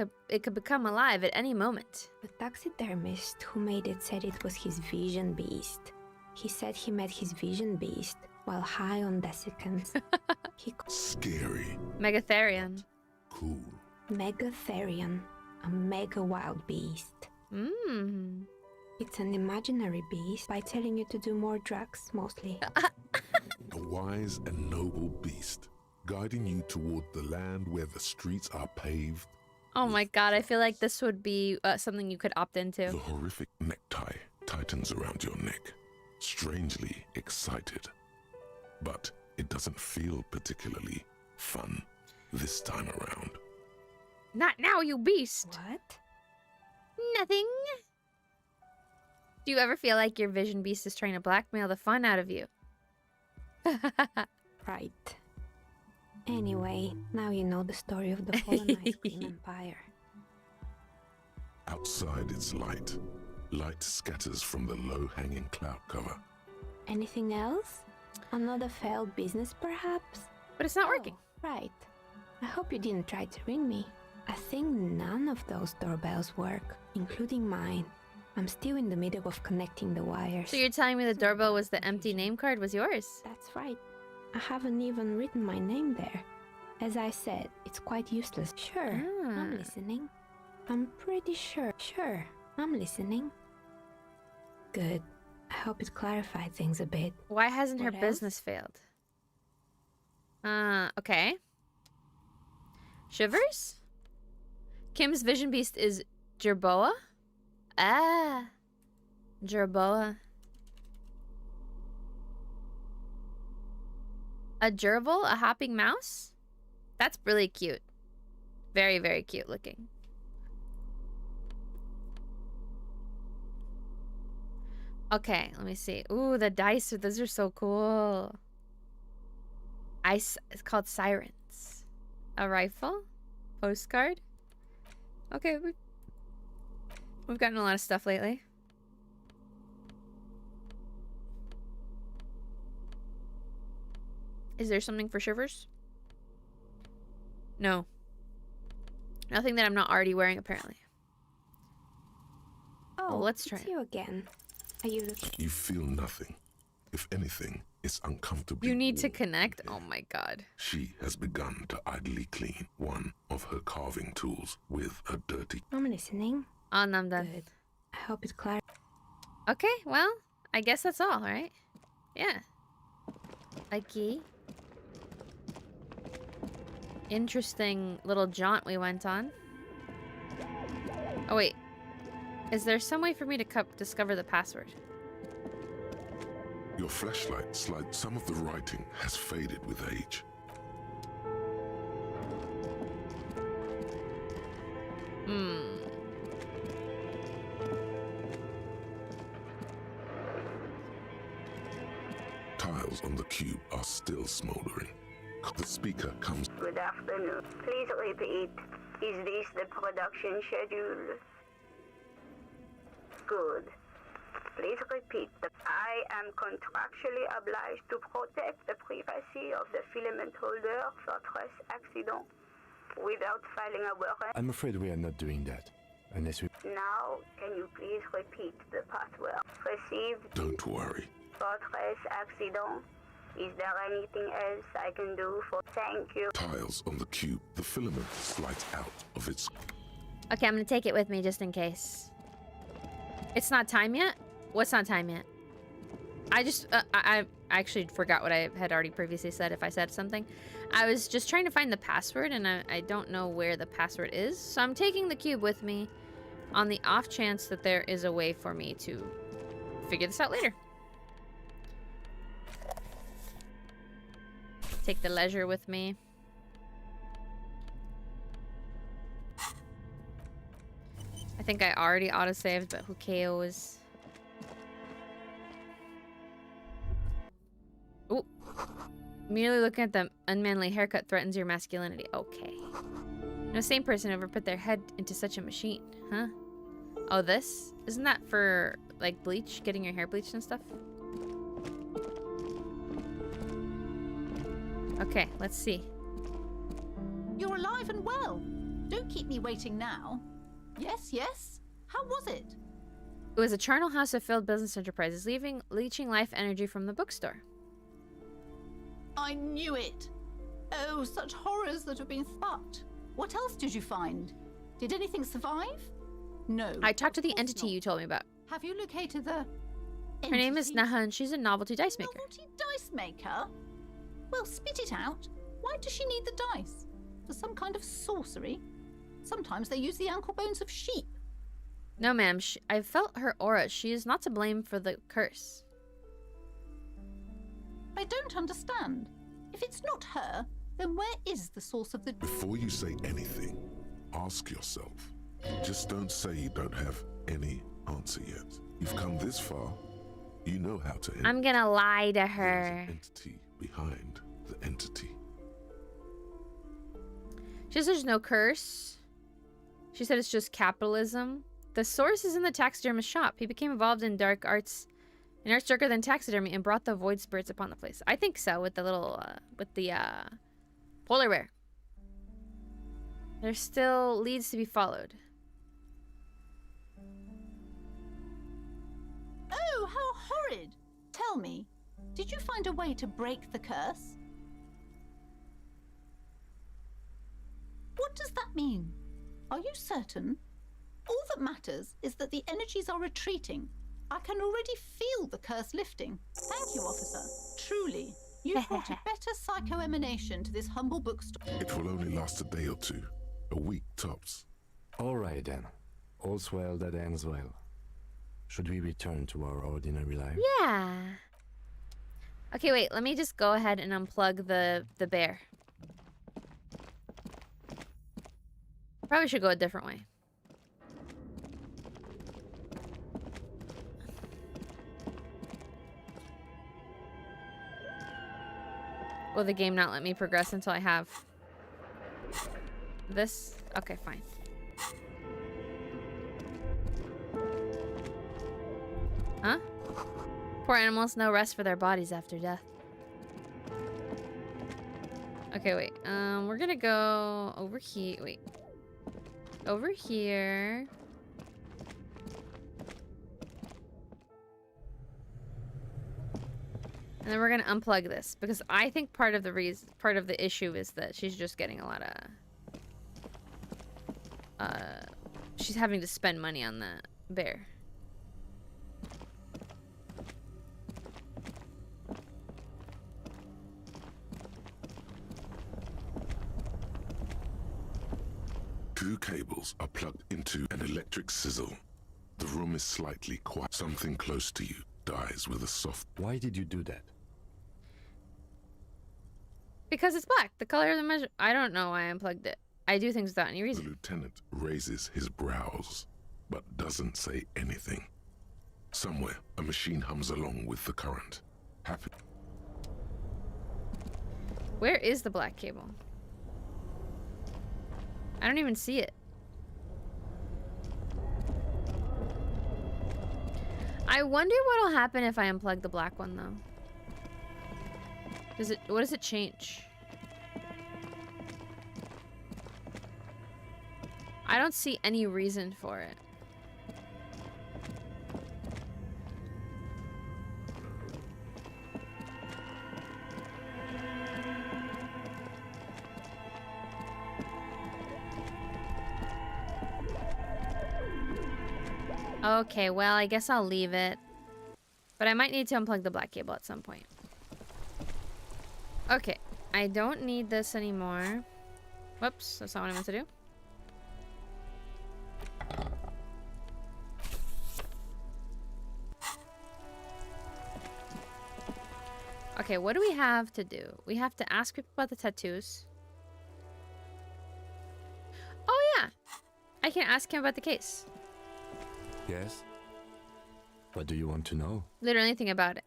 Speaker 1: could become alive at any moment.
Speaker 12: The taxidermist who made it said it was his vision beast. He said he met his vision beast while high on desiccants.
Speaker 2: Scary.
Speaker 1: Megatherion.
Speaker 2: Cool.
Speaker 12: Megatherion, a mega wild beast. It's an imaginary beast by telling you to do more drugs, mostly.
Speaker 2: A wise and noble beast, guiding you toward the land where the streets are paved.
Speaker 1: Oh my god, I feel like this would be something you could opt into.
Speaker 2: The horrific necktie tightens around your neck, strangely excited. But it doesn't feel particularly fun this time around.
Speaker 1: Not now, you beast!
Speaker 12: What?
Speaker 1: Nothing. Do you ever feel like your vision beast is trying to blackmail the fun out of you?
Speaker 12: Right. Anyway, now you know the story of the fallen ice cream empire.
Speaker 2: Outside it's light. Light scatters from the low-hanging cloud cover.
Speaker 12: Anything else? Another failed business, perhaps?
Speaker 1: But it's not working.
Speaker 12: Right. I hope you didn't try to ring me. I think none of those doorbells work, including mine. I'm still in the middle of connecting the wires.
Speaker 1: So you're telling me the doorbell was the empty name card was yours?
Speaker 12: That's right. I haven't even written my name there. As I said, it's quite useless. Sure, I'm listening. I'm pretty sure. Sure, I'm listening. Good. I hope it clarified things a bit.
Speaker 1: Why hasn't her
Speaker 12: What
Speaker 1: business failed? Okay. Shivers? Kim's vision beast is Jerboa? Ah. Jerboa. A gerbil? A hopping mouse? That's really cute. Very, very cute looking. Okay, let me see. Ooh, the dice. Those are so cool. It's called Sirens. A rifle? Postcard? Okay, we've gotten a lot of stuff lately. Is there something for Shivers? No. Nothing that I'm not already wearing, apparently.
Speaker 12: Oh,
Speaker 1: well, let's try
Speaker 12: it's you again. Are you looking?
Speaker 2: You feel nothing. If anything, it's uncomfortable.
Speaker 1: You need to connect? Oh my god.
Speaker 2: She has begun to idly clean one of her carving tools with a dirty...
Speaker 12: I'm listening.
Speaker 1: Oh, I'm done.
Speaker 12: Good. I hope it's clear.
Speaker 1: Okay, well, I guess that's all, right? Yeah. A key. interesting little jaunt we went on. Oh wait, is there some way for me to discover the password?
Speaker 2: Your flashlight slides. Some of the writing has faded with age. Tiles on the cube are still smoldering. The speaker comes.
Speaker 11: Good afternoon. Please repeat. Is this the production schedule? Good. Please repeat. I am contractually obliged to protect the privacy of the filament holder for stress accident without filing a warrant.
Speaker 7: I'm afraid we are not doing that. Unless we...
Speaker 11: Now, can you please repeat the password? Received.
Speaker 2: Don't worry.
Speaker 11: For stress accident. Is there anything else I can do for... Thank you.
Speaker 2: Tiles on the cube. The filament slides out of its...
Speaker 1: Okay, I'm gonna take it with me just in case. It's not time yet? What's not time yet? I just... I actually forgot what I had already previously said if I said something. I was just trying to find the password and I don't know where the password is. So I'm taking the cube with me on the off chance that there is a way for me to figure this out later. Take the leisure with me. I think I already autosaved, but who cares? Ooh. Merely looking at the unmanly haircut threatens your masculinity. Okay. No sane person ever put their head into such a machine, huh? Oh, this? Isn't that for, like, bleach? Getting your hair bleached and stuff? Okay, let's see.
Speaker 10: You're alive and well. Don't keep me waiting now. Yes, yes. How was it?
Speaker 1: It was a charnel house of failed business enterprises, leeching life energy from the bookstore.
Speaker 10: I knew it. Oh, such horrors that have been fucked. What else did you find? Did anything survive? No.
Speaker 1: I talked to the entity you told me about.
Speaker 10: Have you located the...
Speaker 1: Her name is Naha and she's a novelty dice maker.
Speaker 10: Novelty dice maker? Well, spit it out. Why does she need the dice? For some kind of sorcery? Sometimes they use the ankle bones of sheep.
Speaker 1: No, ma'am. I felt her aura. She is not to blame for the curse.
Speaker 10: I don't understand. If it's not her, then where is the source of the...
Speaker 2: Before you say anything, ask yourself. Just don't say you don't have any answer yet. You've come this far. You know how to...
Speaker 1: I'm gonna lie to her.
Speaker 2: There's an entity behind the entity.
Speaker 1: She says there's no curse. She said it's just capitalism. The source is in the taxidermist shop. He became involved in dark arts, in arts darker than taxidermy, and brought the void spirits upon the place. I think so, with the little, polar bear. There still leads to be followed.
Speaker 10: Oh, how horrid! Tell me, did you find a way to break the curse? What does that mean? Are you certain? All that matters is that the energies are retreating. I can already feel the curse lifting. Thank you, officer. Truly, you brought a better psycho-emanation to this humble bookstore.
Speaker 2: It will only last a day or two. A week tops.
Speaker 7: All right, then. All's well that ends well. Should we return to our ordinary life?
Speaker 1: Yeah. Okay, wait. Let me just go ahead and unplug the bear. Probably should go a different way. Will the game not let me progress until I have this? Okay, fine. Huh? Poor animals, no rest for their bodies after death. Okay, wait. We're gonna go over here. Wait. Over here. And then we're gonna unplug this because I think part of the issue is that she's just getting a lot of she's having to spend money on the bear.
Speaker 2: 2 cables are plugged into an electric sizzle. The room is slightly quiet. Something close to you dies with a soft...
Speaker 7: Why did you do that?
Speaker 1: Because it's black. The color of the measure. I don't know why I unplugged it. I do things without any
Speaker 2: The
Speaker 1: reason.
Speaker 2: lieutenant raises his brows, but doesn't say anything. Somewhere, a machine hums along with the current. Happy.
Speaker 1: Where is the black cable? I don't even see it. I wonder what'll happen if I unplug the black one, though. What does it change? I don't see any reason for it. Okay, well, I guess I'll leave it. But I might need to unplug the black cable at some point. Okay, I don't need this anymore. Whoops, that's not what I meant to do. Okay, what do we have to do? We have to ask people about the tattoos. Oh yeah, I can ask him about the case.
Speaker 7: Yes? What do you want to know?
Speaker 1: Literally anything about it.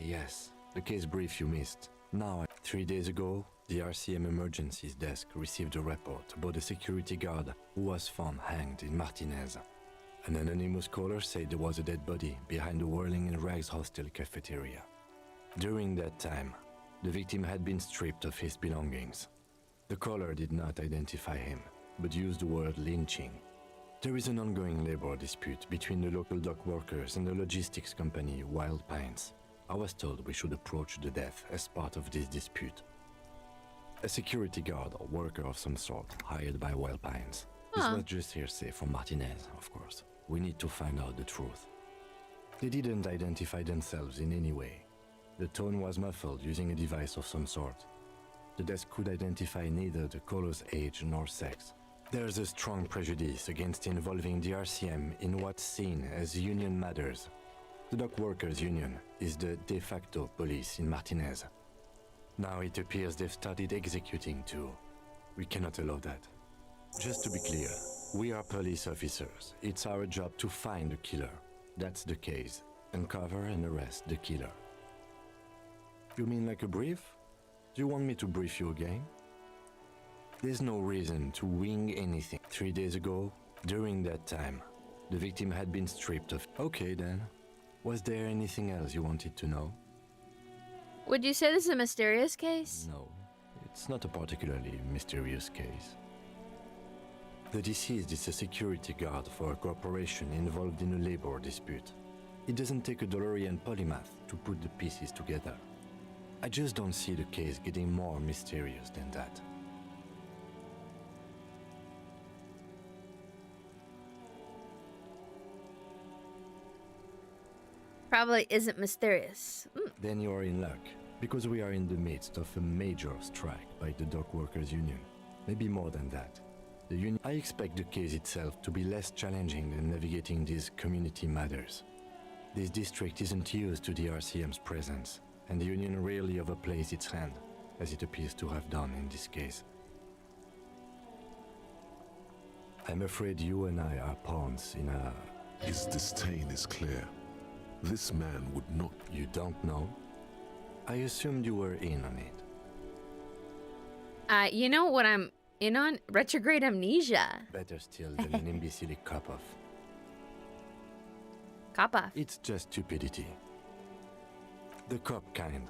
Speaker 7: Yes. The case brief you missed. Now, 3 days ago, the RCM Emergencies Desk received a report about a security guard who was found hanged in Martinez. An anonymous caller said there was a dead body behind the Whirling in Rags hostel cafeteria. During that time, the victim had been stripped of his belongings. The caller did not identify him, but used the word lynching. There is an ongoing labor dispute between the local dock workers and the logistics company Wild Pines. I was told we should approach the death as part of this dispute. A security guard or worker of some sort hired by Wild Pines. This was just hearsay from Martinez, of course. We need to find out the truth. They didn't identify themselves in any way. The tone was muffled using a device of some sort. The desk could identify neither the caller's age nor sex. There's a strong prejudice against involving the RCM in what's seen as union matters. The dock workers' union is the de facto police in Martinez. Now it appears they've started executing too. We cannot allow that. Just to be clear, we are police officers. It's our job to find the killer. That's the case. Uncover and arrest the killer. You mean like a brief? Do you want me to brief you again? There's no reason to wing anything. 3 days ago, during that time, the victim had been stripped of... Okay then. Was there anything else you wanted to know?
Speaker 1: Would you say this is a mysterious case?
Speaker 7: No, it's not a particularly mysterious case. The deceased is a security guard for a corporation involved in a labor dispute. It doesn't take a DeLorean polymath to put the pieces together. I just don't see the case getting more mysterious than that.
Speaker 1: Probably isn't mysterious.
Speaker 7: Then you're in luck, because we are in the midst of a major strike by the dock workers union. Maybe more than that. The union. I expect the case itself to be less challenging than navigating these community matters. This district isn't used to the RCM's presence, and the union rarely overplays its hand, as it appears to have done in this case. I'm afraid you and I are pawns in a...
Speaker 2: His disdain is clear. This man would not...
Speaker 7: You don't know? I assumed you were in on it.
Speaker 1: You know what I'm in on? Retrograde amnesia.
Speaker 7: Better still than an imbecilic cop-off.
Speaker 1: Cop-off?
Speaker 7: It's just stupidity. The cop kind.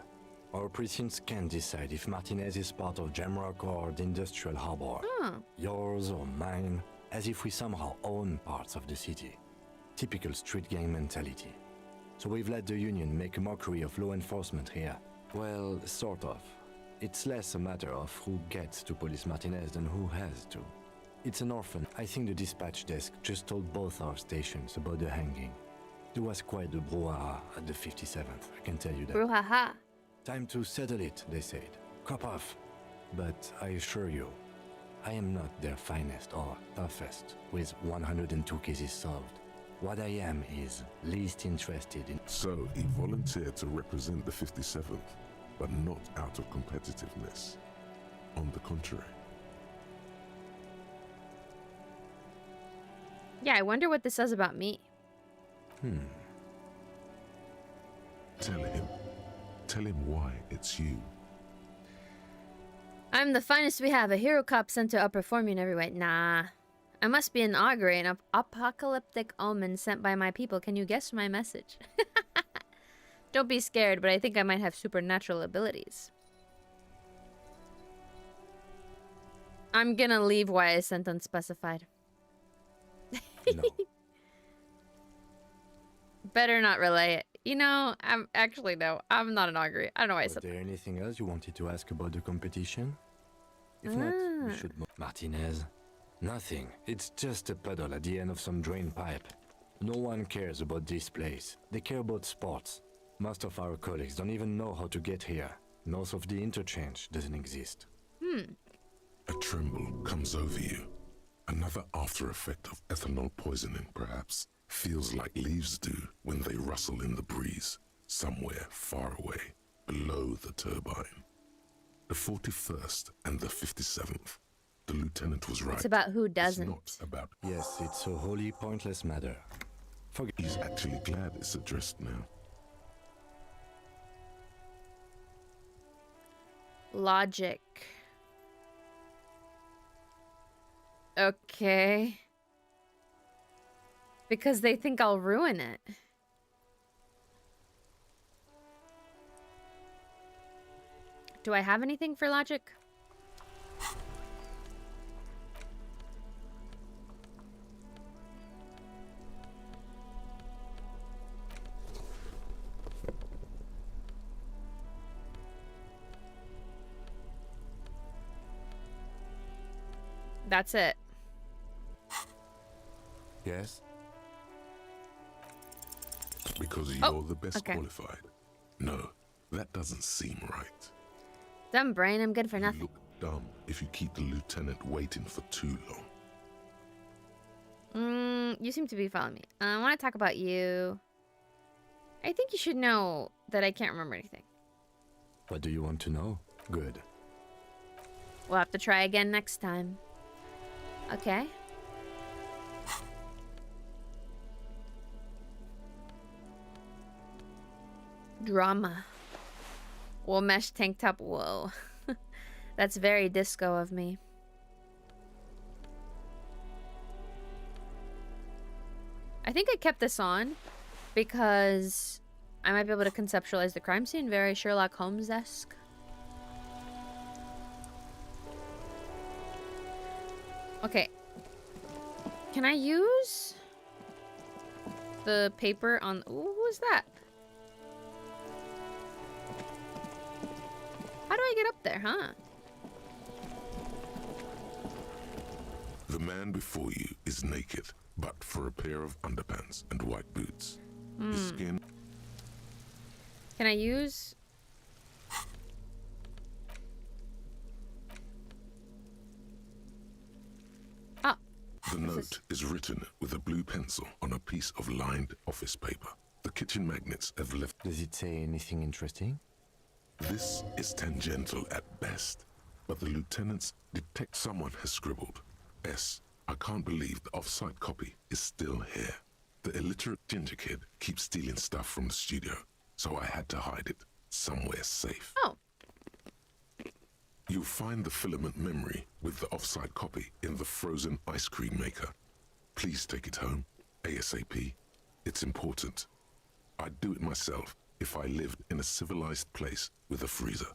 Speaker 7: Our precincts can decide if Martinez is part of Jamrock or the Industrial Harbor. Yours or mine, as if we somehow own parts of the city. Typical street gang mentality. So we've let the union make a mockery of law enforcement here. Well, sort of. It's less a matter of who gets to police Martinez than who has to. It's an orphan. I think the dispatch desk just told both our stations about the hanging. There was quite a brouhaha at the 57th, I can tell you that.
Speaker 1: Brouhaha.
Speaker 7: Time to settle it, they said. Cop off. But I assure you, I am not their finest or toughest, with 102 cases solved. What I am is least interested in...
Speaker 2: So he volunteered to represent the 57th, but not out of competitiveness. On the contrary.
Speaker 1: Yeah, I wonder what this says about me.
Speaker 2: Tell him why it's you.
Speaker 1: I'm the finest we have, a hero cop sent to outperform you in every way. Nah. I must be an augury, an apocalyptic omen sent by my people. Can you guess my message? Don't be scared, but I think I might have supernatural abilities. I'm gonna leave why I sent unspecified.
Speaker 7: No.
Speaker 1: Better not relay it. You know, I'm actually no. I'm not an augury. I don't know why I
Speaker 7: Was
Speaker 1: said that.
Speaker 7: there anything else you wanted to ask about the competition? If not, we should... Martinez? Nothing. It's just a puddle at the end of some drain pipe. No one cares about this place. They care about sports. Most of our colleagues don't even know how to get here. North of the interchange doesn't exist.
Speaker 2: A tremble comes over you. Another after effect of ethanol poisoning, perhaps. Feels like leaves do when they rustle in the breeze, somewhere far away, below the turbine. The 41st and the 57th. The lieutenant was right.
Speaker 1: It's about who doesn't.
Speaker 2: It's not about...
Speaker 7: Yes, it's a wholly pointless matter.
Speaker 2: He's actually glad it's addressed now.
Speaker 1: Logic. Okay. Because they think I'll ruin it. Do I have anything for logic? That's it.
Speaker 7: Yes?
Speaker 2: Because you're the best qualified. No, that doesn't seem right.
Speaker 1: Dumb brain, I'm good for
Speaker 2: You
Speaker 1: nothing.
Speaker 2: look dumb if you keep the lieutenant waiting for too long.
Speaker 1: You seem to be following me. I want to talk about you. I think you should know that I can't remember anything.
Speaker 7: What do you want to know? Good.
Speaker 1: We'll have to try again next time. Okay. Drama. Wool mesh tank top. Whoa. That's very disco of me. I think I kept this on because I might be able to conceptualize the crime scene very Sherlock Holmes-esque. Okay. Can I use the paper on... Ooh, who is that? How do I get up there, huh?
Speaker 2: The man before you is naked, but for a pair of underpants and white boots. His skin...
Speaker 1: Can I use... Ah.
Speaker 2: The note is written with a blue pencil on a piece of lined office paper. The kitchen magnets have left...
Speaker 7: Does it say anything interesting?
Speaker 2: This is tangential at best, but the lieutenant's detect someone has scribbled. S. I can't believe the off-site copy is still here. The illiterate ginger kid keeps stealing stuff from the studio, so I had to hide it somewhere safe.
Speaker 1: Oh.
Speaker 2: You'll find the filament memory with the off-site copy in the frozen ice cream maker. Please take it home, ASAP. It's important. I'd do it myself if I lived in a civilized place with a freezer.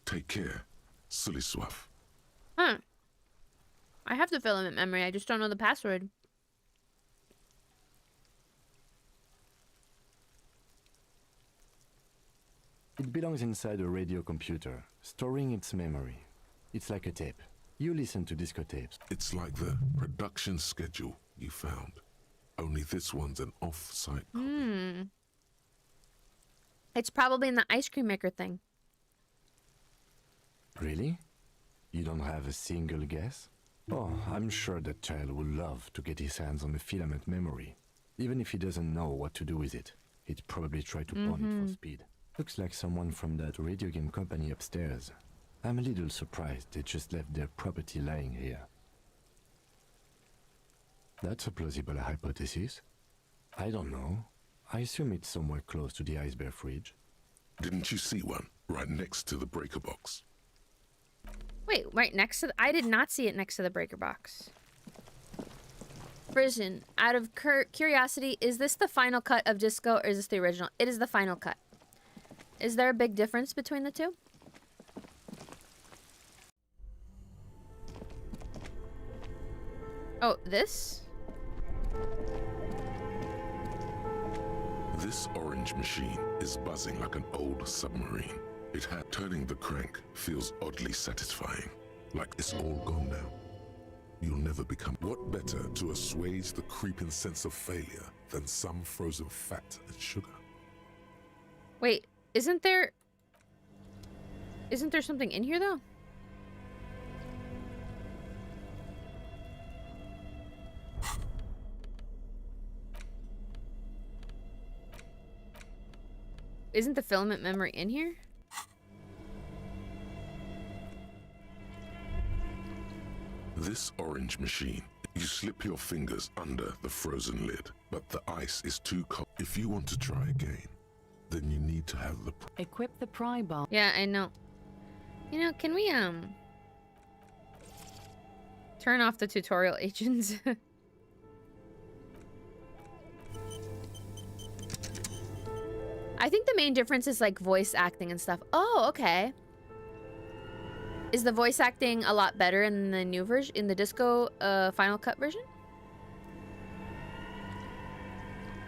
Speaker 2: Take care, Sully Swaff.
Speaker 1: Huh. I have the filament memory, I just don't know the password.
Speaker 7: It belongs inside a radio computer, storing its memory. It's like a tape. You listen to disco tapes.
Speaker 2: It's like the production schedule you found. Only this one's an off-site copy.
Speaker 1: It's probably in the ice cream maker thing.
Speaker 7: Really? You don't have a single guess? Oh, I'm sure that child would love to get his hands on a filament memory. Even if he doesn't know what to do with it, he'd probably try to pawn it for speed. Looks like someone from that radio game company upstairs. I'm a little surprised they just left their property lying here. That's a plausible hypothesis. I don't know. I assume it's somewhere close to the ice bear fridge.
Speaker 2: Didn't you see one right next to the breaker box?
Speaker 1: Wait, right next to I did not see it next to the breaker box. Prison. Out of curiosity, is this the final cut of Disco or is this the original? It is the final cut. Is there a big difference between the two? Oh, this?
Speaker 2: This orange machine is buzzing like an old submarine. It had turning the crank feels oddly satisfying, like it's all gone now. You'll never become. What better to assuage the creeping sense of failure than some frozen fat and sugar?
Speaker 1: Wait, isn't there something in here though? Isn't the filament memory in here?
Speaker 2: This orange machine, you slip your fingers under the frozen lid, but the ice is too cold. If you want to try again, then you need to have the...
Speaker 5: Equip the pry bar.
Speaker 1: Yeah, I know. You know, can we, turn off the tutorial agents? I think the main difference is, like, voice acting and stuff. Oh, okay. Is the voice acting a lot better in the new version, in the Disco Final Cut version?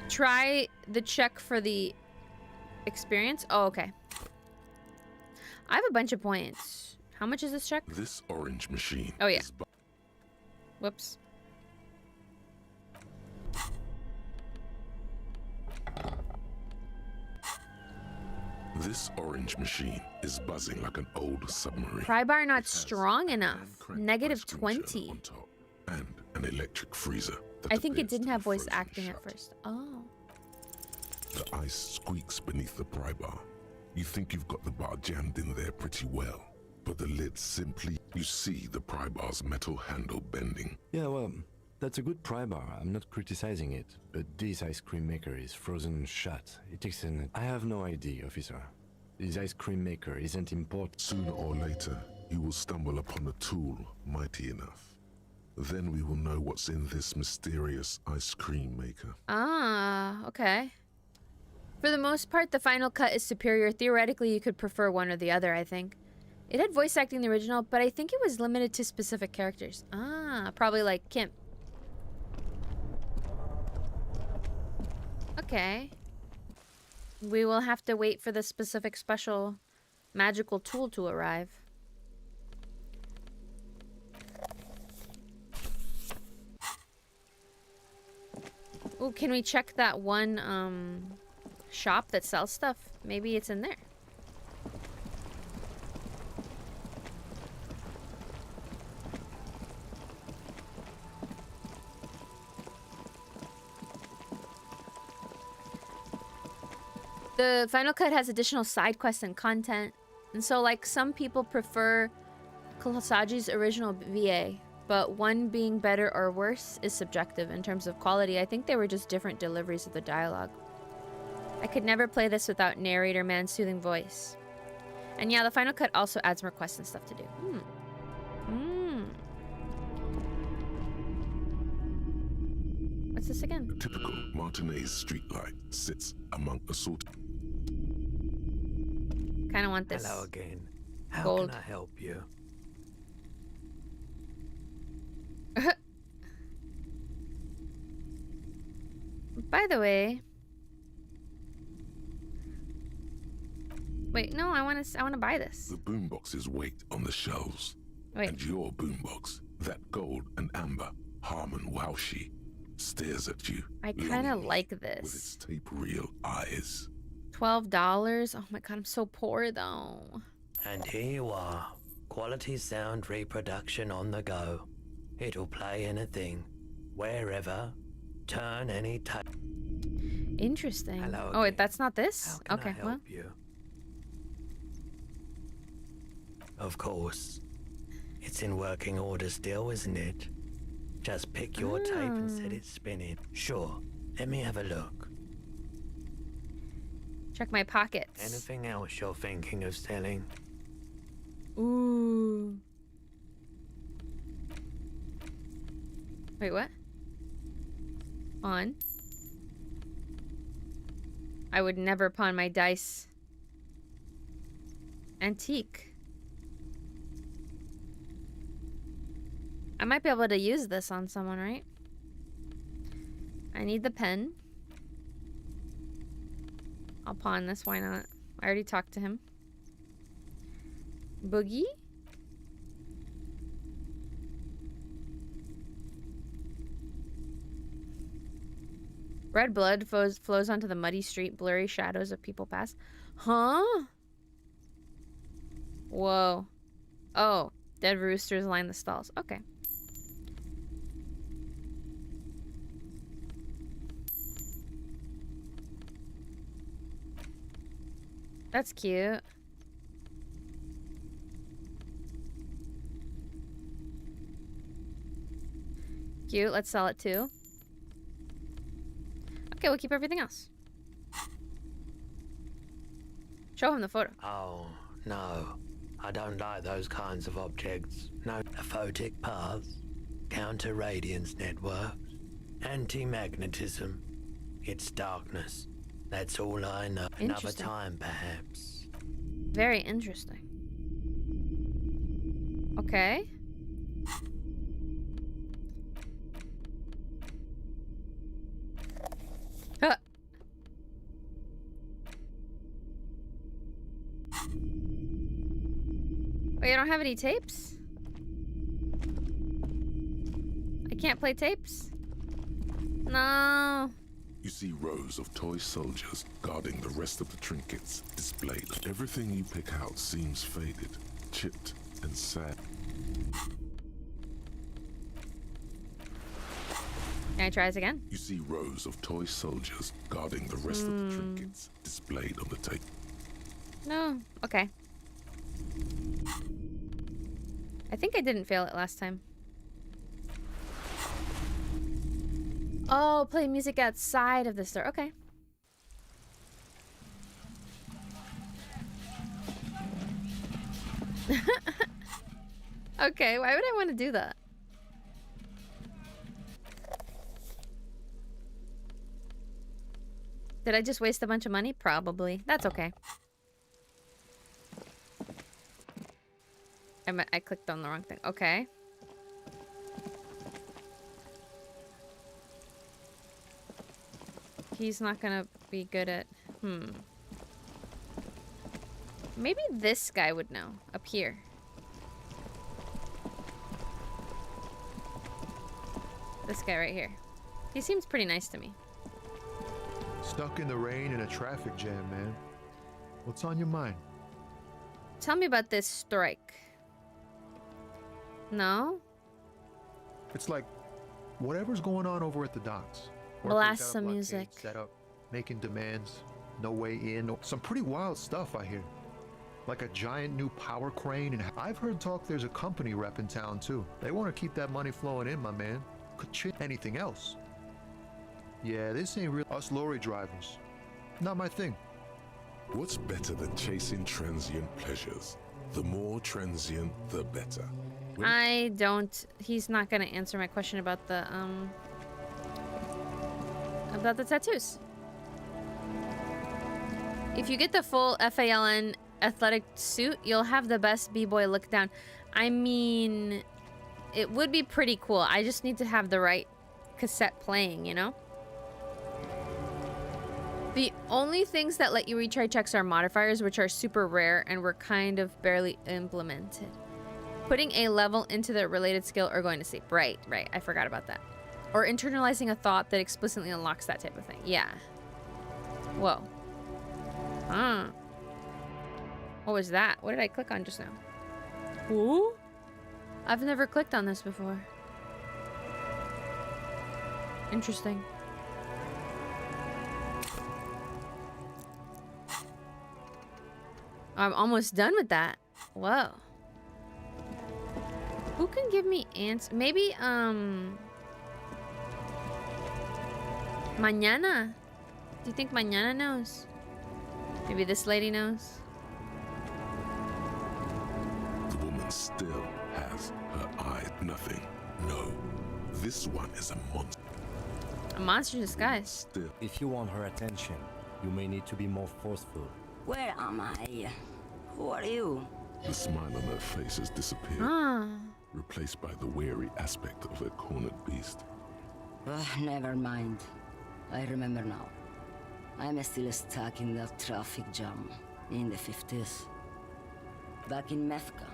Speaker 1: Try the check for the experience. Oh, okay. I have a bunch of points. How much is this check?
Speaker 2: This orange machine.
Speaker 1: Oh, yeah. Whoops.
Speaker 2: This orange machine is buzzing like an old submarine.
Speaker 1: Pry bar not strong enough. Negative 20.
Speaker 2: On top and an electric freezer.
Speaker 1: I think it didn't have voice acting at first. Oh.
Speaker 2: The ice squeaks beneath the pry bar. You think you've got the bar jammed in there pretty well, but the lid simply... You see the pry bar's metal handle bending.
Speaker 7: Yeah, well, that's a good pry bar. I'm not criticizing it, but this ice cream maker is frozen shut. It takes an... I have no idea, officer. This ice cream maker isn't important.
Speaker 2: Sooner or later, you will stumble upon a tool mighty enough. Then we will know what's in this mysterious ice cream maker.
Speaker 1: Ah, okay. For the most part, the final cut is superior. Theoretically, you could prefer one or the other, I think. It had voice acting in the original, but I think it was limited to specific characters. Ah, probably like Kim. Okay. We will have to wait for the specific special magical tool to arrive. Oh, can we check that one shop that sells stuff? Maybe it's in there. The Final Cut has additional side quests and content. And so, like, some people prefer Kurosagi's original VA, but one being better or worse is subjective in terms of quality. I think they were just different deliveries of the dialogue. I could never play this without narrator man's soothing voice. And yeah, the Final Cut also adds more quests and stuff to do. What's this again?
Speaker 2: A typical Martinez streetlight sits among assorted...
Speaker 1: Kind of want this.
Speaker 4: Hello again. How
Speaker 1: gold.
Speaker 4: can I help you?
Speaker 1: By the way, wait, no, I want to buy this.
Speaker 2: The boomboxes wait on the shelves.
Speaker 1: Wait.
Speaker 2: And your boombox, that gold and amber Harmon Waushi, stares at you.
Speaker 1: I kind of like
Speaker 2: with
Speaker 1: this.
Speaker 2: its tape reel eyes.
Speaker 1: $12. Oh my god, I'm so poor though.
Speaker 4: And here you are. Quality sound reproduction on the go. It'll play anything, wherever, turn any type.
Speaker 1: Interesting.
Speaker 4: Hello
Speaker 1: Oh, wait,
Speaker 4: again.
Speaker 1: that's not this?
Speaker 4: How can
Speaker 1: Okay,
Speaker 4: I help
Speaker 1: well.
Speaker 4: you? Of course. It's in working order still, isn't it? Just pick your tape and set it spinning. Sure. Let me have a look.
Speaker 1: Check my pockets.
Speaker 4: Anything else you're thinking of selling?
Speaker 1: Ooh. Wait, what? On. I would never pawn my dice. Antique. I might be able to use this on someone, right? I need the pen. I'll pawn this, why not? I already talked to him. Boogie? Red blood flows onto the muddy street, blurry shadows of people pass. Huh? Whoa. Oh, dead roosters line the stalls. Okay. That's cute. Cute, let's sell it too. Okay, we'll keep everything else. Show him the photo.
Speaker 4: Oh, no. I don't like those kinds of objects. No aphotic paths, counter-radiance networks, anti-magnetism. It's darkness. That's all I know. Another time, perhaps.
Speaker 1: Very interesting. Okay. Huh. Wait, I don't have any tapes? I can't play tapes? No.
Speaker 2: You see rows of toy soldiers guarding the rest of the trinkets displayed. Everything you pick out seems faded, chipped, and sad.
Speaker 1: Can I try this again?
Speaker 2: You see rows of toy soldiers guarding the rest of the trinkets displayed on the table.
Speaker 1: No. Okay. I think I didn't fail it last time. Oh, play music outside of the store. Okay. Okay, why would I want to do that? Did I just waste a bunch of money? Probably. That's okay. I clicked on the wrong thing. Okay. He's not gonna be good at... Maybe this guy would know. Up here. This guy right here. He seems pretty nice to me.
Speaker 13: Stuck in the rain in a traffic jam, man. What's on your mind?
Speaker 1: Tell me about this strike. No?
Speaker 13: It's like whatever's going on over at the docks.
Speaker 1: Blast some music.
Speaker 13: Set up, making demands, no way in. Some pretty wild stuff I hear. Like a giant new power crane, and I've heard talk there's a company rep in town too. They want to keep that money flowing in, my man. Could chit anything else. Yeah, this ain't real. Us lorry drivers. Not my thing.
Speaker 2: What's better than chasing transient pleasures? The more transient, the better.
Speaker 1: I don't... He's not gonna answer my question about the tattoos. If you get the full FALN athletic suit, you'll have the best b-boy look down. I mean, it would be pretty cool. I just need to have the right cassette playing, you know? The only things that let you retry checks are modifiers, which are super rare and were kind of barely implemented. Putting a level into the related skill or going to sleep. Right. I forgot about that. Or internalizing a thought that explicitly unlocks that type of thing. Yeah. Whoa. What was that? What did I click on just now? Ooh? I've never clicked on this before. Interesting. I'm almost done with that. Whoa. Who can give me answers? Maybe, Mañana. Do you think Mañana knows? Maybe this lady knows?
Speaker 2: The woman still has her eye. Nothing. No. This one is a monster.
Speaker 1: A monster in disguise.
Speaker 2: Still.
Speaker 7: If you want her attention, you may need to be more forceful.
Speaker 14: Where am I? Who are you?
Speaker 2: The smile on her face has disappeared, replaced by the weary aspect of a cornered beast.
Speaker 14: Never mind. I remember now. I'm still stuck in that traffic jam in the 50s. Back in Mecca,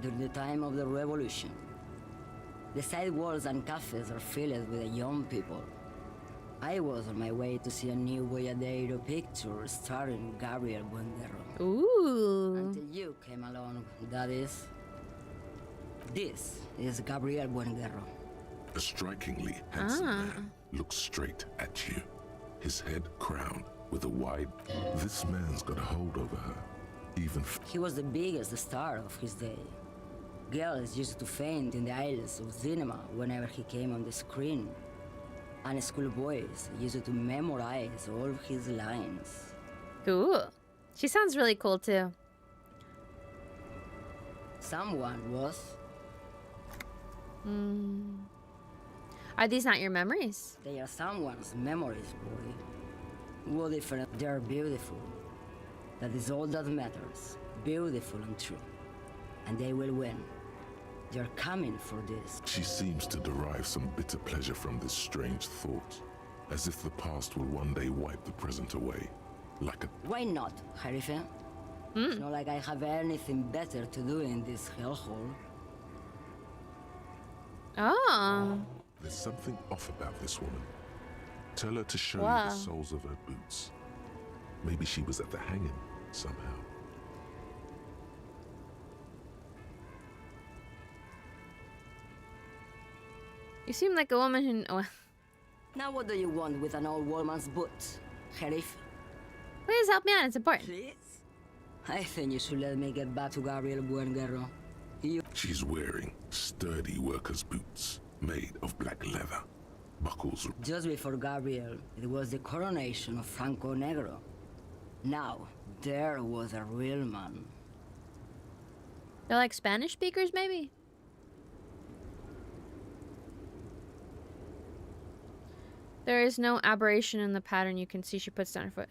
Speaker 14: during the time of the revolution. The sidewalks and cafes are filled with young people. I was on my way to see a new Boyadero picture starring Gabriel Buendero.
Speaker 1: Ooh.
Speaker 14: Until you came along, that is. This is Gabriel Buendero.
Speaker 2: A strikingly handsome man looks straight at you, his head crowned with a wide... This man's got a hold over her, even...
Speaker 14: He was the biggest star of his day. Girls used to faint in the aisles of cinema whenever he came on the screen. And schoolboys used to memorize all his lines.
Speaker 1: Cool. She sounds really cool too.
Speaker 14: Someone was.
Speaker 1: Are these not your memories?
Speaker 14: They are someone's memories, boy. What different? They're beautiful. That is all that matters. Beautiful and true. And they will win. They're coming for this.
Speaker 2: She seems to derive some bitter pleasure from this strange thought, as if the past will one day wipe the present away, like a...
Speaker 14: Why not, Harife? It's not like I have anything better to do in this hellhole.
Speaker 1: Oh.
Speaker 2: There's something off about this woman. Tell her to show you the soles of her boots. Maybe she was at the hanging somehow.
Speaker 1: You seem like a woman who... Oh.
Speaker 14: Now what do you want with an old woman's boots, Sheriff?
Speaker 1: Please help me out, it's important.
Speaker 14: Please? I think you should let me get back to Gabriel Buenguerro.
Speaker 2: She's wearing sturdy worker's boots, made of black leather. Buckles...
Speaker 14: Just before Gabriel, it was the coronation of Franco Negro. Now, there was a real man.
Speaker 1: They're like Spanish speakers, maybe? There is no aberration in the pattern. You can see she puts down her foot.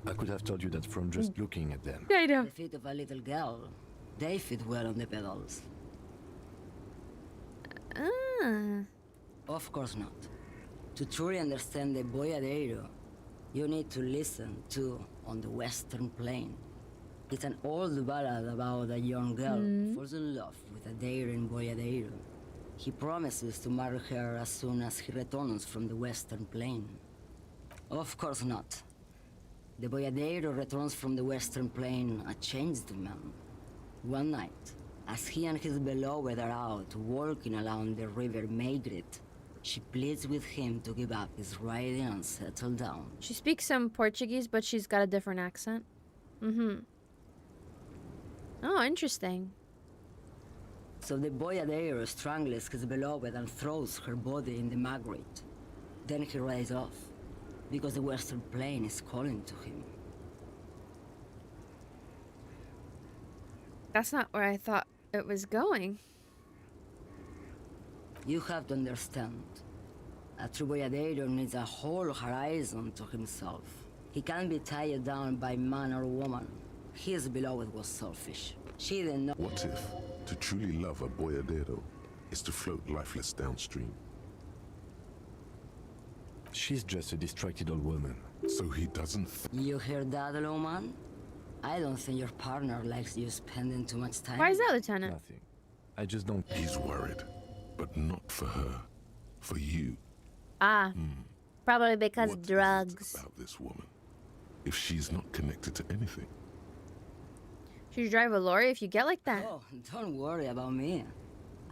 Speaker 7: I could have told you that from just looking at them.
Speaker 1: Yeah, I know.
Speaker 14: The feet of a little girl, they fit well on the pedals. Of course not. To truly understand the boyadero, you need to listen to On the Western Plain. It's an old ballad about a young girl who falls in love with a daring boyadero. He promises to marry her as soon as he returns from the Western Plain. Of course not. The boyadero returns from the Western Plain a changed man. One night, as he and his beloved are out walking along the river Maigret, she pleads with him to give up his riding and settle down.
Speaker 1: She speaks some Portuguese, but she's got a different accent. Oh, interesting.
Speaker 14: So the boyadero strangles his beloved and throws her body in the Maigret. Then he rides off, because the Western Plain is calling to him.
Speaker 1: That's not where I thought it was going.
Speaker 14: You have to understand. A true boyadero needs a whole horizon to himself. He can't be tied down by man or woman. His beloved was selfish. She didn't know.
Speaker 2: What if to truly love a boyadero is to float lifeless downstream?
Speaker 7: She's just a distracted old woman.
Speaker 2: So he doesn't...
Speaker 14: You hear that, little man? I don't think your partner likes you spending too much time.
Speaker 1: Why is that, Lieutenant?
Speaker 7: Nothing. I just don't...
Speaker 2: He's worried, but not for her. For you.
Speaker 1: Probably because
Speaker 2: What
Speaker 1: drugs.
Speaker 2: is it about this woman? If she's not connected to anything.
Speaker 1: Should you drive a lorry if you get like that?
Speaker 14: Oh, don't worry about me.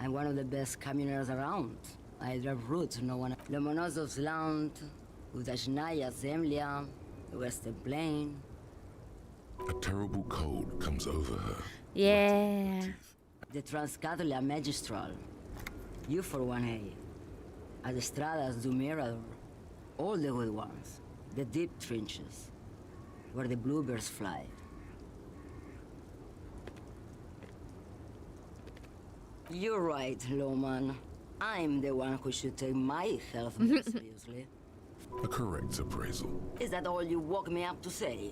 Speaker 14: I'm one of the best camioners around. I drive routes no one... Lomonosov's Land, Udashnaya Zemlya, the Western Plain.
Speaker 2: A terrible cold comes over her.
Speaker 1: Yeah.
Speaker 14: The Transcatalia Magistral. You for 1A. Adestradas du Mirador. All the good ones. The deep trenches. Where the bluebirds fly. You're right, Lowman. I'm the one who should take my health more seriously.
Speaker 2: A correct appraisal.
Speaker 14: Is that all you woke me up to say?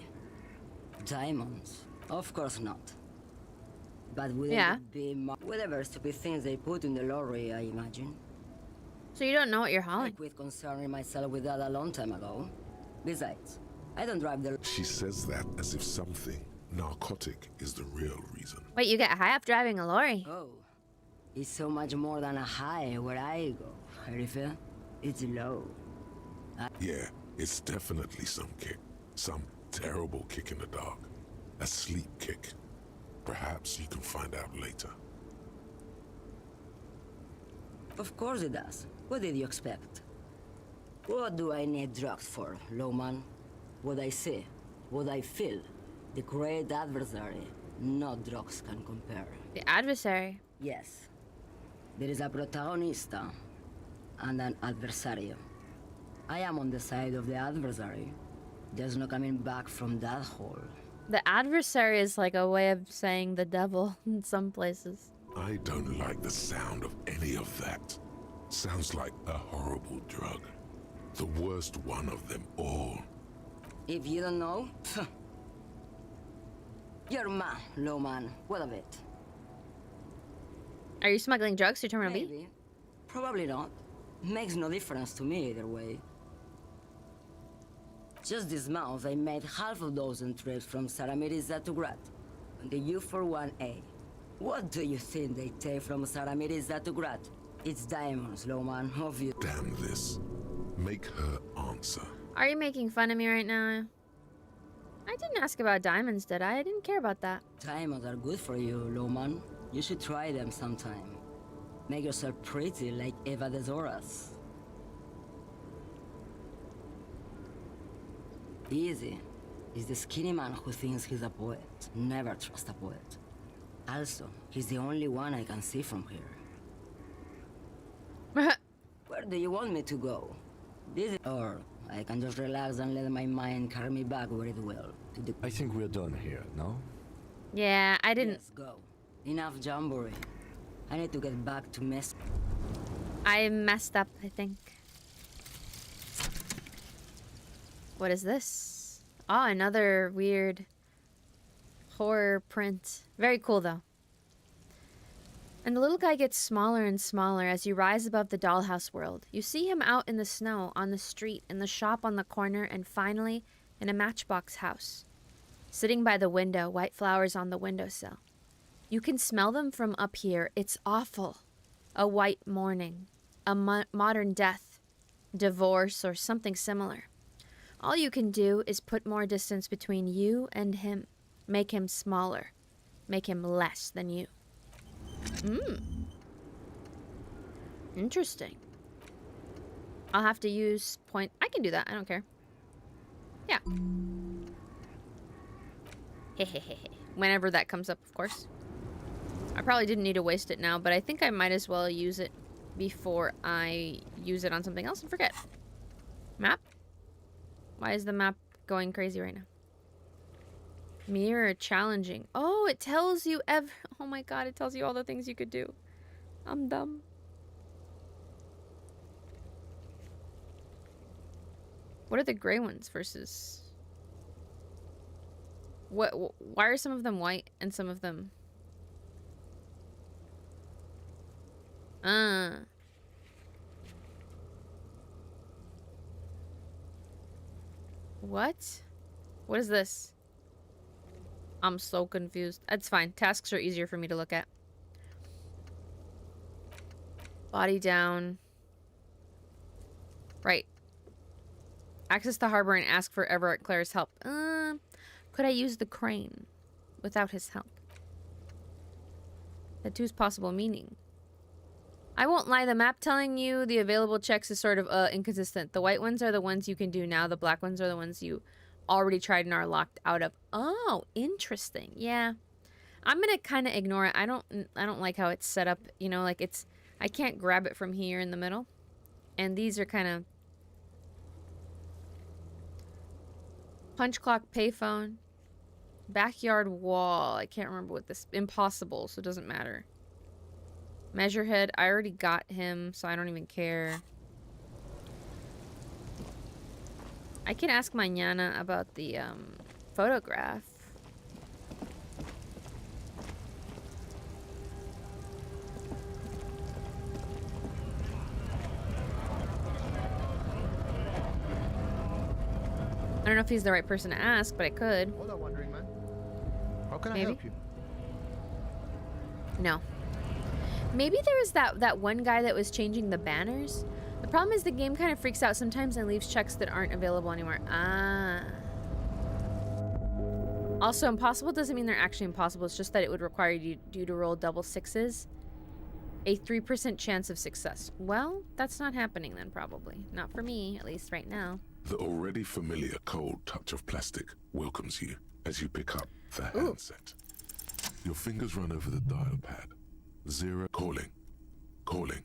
Speaker 14: Diamonds? Of course not. But wouldn't it be whatever stupid things they put in the lorry, I imagine?
Speaker 1: So you don't know what you're hauling?
Speaker 14: I quit concerning myself with that a long time ago. Besides, I don't drive the...
Speaker 2: She says that as if something narcotic is the real reason.
Speaker 1: Wait, you get high off driving a lorry?
Speaker 14: Oh. It's so much more than a high where I go, Harifa. It's low.
Speaker 2: Yeah, it's definitely some kick. Some terrible kick in the dark. A sleep kick. Perhaps you can find out later.
Speaker 14: Of course it does. What did you expect? What do I need drugs for, Lowman? What I see, what I feel. The great adversary. No drugs can compare.
Speaker 1: The adversary?
Speaker 14: Yes. There is a protagonista and an adversario. I am on the side of the adversary. There's no coming back from that hole.
Speaker 1: The adversary is like a way of saying the devil in some places.
Speaker 2: I don't like the sound of any of that. Sounds like a horrible drug. The worst one of them all.
Speaker 14: If you don't know, you're mad, Lowman. What of it?
Speaker 1: Are you smuggling drugs to Terminal
Speaker 14: Maybe.
Speaker 1: B?
Speaker 14: Probably not. Makes no difference to me either way. Just this month, I made half a dozen trips from Saramiriza to Grad on the U41A. What do you think they take from Saramiriza to Grad? It's diamonds, Lowman, obvious.
Speaker 2: Damn this. Make her answer.
Speaker 1: Are you making fun of me right now? I didn't ask about diamonds, did I? I didn't care about that.
Speaker 14: Diamonds are good for you, Lowman. You should try them sometime. Make yourself pretty like Eva de Zoras. Easy. He's the skinny man who thinks he's a poet. Never trust a poet. Also, he's the only one I can see from here. Where do you want me to go? Or I can just relax and let my mind carry me back where it will.
Speaker 7: I think we're done here, no?
Speaker 1: Yeah, I didn't...
Speaker 14: Let's go. Enough jamboree. I need to get back to mess.
Speaker 1: I messed up, I think. What is this? Oh, another weird horror print. Very cool, though. And the little guy gets smaller and smaller as you rise above the dollhouse world. You see him out in the snow, on the street, in the shop on the corner, and finally in a matchbox house. Sitting by the window, white flowers on the windowsill. You can smell them from up here. It's awful. A white morning. A modern death. Divorce or something similar. All you can do is put more distance between you and him. Make him smaller. Make him less than you. Interesting. I'll have to use point... I can do that. I don't care. Yeah. Whenever that comes up, of course. I probably didn't need to waste it now, but I think I might as well use it before I use it on something else and forget. Map? Why is the map going crazy right now? Mirror challenging. Oh, it tells you oh my god, it tells you all the things you could do. I'm dumb. What are the gray ones versus... Why are some of them white and some of them... What? What is this? I'm so confused. That's fine. Tasks are easier for me to look at. Body down. Right. Access the harbor and ask for Everett Claire's help. Could I use the crane? without his help. Tattoo's possible meaning. I won't lie, the map telling you the available checks is sort of inconsistent. The white ones are the ones you can do now. The black ones are the ones you already tried and are locked out of. Oh, interesting. Yeah. I'm gonna kind of ignore it. I don't like how it's set up, you know, like I can't grab it from here in the middle. And these are kind of punch clock, payphone, backyard wall. I can't remember what this, impossible, so it doesn't matter. Measure head, I already got him, so I don't even care. I can ask Mañana about the photograph. I don't know if he's the right person to ask, but I could.
Speaker 13: Hold on, Wondering Man. How can I
Speaker 1: Maybe.
Speaker 13: help you?
Speaker 1: No. Maybe there was that one guy that was changing the banners. The problem is the game kind of freaks out sometimes and leaves checks that aren't available anymore. Ah. Also, impossible doesn't mean they're actually impossible. It's just that it would require you to roll double sixes. A 3% chance of success. Well, that's not happening then, probably. Not for me, at least right now.
Speaker 2: The already familiar cold touch of plastic welcomes you as you pick up the handset. Your fingers run over the dial pad. 0 calling. Calling.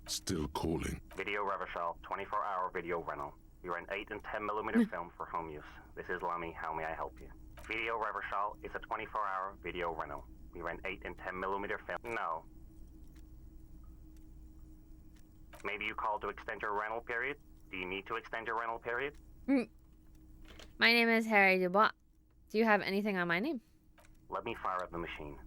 Speaker 2: Still calling.
Speaker 15: Video Reversal, 24-hour video rental. You're an 8 and 10mm film for home use. This is Lummy. How may I help you? Video Reversal is a 24-hour video rental. We rent 8 and 10mm film. No. Maybe you called to extend your rental period? Do you need to extend your rental period?
Speaker 1: My name is Harry Dubois. Do you have anything on my name?
Speaker 15: Let me fire up the machine.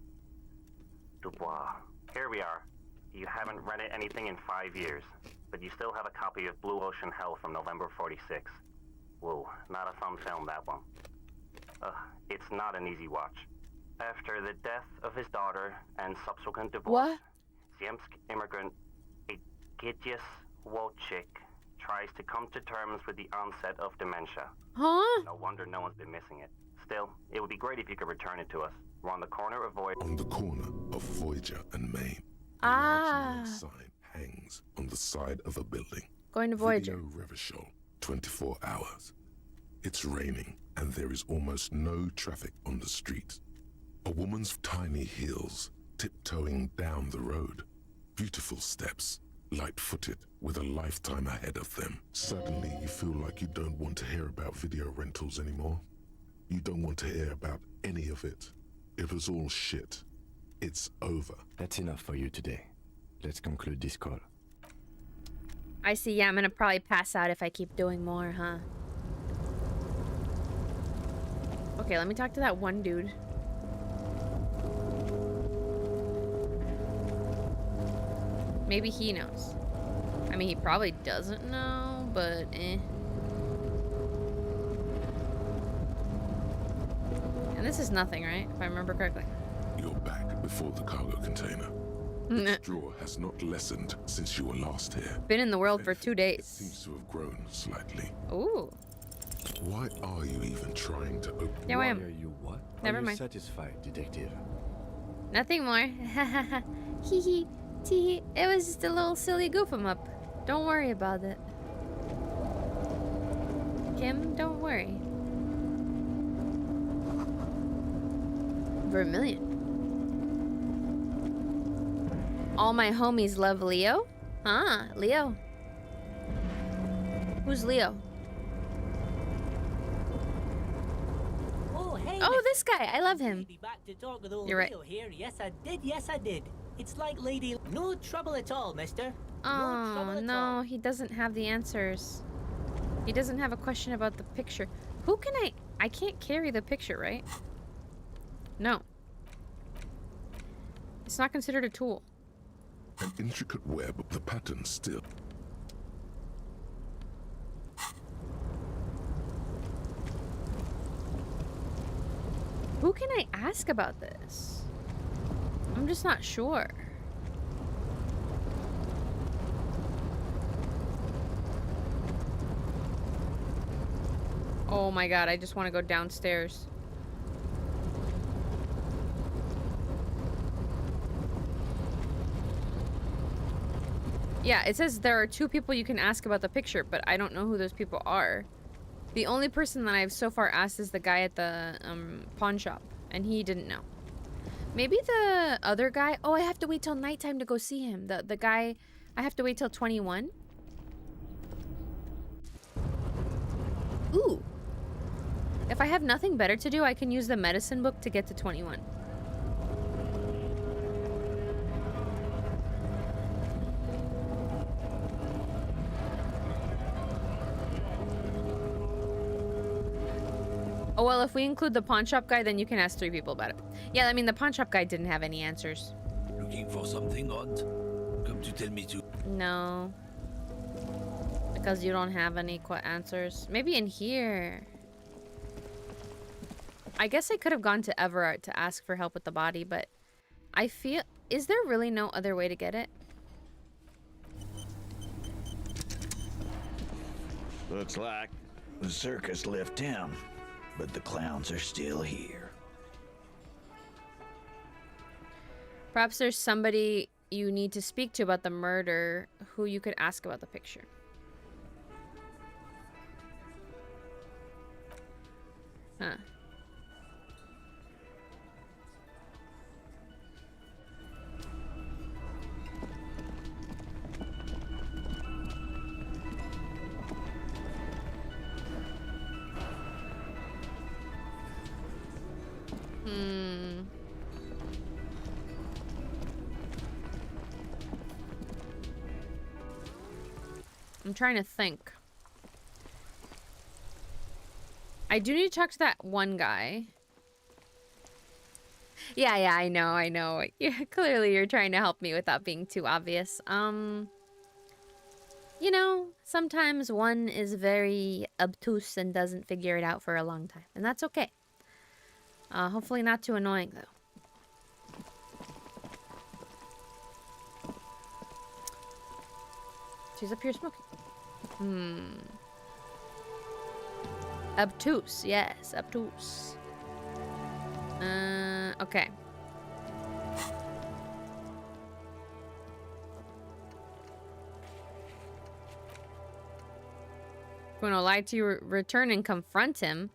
Speaker 15: Dubois. Here we are. You haven't rented anything in 5 years, but you still have a copy of Blue Ocean Hell from November '46. Whoa, not a fun film, that one. It's not an easy watch. After the death of his daughter and subsequent divorce, Ziemsk immigrant Egidius Wojcik tries to come to terms with the onset of dementia.
Speaker 1: Huh?
Speaker 15: No wonder no one's been missing it. Still, it would be great if you could return it to us. We're on the corner of Voyager.
Speaker 2: On the corner of Voyager and Main.
Speaker 1: Ah.
Speaker 2: A sign hangs on the side of a building.
Speaker 1: Going to Voyager.
Speaker 2: Video Reversal, 24 hours. It's raining and there is almost no traffic on the street. A woman's tiny heels tiptoeing down the road. Beautiful steps, light-footed, with a lifetime ahead of them. Suddenly you feel like you don't want to hear about video rentals anymore. You don't want to hear about any of it. It was all shit. It's over.
Speaker 7: That's enough for you today. Let's conclude this call.
Speaker 1: I see. Yeah, I'm gonna probably pass out if I keep doing more, huh? Okay, let me talk to that one dude. Maybe he knows. I mean, he probably doesn't know, but eh. And this is nothing, right? If I remember correctly.
Speaker 2: You're back before the cargo container. Its draw has not lessened since you were last here.
Speaker 1: Been in the world for 2 days.
Speaker 2: It seems to have grown slightly.
Speaker 1: Ooh.
Speaker 2: Why are you even trying to open?
Speaker 1: Yeah, I am.
Speaker 7: Are you what?
Speaker 1: Never
Speaker 7: Are you
Speaker 1: mind.
Speaker 7: satisfied, detective?
Speaker 1: Nothing more. Hee hee. Tee. It was just a little silly goof 'em up. Don't worry about it. Kim, don't worry. Vermilion. All my homies love Leo? Huh, Leo. Who's Leo?
Speaker 16: Oh, hey.
Speaker 1: Oh, this guy. I love him.
Speaker 16: Be back to talk with old
Speaker 1: You're right.
Speaker 16: Leo here. Yes, I did. Yes, I did. It's like Lady... No trouble at all, mister.
Speaker 1: Oh, no, he doesn't have the answers. He doesn't have a question about the picture. Who can I can't carry the picture, right? No. It's not considered a tool.
Speaker 2: An intricate web of the pattern still.
Speaker 1: Who can I ask about this? I'm just not sure. Oh my god, I just want to go downstairs. Yeah, it says there are 2 people you can ask about the picture, but I don't know who those people are. The only person that I've so far asked is the guy at the pawn shop, and he didn't know. Maybe the other guy... Oh, I have to wait till nighttime to go see him. The guy... I have to wait till 21. Ooh. If I have nothing better to do, I can use the medicine book to get to 21. Oh, well, if we include the pawn shop guy, then you can ask 3 people about it. Yeah, I mean, the pawn shop guy didn't have any answers.
Speaker 17: Looking for something odd? Come to tell me to.
Speaker 1: No. Because you don't have any answers. Maybe in here. I guess I could have gone to Everett to ask for help with the body, but I feel... Is there really no other way to get it?
Speaker 17: Looks like the circus left town, but the clowns are still here.
Speaker 1: Perhaps there's somebody you need to speak to about the murder who you could ask about the picture. Huh. I'm trying to think. I do need to talk to that one guy. Yeah, I know. Yeah, clearly you're trying to help me without being too obvious. You know, sometimes one is very obtuse and doesn't figure it out for a long time, and that's okay. Hopefully not too annoying, though. She's up here smoking. Obtuse, yes, obtuse. Okay. Gonna lie to you, return and confront him.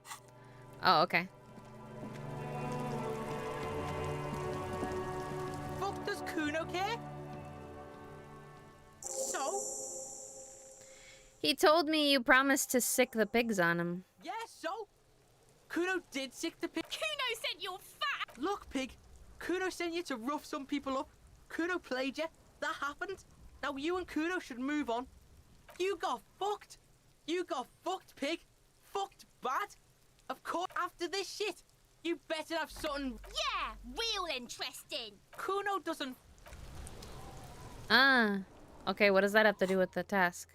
Speaker 1: Oh, okay.
Speaker 18: Fuck, does Kuno care? So?
Speaker 1: He told me you promised to sick the pigs on him.
Speaker 18: Yeah, so? Kuno did sick the pig. Kuno said you're fat! Look, pig. Kuno sent you to rough some people up. Kuno played you. That happened. Now you and Kuno should move on. You got fucked. You got fucked, pig. Fucked bad. Of course, after this shit, you better have something...
Speaker 19: Yeah, real interesting.
Speaker 18: Kuno doesn't...
Speaker 1: Ah. Okay, what does that have to do with the task?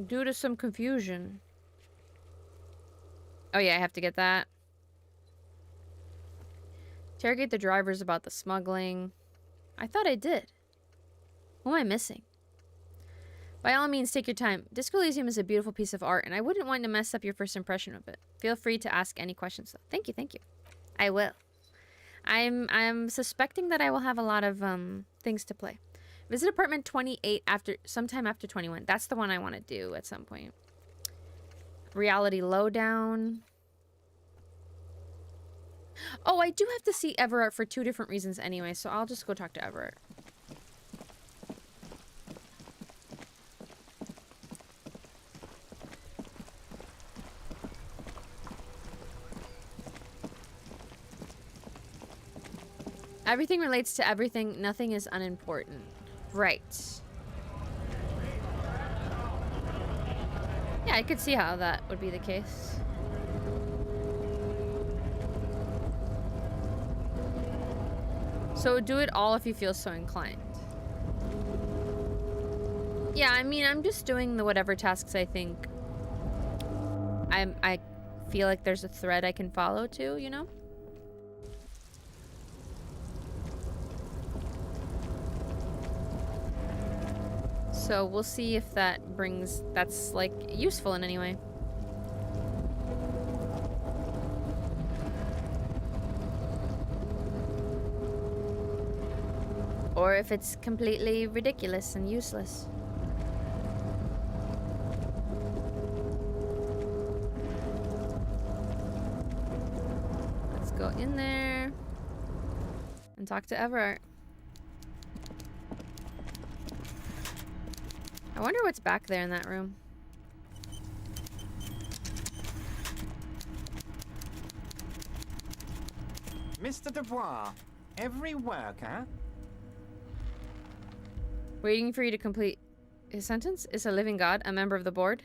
Speaker 1: Due to some confusion. Oh yeah, I have to get that. Interrogate the drivers about the smuggling. I thought I did. Who am I missing? By all means, take your time. Disco Elysium is a beautiful piece of art, and I wouldn't want to mess up your first impression of it. Feel free to ask any questions, though. Thank you. I will. I'm suspecting that I will have a lot of things to play. Visit apartment 28 sometime after 21. That's the one I want to do at some point. Reality Lowdown. Oh, I do have to see Everett for 2 different reasons anyway, so I'll just go talk to Everett. Everything relates to everything. Nothing is unimportant. Right. Yeah, I could see how that would be the case. So do it all if you feel so inclined. Yeah, I mean, I'm just doing the whatever tasks I think I feel like there's a thread I can follow to, you know? So we'll see if that's like useful in any way. or if it's completely ridiculous and useless. Let's go in there and talk to Everart. I wonder what's back there in that room.
Speaker 20: Mr. Dubois, every worker...
Speaker 1: Waiting for you to complete his sentence? Is a living god a member of the board?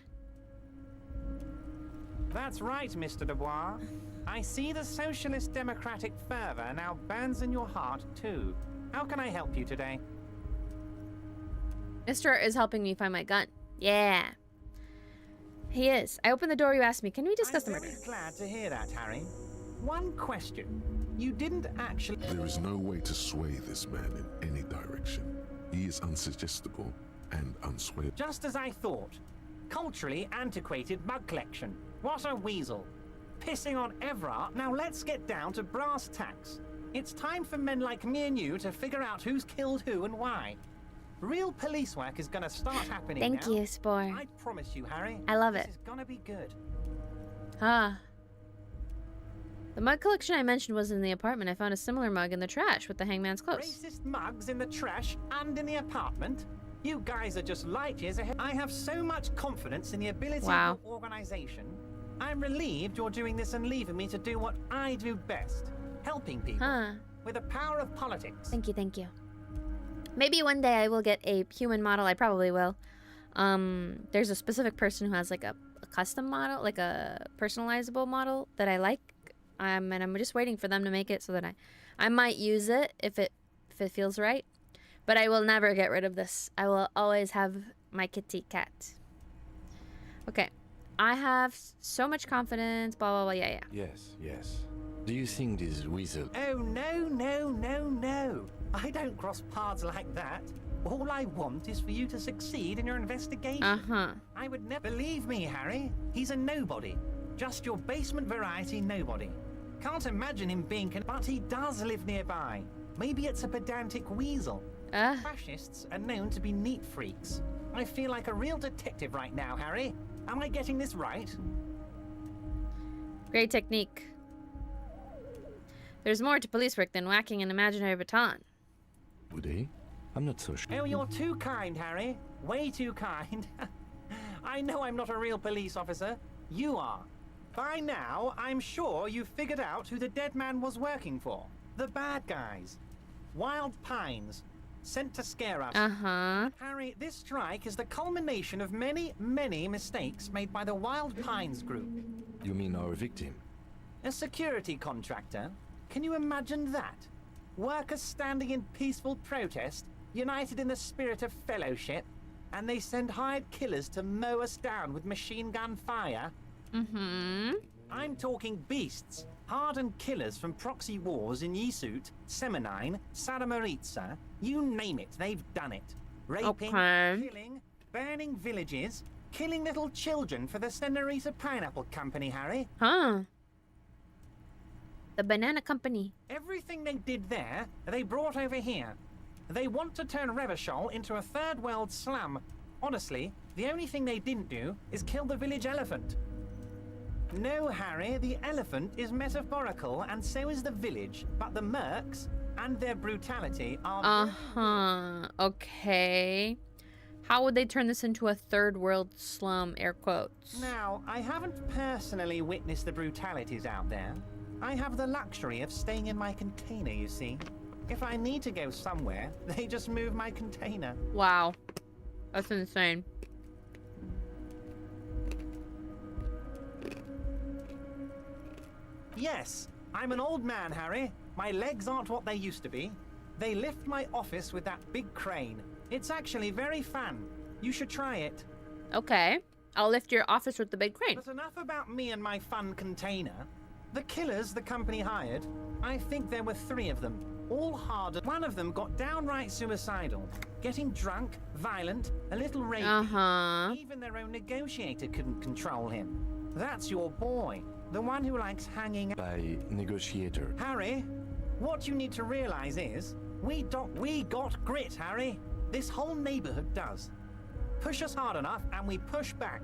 Speaker 20: That's right, Mr. Dubois. I see the socialist democratic fervor now burns in your heart, too. How can I help you today?
Speaker 1: Mr. is helping me find my gun. Yeah. He is. I opened the door you asked me. Can we discuss the murder?
Speaker 20: I'm very glad to hear that, Harry. One question. You didn't actually...
Speaker 2: There is no way to sway this man in any direction. He is unsuggestible and unswayable.
Speaker 20: Just as I thought. Culturally antiquated mug collection. What a weasel. Pissing on Everart. Now let's get down to brass tacks. It's time for men like me and you to figure out who's killed who and why. Real police work is gonna start happening now.
Speaker 1: Thank you, Spore.
Speaker 20: I promise you, Harry.
Speaker 1: I love it.
Speaker 20: This is gonna be good.
Speaker 1: Ah. The mug collection I mentioned was in the apartment. I found a similar mug in the trash with the hangman's clothes.
Speaker 20: Racist mugs in the trash and in the apartment? You guys are just light years ahead. I have so much confidence in the ability of your organization. I'm relieved you're doing this and leaving me to do what I do best. Helping people. With the power of politics.
Speaker 1: Thank you, thank you. Maybe one day I will get a human model. I probably will. There's a specific person who has like a custom model, like a personalizable model that I like. And I'm just waiting for them to make it so that I might use it if it feels right. But I will never get rid of this. I will always have my kitty cat. Okay. I have so much confidence, blah, blah, blah, yeah.
Speaker 7: Yes, yes. Do you think this weasel...
Speaker 20: Oh, no, no, no, no. I don't cross paths like that. All I want is for you to succeed in your investigation. I would never... Believe me, Harry, he's a nobody. Just your basement variety nobody. Can't imagine him being... But he does live nearby. Maybe it's a pedantic weasel. Fascists are known to be neat freaks. I feel like a real detective right now, Harry. Am I getting this right?
Speaker 1: Great technique. There's more to police work than whacking an imaginary baton.
Speaker 7: Would he? I'm not so sure.
Speaker 20: Oh, you're too kind, Harry. Way too kind. I know I'm not a real police officer. You are. By now, I'm sure you've figured out who the dead man was working for. The bad guys. Wild Pines. Sent to scare us. Harry, this strike is the culmination of many, many mistakes made by the Wild Pines group.
Speaker 7: You mean our victim?
Speaker 20: A security contractor? Can you imagine that? Workers standing in peaceful protest, united in the spirit of fellowship, and they send hired killers to mow us down with machine gun fire? I'm talking beasts. Hardened killers from proxy wars in Yisut, Semenine, Saramoritsa, you name it, they've done it. Raping, killing, burning villages, killing little children for the Senorita Pineapple Company, Harry.
Speaker 1: The Banana Company.
Speaker 20: Everything they did there, they brought over here. They want to turn Revachol into a third world slum. Honestly, the only thing they didn't do is kill the village elephant. No, Harry, the elephant is metaphorical, and so is the village. But the mercs and their brutality are...
Speaker 1: Okay. How would they turn this into a third world slum, air quotes?
Speaker 20: Now, I haven't personally witnessed the brutalities out there. I have the luxury of staying in my container, you see. If I need to go somewhere, they just move my container.
Speaker 1: Wow. That's insane.
Speaker 20: Yes, I'm an old man, Harry. My legs aren't what they used to be. They lift my office with that big crane. It's actually very fun. You should try it.
Speaker 1: Okay. I'll lift your office with the big crane.
Speaker 20: But enough about me and my fun container. The killers the company hired, I think there were 3 of them, all hard. One of them got downright suicidal, getting drunk, violent, a little rapey. Even their own negotiator couldn't control him. That's your boy, the one who likes hanging...
Speaker 7: By negotiator.
Speaker 20: Harry, what you need to realize is, We got grit, Harry. This whole neighborhood does. Push us hard enough and we push back.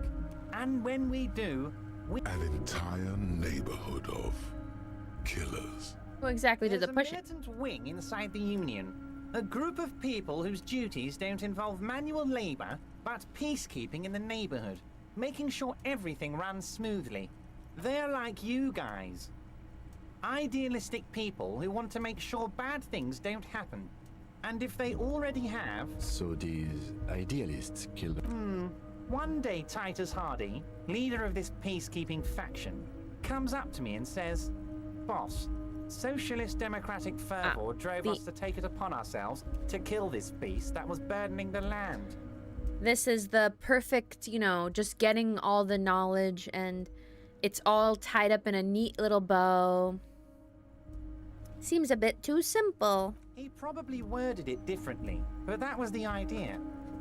Speaker 20: And when we do,
Speaker 2: An entire neighborhood of killers.
Speaker 1: Who exactly did the
Speaker 20: There's
Speaker 1: pushing?
Speaker 20: a militant wing inside the Union. A group of people whose duties don't involve manual labor, but peacekeeping in the neighborhood, making sure everything runs smoothly. They're like you guys. Idealistic people who want to make sure bad things don't happen. And if they already have...
Speaker 7: So these idealists killed...
Speaker 20: One day Titus Hardy, leader of this peacekeeping faction, comes up to me and says, "Boss, socialist democratic fervor drove us to take it upon ourselves to kill this beast that was burdening the land."
Speaker 1: This is the perfect, you know, just getting all the knowledge and it's all tied up in a neat little bow. Seems a bit too simple.
Speaker 20: He probably worded it differently, but that was the idea.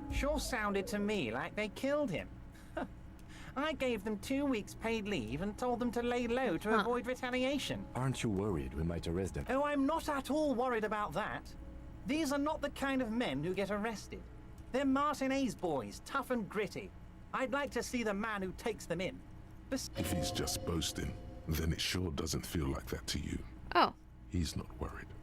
Speaker 20: Sure sounded to me like they killed him. I gave them 2 weeks paid leave and told them to lay low to avoid retaliation.
Speaker 7: Aren't you worried we might arrest them?
Speaker 20: Oh, I'm not at all worried about that. These are not the kind of men who get arrested. They're Martin A's boys, tough and gritty. I'd like to see the man who takes them in.
Speaker 2: If he's just boasting, then it sure doesn't feel like that to you.
Speaker 1: Oh.
Speaker 2: He's not worried.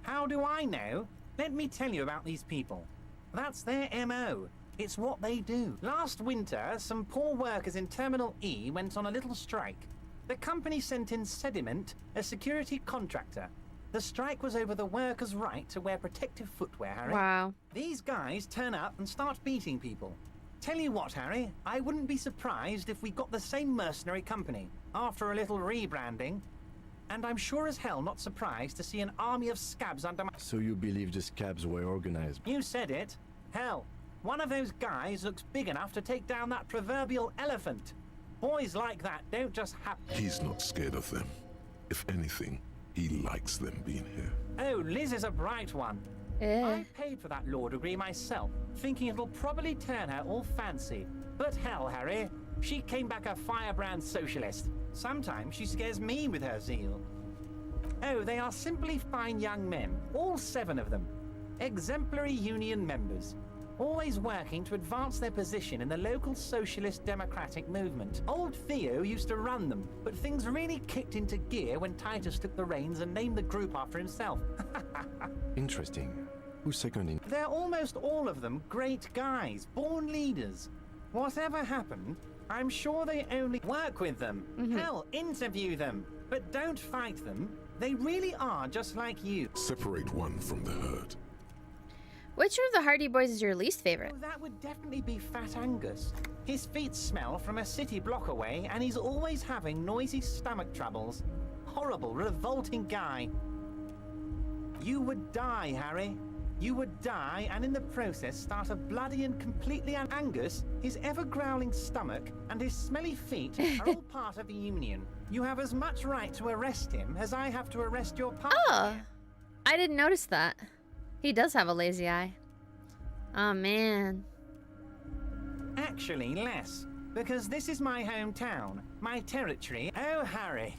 Speaker 20: How do I know? Let me tell you about these people. That's their MO. It's what they do. Last winter, some poor workers in Terminal E went on a little strike. The company sent in Sediment, a security contractor. The strike was over the workers' right to wear protective footwear, Harry.
Speaker 1: Wow.
Speaker 20: These guys turn up and start beating people. Tell you what, Harry, I wouldn't be surprised if we got the same mercenary company after a little rebranding. And I'm sure as hell not surprised to see an army of scabs under my...
Speaker 7: So you believe the scabs were organized?
Speaker 20: You said it. Hell, one of those guys looks big enough to take down that proverbial elephant. Boys like that don't just happen.
Speaker 2: He's not scared of them. If anything, he likes them being here.
Speaker 20: Oh, Liz is a bright one. I paid for that law degree myself, thinking it'll probably turn her all fancy. But hell, Harry, she came back a firebrand socialist. Sometimes she scares me with her zeal. Oh, they are simply fine young men, all 7 of them. Exemplary union members, always working to advance their position in the local socialist democratic movement. Old Theo used to run them, but things really kicked into gear when Titus took the reins and named the group after himself.
Speaker 7: Interesting. Who's seconding?
Speaker 20: They're almost all of them great guys, born leaders. Whatever happened, I'm sure they only work with them. Hell, interview them, but don't fight them. They really are just like you.
Speaker 2: Separate one from the herd.
Speaker 1: Which of the Hardy Boys is your least favorite?
Speaker 20: Oh, that would definitely be Fat Angus. His feet smell from a city block away, and he's always having noisy stomach troubles. Horrible, revolting guy. You would die, Harry. You would die, and in the process start a bloody and completely Angus, his ever-growling stomach, and his smelly feet are all part of the Union. You have as much right to arrest him as I have to arrest your partner.
Speaker 1: Oh, I didn't notice that. He does have a lazy eye. Oh, man.
Speaker 20: Actually, less. Because this is my hometown, my territory. Oh, Harry.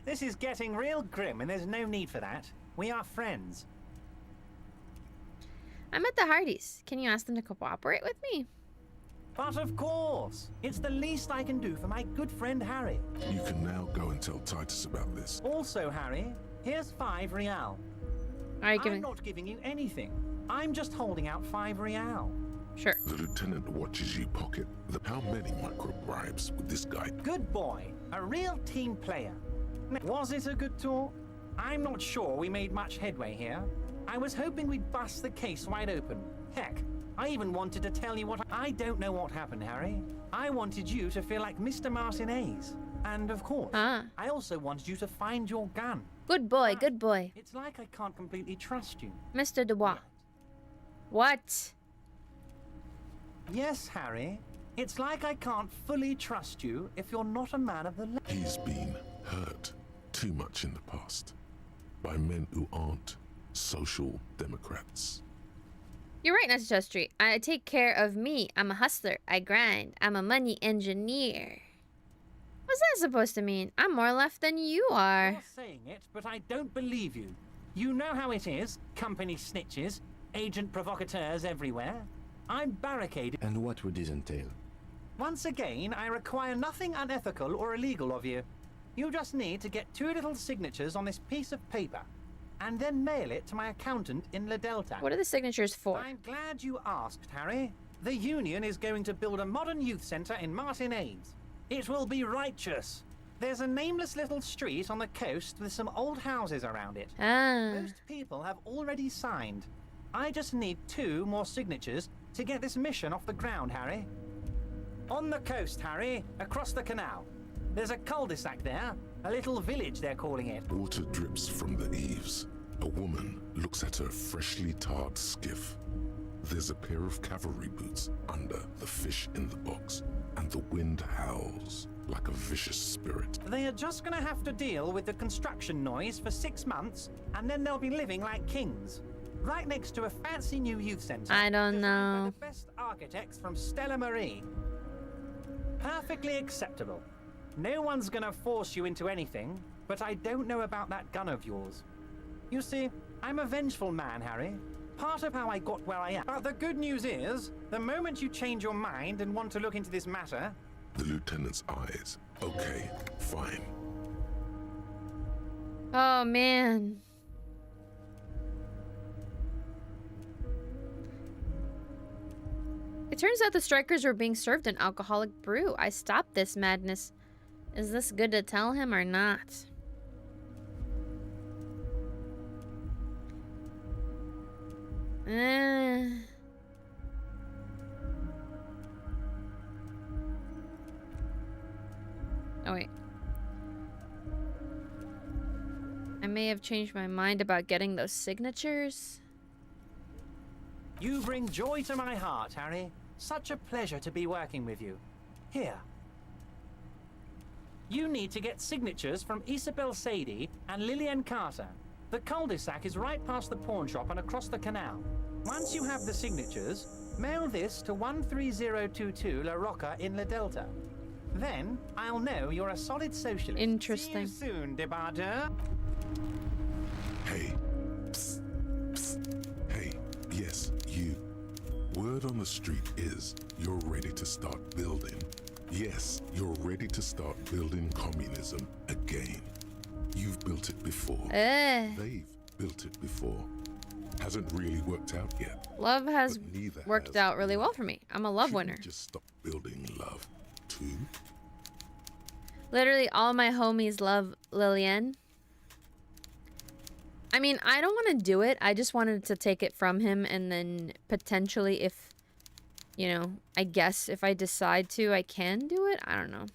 Speaker 20: This is getting real grim, and there's no need for that. We are friends.
Speaker 1: I'm at the Hardys. Can you ask them to cooperate with me?
Speaker 20: But of course. It's the least I can do for my good friend Harry.
Speaker 2: You can now go and tell Titus about this.
Speaker 20: Also, Harry, here's 5 real. I'm not giving you anything. I'm just holding out 5 real.
Speaker 1: Sure.
Speaker 2: The lieutenant watches you pocket. How many micro bribes with this guy?
Speaker 20: Good boy. A real team player. Was it a good talk? I'm not sure we made much headway here. I was hoping we'd bust the case wide open. Heck, I even wanted to tell you what... I don't know what happened, Harry. I wanted you to feel like Mr. Martin A's. And of course, I also wanted you to find your gun.
Speaker 1: Good boy, good boy.
Speaker 20: It's like I can't completely trust you.
Speaker 1: Mr. Dubois. What?
Speaker 20: Yes, Harry. It's like I can't fully trust you if you're not a man of the...
Speaker 2: He's been hurt too much in the past by men who aren't social democrats.
Speaker 1: You're right, Necessary Street. I take care of me. I'm a hustler. I grind. I'm a money engineer. What's that supposed to mean? I'm more left than you are.
Speaker 20: You're saying it, but I don't believe you. You know how it is. Company snitches, agent provocateurs everywhere. I'm barricaded.
Speaker 7: And what would this entail?
Speaker 20: Once again, I require nothing unethical or illegal of you. You just need to get 2 little signatures on this piece of paper, and then mail it to my accountant in La Delta.
Speaker 1: What are the signatures for?
Speaker 20: I'm glad you asked, Harry. The Union is going to build a modern youth centre in Martinez. It will be righteous. There's a nameless little street on the coast with some old houses around it. Most people have already signed. I just need 2 more signatures to get this mission off the ground, Harry. On the coast, Harry, across the canal. There's a cul-de-sac there, a little village they're calling it.
Speaker 2: Water drips from the eaves. A woman looks at her freshly tarred skiff. There's a pair of cavalry boots under the fish in the box, and the wind howls like a vicious spirit.
Speaker 20: They are just gonna have to deal with the construction noise for 6 months, and then they'll be living like kings. Right next to a fancy new youth centre.
Speaker 1: I don't know.
Speaker 20: By the best architects from Stella Marie. Perfectly acceptable. No one's gonna force you into anything, but I don't know about that gun of yours. You see, I'm a vengeful man, Harry. Part of how I got where I am. But the good news is, the moment you change your mind and want to look into this matter...
Speaker 2: The lieutenant's eyes. Okay, fine.
Speaker 1: Oh, man. It turns out the strikers were being served an alcoholic brew. I stopped this madness. Is this good to tell him or not? Oh, wait. I may have changed my mind about getting those signatures.
Speaker 20: You bring joy to my heart, Harry. Such a pleasure to be working with you. Here. You need to get signatures from Isabel Sadie and Lillian Carter. The cul-de-sac is right past the pawn shop and across the canal. Once you have the signatures, mail this to 13022 La Rocca in La Delta. Then I'll know you're a solid socialist.
Speaker 1: Interesting.
Speaker 20: See you soon, Debardeur.
Speaker 2: Hey. Psst. Psst. Hey. Yes, you. Word on the street is you're ready to start building. Yes, you're ready to start building communism again. You've built it before. They've built it before. Hasn't really worked out yet.
Speaker 1: Love has worked out really well for me. I'm a love winner.
Speaker 2: Just stop building love, too.
Speaker 1: Literally all my homies love Lillian. I mean, I don't want to do it. I just wanted to take it from him and then potentially if, you know, I guess if I decide to, I can do it. I don't know.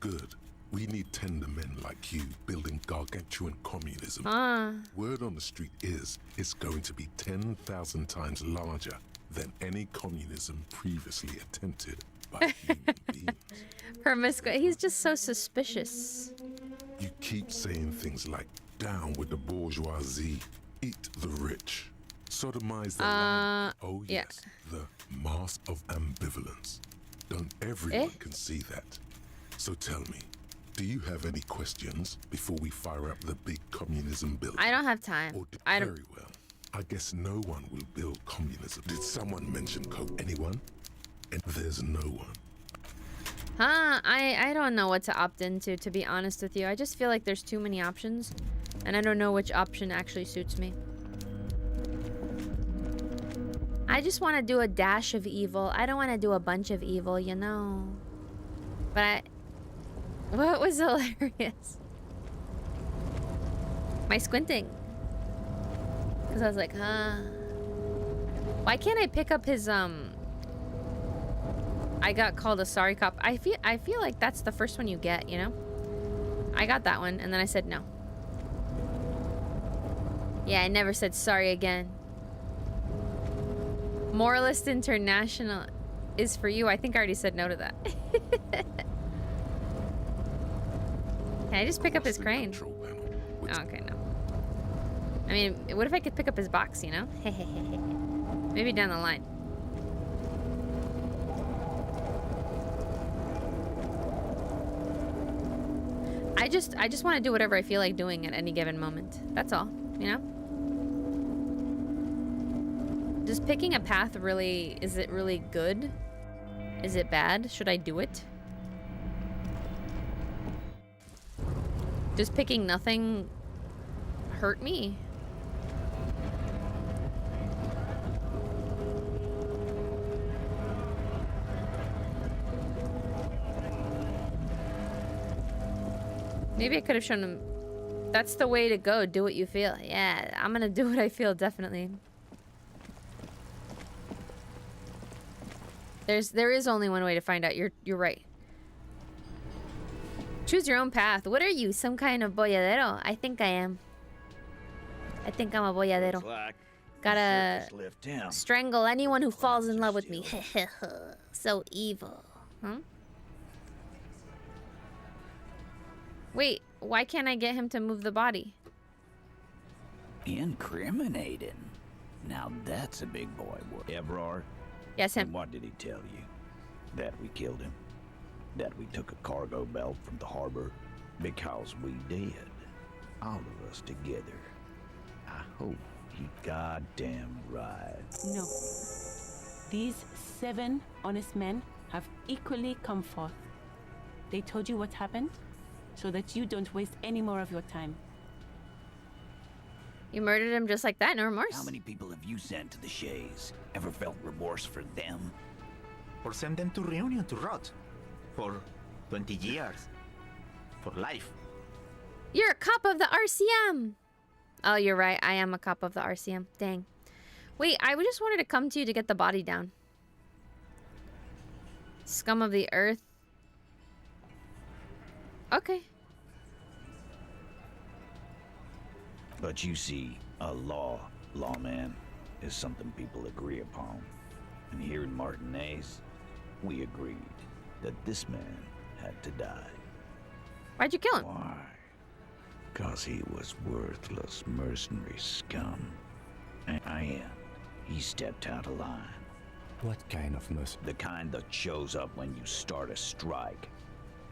Speaker 2: Good. We need tender men like you building gargantuan communism. Word on the street is it's going to be 10,000 times larger than any communism previously attempted by human beings.
Speaker 1: Promiscuous. He's just so suspicious.
Speaker 2: You keep saying things like, down with the bourgeoisie, eat the rich, sodomize the land. Oh yes, the mask of ambivalence. Don't everyone can see that? So tell me, do you have any questions before we fire up the big communism bill?
Speaker 1: I don't have time.
Speaker 2: Very well. I guess no one will build communism. Did someone mention coke? Anyone? And there's no one.
Speaker 1: I don't know what to opt into, to be honest with you. I just feel like there's too many options, and I don't know which option actually suits me. I just want to do a dash of evil. I don't want to do a bunch of evil, you know. But what was hilarious? My squinting. Because I was like, why can't I pick up his, I got called a sorry cop. I feel like that's the first one you get, you know? I got that one, and then I said no. Yeah, I never said sorry again. Moralist International is for you. I think I already said no to that. Can I just pick up his crane? Oh, okay, no. I mean, what if I could pick up his box, you know? Maybe down the line. I just want to do whatever I feel like doing at any given moment. That's all, you know? Does picking a path really, is it really good? Is it bad? Should I do it? Does picking nothing hurt me? Maybe I could have shown him. That's the way to go. Do what you feel. Yeah, I'm gonna do what I feel, definitely. There is only one way to find out. You're right. Choose your own path. What are you? Some kind of boyadero? I think I am. I think I'm a boyadero. Gotta strangle anyone who falls in love with me. So evil. Huh? Wait, why can't I get him to move the body?
Speaker 17: Incriminating. Now that's a big boy word. Evrard?
Speaker 1: Yes, him.
Speaker 17: And what did he tell you? That we killed him? That we took a cargo belt from the harbor? Because we did. All of us together. I hope he goddamn right.
Speaker 21: No. These 7 honest men have equally come forth. They told you what happened, so that you don't waste any more of your time.
Speaker 1: You murdered him just like that, no remorse?
Speaker 17: How many people have you sent to the Shays? Ever felt remorse for them?
Speaker 22: Or send them to Reunion to rot. For 20 years. For life.
Speaker 1: You're a cop of the RCM! Oh, you're right. I am a cop of the RCM. Dang. Wait, I just wanted to come to you to get the body down. Scum of the earth. Okay.
Speaker 17: But you see, a lawman, is something people agree upon. And here in Martinez, we agreed that this man had to die.
Speaker 1: Why'd you kill him?
Speaker 17: Why? Because he was worthless mercenary scum. And he stepped out of line.
Speaker 7: What kind of mercenary?
Speaker 17: The kind that shows up when you start a strike.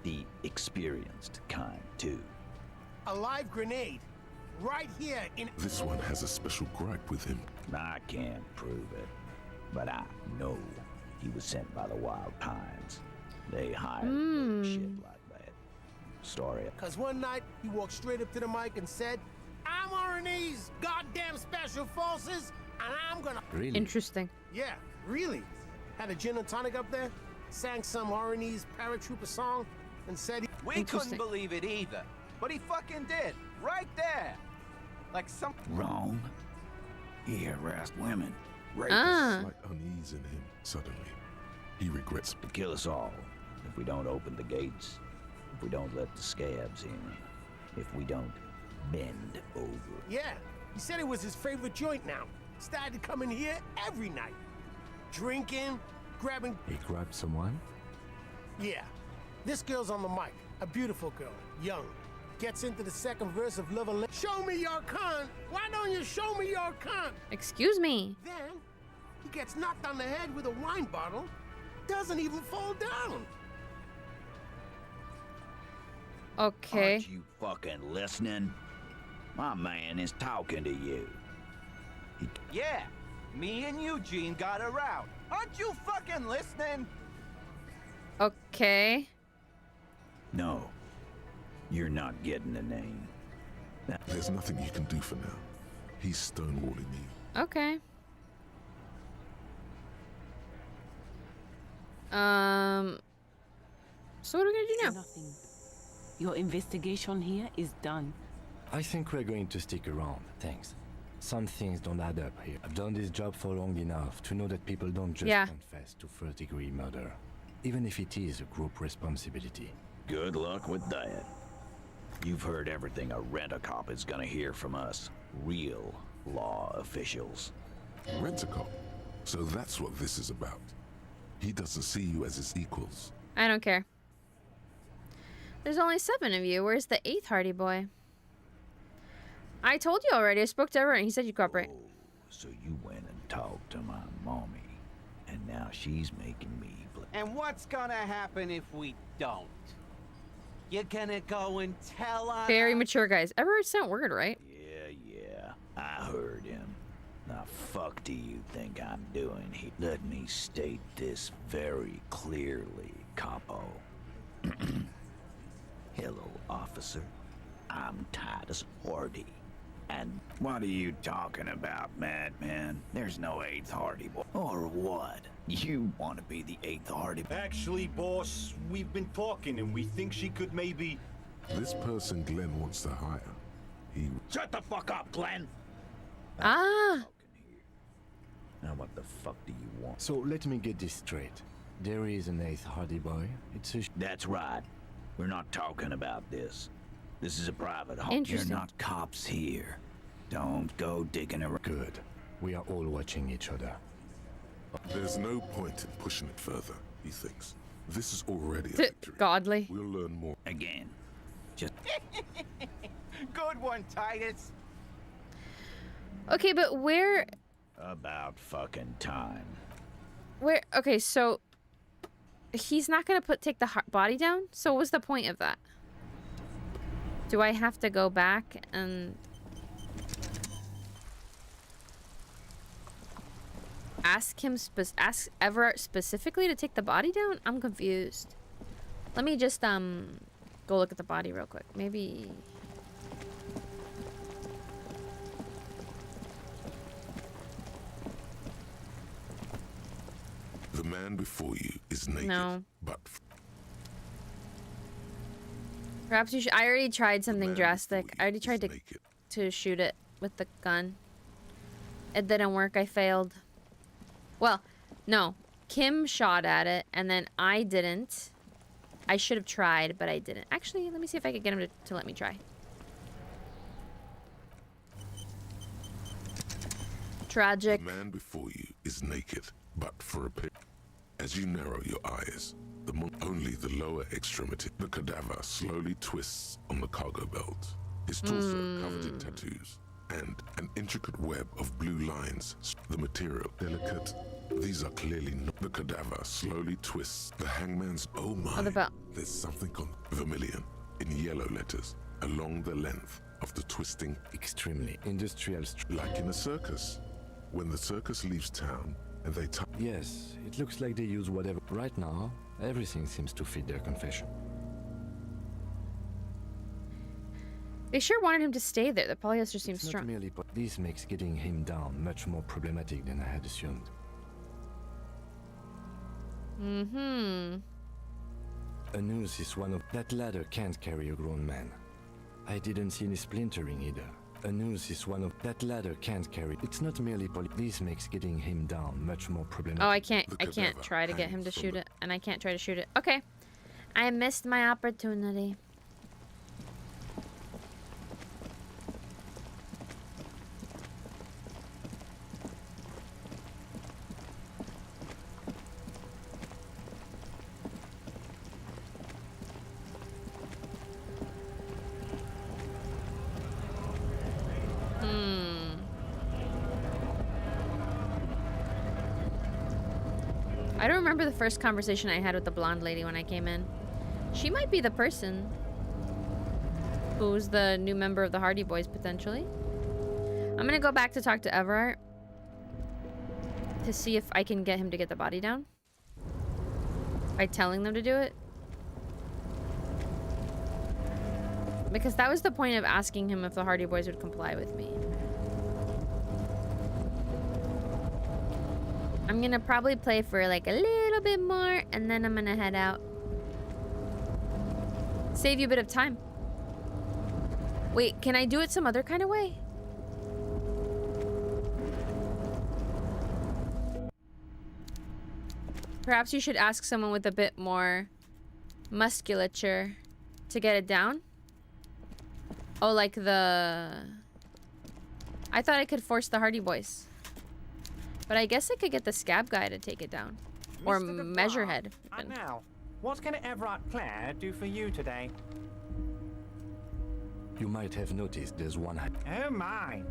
Speaker 17: The experienced kind, too.
Speaker 23: A live grenade. Right here in...
Speaker 2: This one has a special gripe with him.
Speaker 17: I can't prove it, but I know he was sent by the Wild Pines. They hired shit like that. Story.
Speaker 23: Because one night, he walked straight up to the mic and said, I'm RNE's goddamn special forces, and I'm gonna...
Speaker 7: Really?
Speaker 1: Interesting.
Speaker 23: Yeah, really. Had a gin and tonic up there, sang some RNE's paratrooper song, and said he...
Speaker 24: We couldn't believe it either, but he fucking did. Right there. Like some...
Speaker 17: Wrong. He harassed women.
Speaker 2: Raped a slight unease in him suddenly. He regrets
Speaker 17: to kill us all if we don't open the gates, if we don't let the scabs in, if we don't bend over.
Speaker 23: Yeah, he said it was his favorite joint now. Started to come in here every night. Drinking, grabbing...
Speaker 7: He grabbed someone?
Speaker 23: Yeah. This girl's on the mic. A beautiful girl. Young. Gets into the second verse of Love and Show me your cunt! Why don't you show me your cunt?
Speaker 1: Excuse me.
Speaker 23: Then, he gets knocked on the head with a wine bottle. Doesn't even fall down.
Speaker 1: Okay.
Speaker 17: Aren't you fucking listening? My man is talking to you.
Speaker 24: Yeah, me and Eugene got around. Aren't you fucking listening?
Speaker 1: Okay.
Speaker 17: No. You're not getting the name.
Speaker 2: There's nothing you can do for now. He's stonewalling you.
Speaker 1: Okay. So what are we gonna do now?
Speaker 21: Nothing. Your investigation here is done.
Speaker 7: I think we're going to stick around, thanks. Some things don't add up here. I've done this job for long enough to know that people don't just confess to first-degree murder, even if it is a group responsibility.
Speaker 17: Good luck with that. You've heard everything a rent-a-cop is gonna hear from us. Real law officials.
Speaker 2: Rent-a-cop? So that's what this is about. He doesn't see you as his equals.
Speaker 1: I don't care. There's only 7 of you. Where's the 8th hardy boy? I told you already. I spoke to everyone. He said you'd cooperate.
Speaker 17: Oh, so you went and talked to my mommy, and now she's making me...
Speaker 24: And what's gonna happen if we don't? You're gonna go and tell her?
Speaker 1: Very mature guys. Everett sent word, right?
Speaker 17: Yeah, I heard him. Now, fuck do you think I'm doing here? Let me state this very clearly, Capo. Hello, officer. I'm Titus Hardy. And what are you talking about, madman? There's no 8th Hardy boy. Or what? You want to be the 8th Hardy boy?
Speaker 3: Actually, boss, we've been talking and we think she could maybe...
Speaker 2: This person Glenn wants to hire, he...
Speaker 17: Shut the fuck up, Glenn!
Speaker 1: Ah!
Speaker 17: Now what the fuck do you want?
Speaker 7: So let me get this straight. There is an 8th Hardy boy. It's a...
Speaker 17: That's right. We're not talking about this. This is a private home. You're
Speaker 1: Interesting.
Speaker 17: not cops here. Don't go digging around.
Speaker 7: Good. We are all watching each other.
Speaker 2: There's no point in pushing it further, he thinks. This is already a victory.
Speaker 1: Godly.
Speaker 2: We'll learn more.
Speaker 17: Again. Just...
Speaker 24: Good one, Titus.
Speaker 1: Okay, but where...
Speaker 17: About fucking time.
Speaker 1: Where... Okay, so... He's not gonna take the body down? So what's the point of that? Do I have to go back and... ask ask Everett specifically to take the body down? I'm confused. Let me just go look at the body real quick. Maybe...
Speaker 2: The man before you is naked,
Speaker 1: No.
Speaker 2: but...
Speaker 1: Perhaps you should... I already tried something drastic. I already tried to shoot it with the gun. It didn't work. I failed. Well, no. Kim shot at it, and then I didn't. I should have tried, but I didn't. Actually, let me see if I could get him to let me try. Tragic.
Speaker 2: The man before you is naked, but for a period. As you narrow your eyes, only the lower extremity, the cadaver slowly twists on the cargo belt. His torso covered in tattoos, and an intricate web of blue lines. The material, delicate. These are clearly not. The cadaver slowly twists. The hangman's, oh my, there's something on vermilion, in yellow letters, along the length of the twisting.
Speaker 7: Extremely industrial.
Speaker 2: Like in a circus. When the circus leaves town, and they
Speaker 7: Yes, it looks like they use whatever. Right now, everything seems to fit their confession.
Speaker 1: They sure wanted him to stay there. The polyester seems
Speaker 7: It's
Speaker 1: strong.
Speaker 7: not merely, but this makes getting him down much more problematic than I had assumed.
Speaker 1: Mm-hmm.
Speaker 7: A noose is one of... That ladder can't carry a grown man. I didn't see any splintering either. A noose is one of... That ladder can't carry... It's not merely This makes getting him down much more problematic.
Speaker 1: Oh, I can't try to get him to shoot it, and I can't try to shoot it. Okay. I missed my opportunity. I don't remember the first conversation I had with the blonde lady when I came in. She might be the person who's the new member of the Hardy Boys, potentially. I'm gonna go back to talk to Everett to see if I can get him to get the body down by telling them to do it. Because that was the point of asking him if the Hardy Boys would comply with me. I'm gonna probably play for like a little bit more and then I'm gonna head out. Save you a bit of time. Wait, can I do it some other kind of way? Perhaps you should ask someone with a bit more musculature to get it down. Oh, like the... I thought I could force the Hardy Boys. But I guess I could get the scab guy to take it down. Or Measurehead.
Speaker 20: And now, what can Everett Clare do for you today?
Speaker 7: You might have noticed there's one...
Speaker 20: Oh my!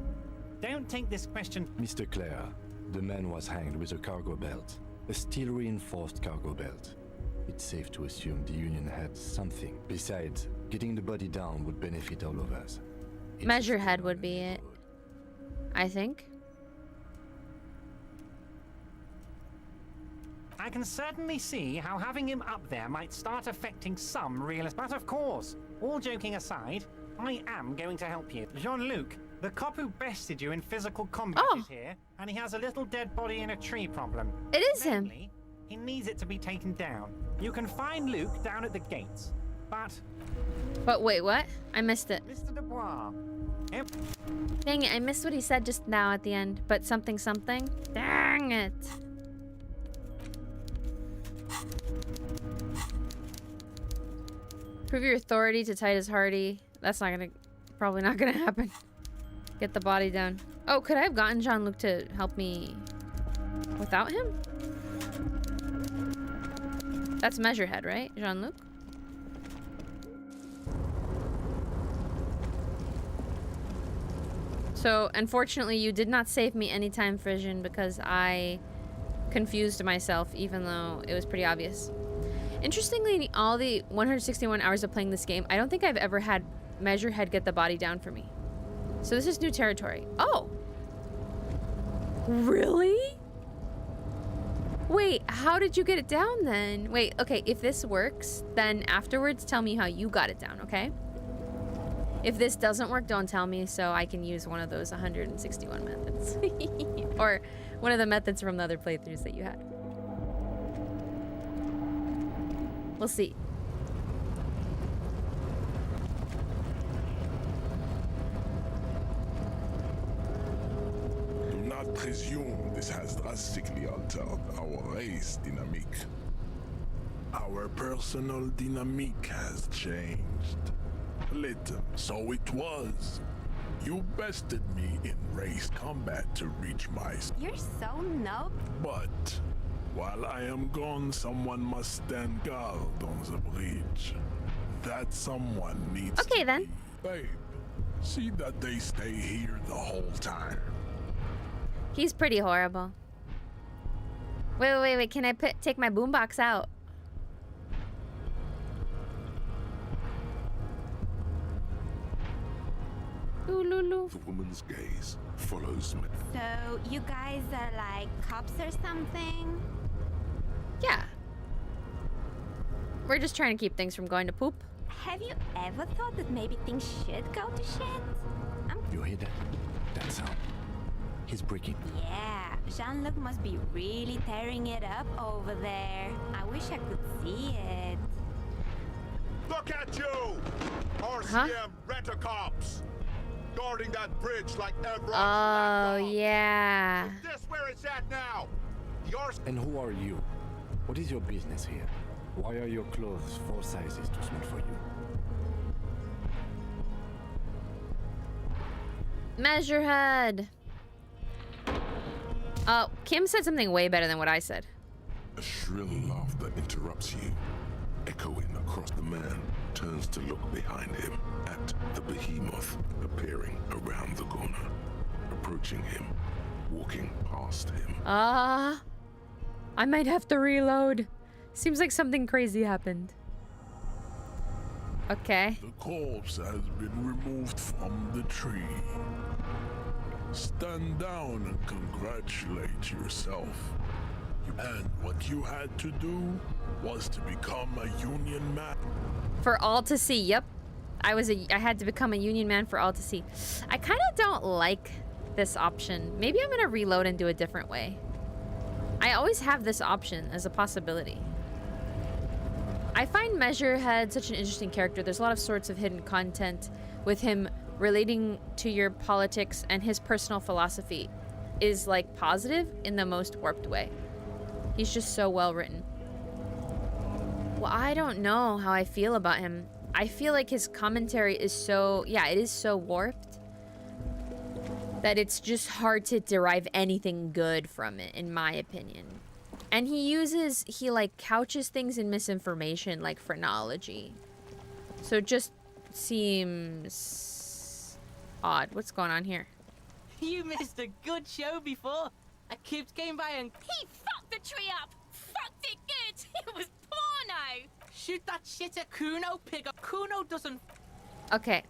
Speaker 20: Don't take this question...
Speaker 7: Mr. Clare, the man was hanged with a cargo belt. A steel-reinforced cargo belt. It's safe to assume the Union had something. Besides, getting the body down would benefit all of us.
Speaker 1: Measurehead would be it, I think.
Speaker 20: I can certainly see how having him up there might start affecting some realist. But of course, all joking aside, I am going to help you. Jean-Luc, the cop who bested you in physical combat is here, and he has a little dead body in a tree problem.
Speaker 1: It is him.
Speaker 20: He needs it to be taken down. You can find Luke down at the gates, but...
Speaker 1: But wait, what? I missed it.
Speaker 20: Mr. Dubois. Yep.
Speaker 1: Dang it, I missed what he said just now at the end. But something something? Dang it. Prove your authority to Titus Hardy. That's probably not gonna happen. Get the body down. Oh, could I have gotten Jean-Luc to help me without him? That's Measurehead, right? Jean-Luc? So, unfortunately, you did not save me anytime, Frisian, because I confused myself, even though it was pretty obvious. Interestingly, in all the 161 hours of playing this game, I don't think I've ever had Measurehead get the body down for me. So this is new territory. Oh! Really? Wait, how did you get it down then? Wait, okay, if this works, then afterwards tell me how you got it down, okay? If this doesn't work, don't tell me so I can use one of those 161 methods. Or one of the methods from the other playthroughs that you had. We'll see.
Speaker 2: Do not presume this has drastically altered our race dynamic. Our personal dynamic has changed. Little, so it was. You bested me in race combat to reach my...
Speaker 19: You're so noob.
Speaker 2: But while I am gone, someone must stand guard on the bridge. That someone needs
Speaker 1: okay,
Speaker 2: to
Speaker 1: then.
Speaker 2: be. Babe, see that they stay here the whole time.
Speaker 1: He's pretty horrible. Wait. Can I take my boombox out? Ooh.
Speaker 2: The woman's gaze follows me.
Speaker 19: So, you guys are like cops or something?
Speaker 1: Yeah. We're just trying to keep things from going to poop.
Speaker 19: Have you ever thought that maybe things should go to shit?
Speaker 7: You hear that? That sound? He's breaking.
Speaker 19: Yeah, Jean-Luc must be really tearing it up over there. I wish I could see it.
Speaker 6: Look at you! RCM rent-a-cops! Guarding that bridge like Everett.
Speaker 1: Oh, yeah.
Speaker 6: Is this where it's at now?
Speaker 7: And who are you? What is your business here? Why are your clothes 4 sizes too small for you?
Speaker 1: Measurehead. Oh, Kim said something way better than what I said.
Speaker 2: A shrill laughter interrupts you. Echoing across, the man turns to look behind him at the behemoth appearing around the corner, approaching him, walking past him.
Speaker 1: I might have to reload. Seems like something crazy happened. Okay.
Speaker 2: The corpse has been removed from the tree. Stand down and congratulate yourself. And what you had to do was to become a union man.
Speaker 1: For all to see, yep. I had to become a union man for all to see. I kind of don't like this option. Maybe I'm gonna reload and do a different way. I always have this option as a possibility. I find Measurehead such an interesting character. There's a lot of sorts of hidden content with him relating to your politics, and his personal philosophy is like positive in the most warped way. He's just so well written. Well, I don't know how I feel about him. I feel like his commentary is so, yeah, it is so warped that it's just hard to derive anything good from it, in my opinion. And he like couches things in misinformation, like phrenology. So it just seems odd. What's going on here?
Speaker 18: You missed a good show before. A kid came by and...
Speaker 19: He fucked the tree up! Fucked it good! It was porn!
Speaker 21: Kuno!
Speaker 18: Shoot that shit at Kuno, pig. Kuno doesn't...
Speaker 1: Okay.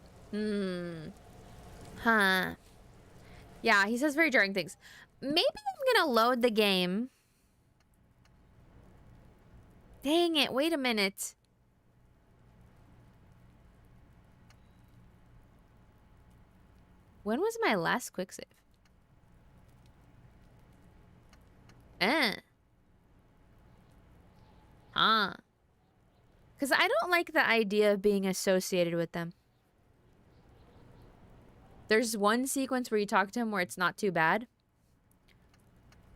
Speaker 1: Huh. Yeah, he says very jarring things. Maybe I'm gonna load the game. Dang it, wait a minute. When was my last quick save? Huh. Because I don't like the idea of being associated with them. There's one sequence where you talk to him where it's not too bad.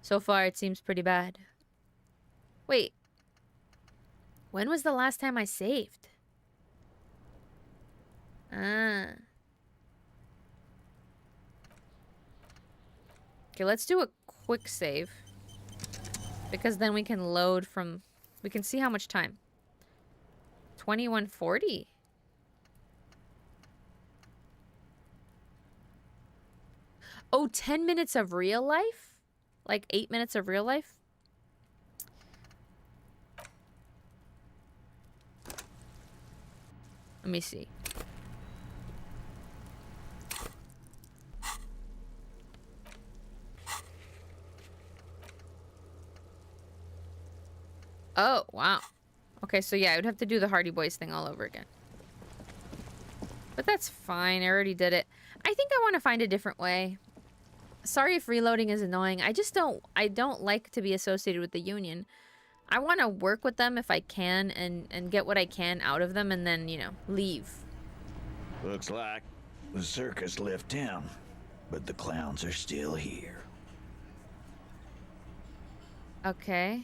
Speaker 1: So far, it seems pretty bad. Wait. When was the last time I saved? Okay, let's do a quick save. Because then we can load from... We can see how much time. 2140. Oh, 10 minutes of real life? Like 8 minutes of real life? Let me see. Oh, wow. Okay, so yeah, I would have to do the Hardy Boys thing all over again. But that's fine. I already did it. I think I want to find a different way. Sorry if reloading is annoying. I don't like to be associated with the Union. I want to work with them if I can and get what I can out of them and then, you know, leave.
Speaker 17: Looks like the circus left town, but the clowns are still here.
Speaker 1: Okay.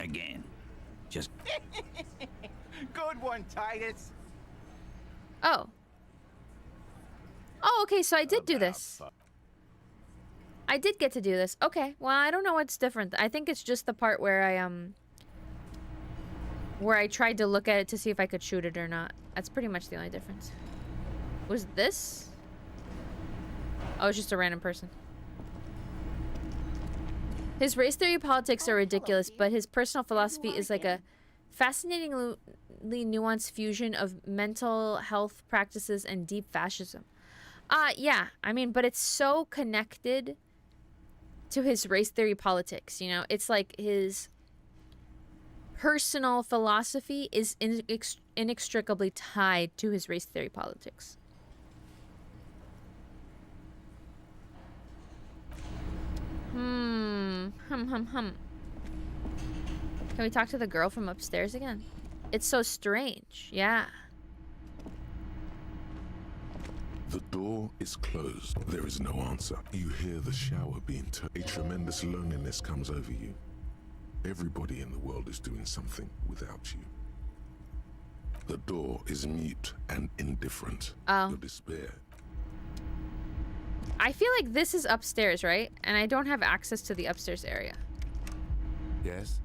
Speaker 17: Again. Just...
Speaker 24: Good one, Titus.
Speaker 1: Oh. Oh, okay, so I did do this. I did get to do this. Okay, well, I don't know what's different. I think it's just the part where I tried to look at it to see if I could shoot it or not. That's pretty much the only difference. Was this? Oh, it's just a random person. His race theory politics are ridiculous, but his personal philosophy is like a fascinatingly nuanced fusion of mental health practices and deep fascism. Yeah, I mean, but it's so connected to his race theory politics, you know? It's like his personal philosophy is inextricably tied to his race theory politics. Can we talk to the girl from upstairs again? It's so strange. Yeah.
Speaker 2: The door is closed. There is no answer. You hear the shower being turned. A tremendous loneliness comes over you. Everybody in the world is doing something without you. The door is mute and indifferent.
Speaker 1: Oh.
Speaker 2: Your despair.
Speaker 1: I feel like this is upstairs, right? And I don't have access to the upstairs area.
Speaker 7: Yes?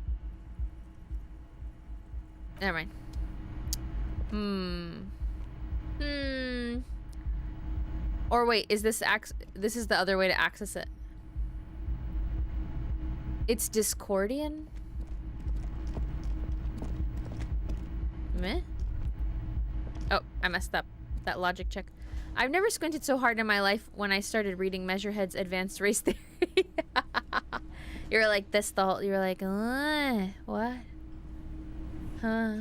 Speaker 1: Never mind. Or wait, is this this is the other way to access it? It's Discordian? Meh? Oh, I messed up. That logic check. I've never squinted so hard in my life when I started reading Measurehead's Advanced Race Theory. You're like this the whole... You're like, what? Huh.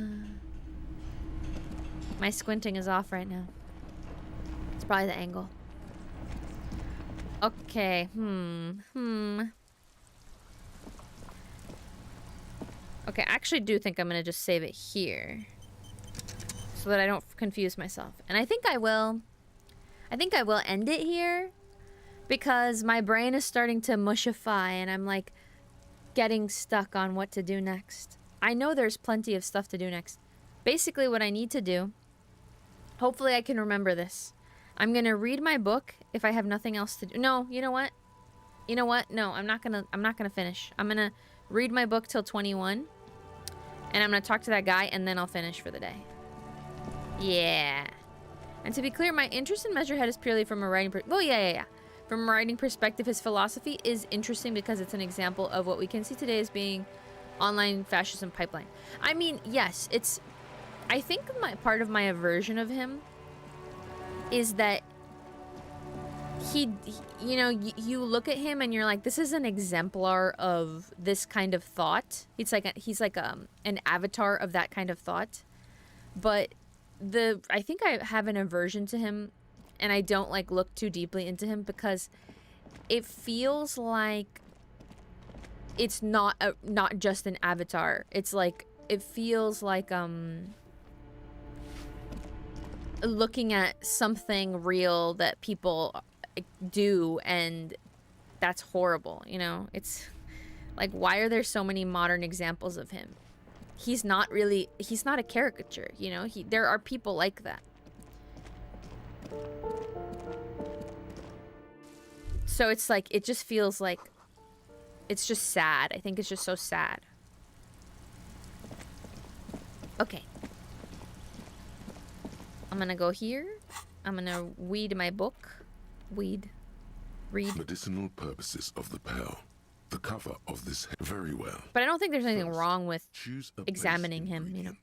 Speaker 1: My squinting is off right now. It's probably the angle. Okay. Okay, I actually do think I'm gonna just save it here. So that I don't confuse myself. And I think I will end it here. Because my brain is starting to mushify and I'm like getting stuck on what to do next. I know there's plenty of stuff to do next. Basically what I need to do, hopefully I can remember this. I'm gonna read my book if I have nothing else to do. No, you know what? You know what? No, I'm not gonna finish. I'm gonna read my book till 21. And I'm gonna talk to that guy and then I'll finish for the day. Yeah. And to be clear, my interest in Measurehead is purely from a writing From a writing perspective, his philosophy is interesting because it's an example of what we can see today as being online fascism pipeline. I mean, yes, it's... I think part of my aversion of him is that you know, you look at him and you're like, this is an exemplar of this kind of thought. He's like an avatar of that kind of thought. But I think I have an aversion to him, and I don't like look too deeply into him because it feels like it's not just an avatar. It's like, it feels like looking at something real that people do, and that's horrible, you know? It's like, why are there so many modern examples of him? He's not a caricature, you know? There are people like that. So it's like, it just feels like, it's just sad. I think it's just so sad. Okay. I'm gonna go here. I'm gonna weed my book. Read.
Speaker 2: Medicinal purposes of the pearl. The cover of this very well.
Speaker 1: But I don't think there's anything wrong with examining him, you know.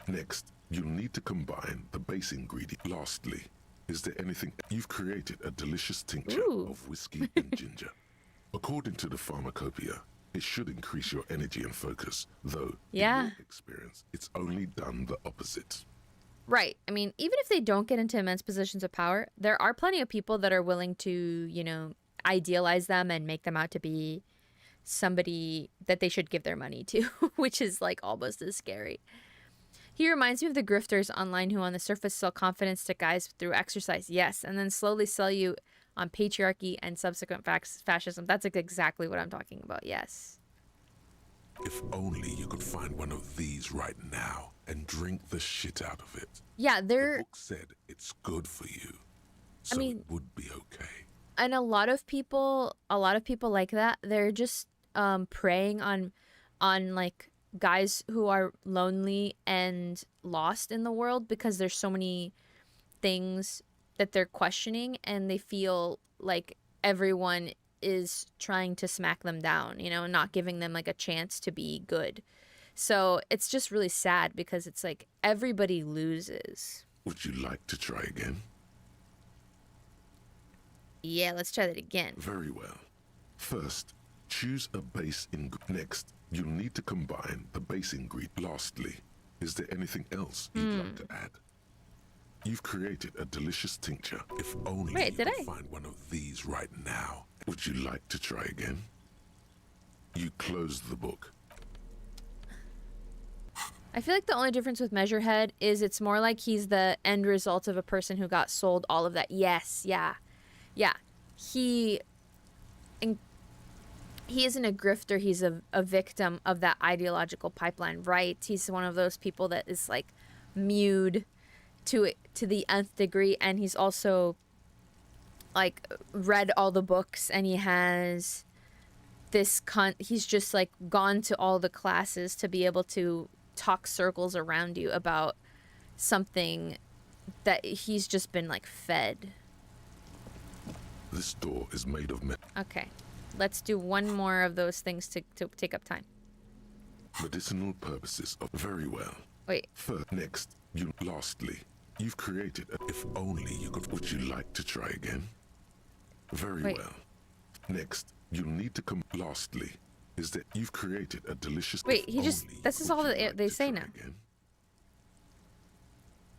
Speaker 2: Next, you'll need to combine the base ingredient. Lastly, is there anything... You've created a delicious tincture of whiskey and ginger. According to the pharmacopoeia, it should increase your energy and focus, though in your experience, it's only done the opposite.
Speaker 1: Right. I mean, even if they don't get into immense positions of power, there are plenty of people that are willing to, you know, idealize them and make them out to be somebody that they should give their money to, which is like almost as scary. He reminds me of the grifters online who on the surface sell confidence to guys through exercise, yes, and then slowly sell you on patriarchy and subsequent fascism. That's exactly what I'm talking about, yes.
Speaker 2: If only you could find one of these right now and drink the shit out of it.
Speaker 1: Yeah,
Speaker 2: The book said it's good for you, so it would be okay.
Speaker 1: And a lot of people like that, they're just preying on like guys who are lonely and lost in the world because there's so many things that they're questioning, and they feel like everyone is trying to smack them down, you know, and not giving them like a chance to be good. So it's just really sad because it's like everybody loses.
Speaker 2: Would you like to try again?
Speaker 1: Yeah, let's try that again.
Speaker 2: Very well. First, choose a base ingredient. Next, you'll need to combine the base ingredient. Lastly, is there anything else you'd like to add? You've created a delicious tincture. If only you could find one of these right now. Would you like to try again? You close the book.
Speaker 1: I feel like the only difference with Measurehead is it's more like he's the end result of a person who got sold all of that. Yes, yeah. He isn't a grifter, he's a victim of that ideological pipeline, right? He's one of those people that is like mewed to the nth degree, and he's also like read all the books, and he has this he's just like gone to all the classes to be able to talk circles around you about something that he's just been like fed.
Speaker 2: This door is made of metal.
Speaker 1: Okay, let's do one more of those things to take up time.
Speaker 2: Medicinal purposes of very well.
Speaker 1: Wait.
Speaker 2: Next, lastly, you've created if only you could. Would you like to try again? Very well. Next, you'll need to come. Lastly, is that you've created a delicious.
Speaker 1: Wait, this is all that they say now.
Speaker 2: Again?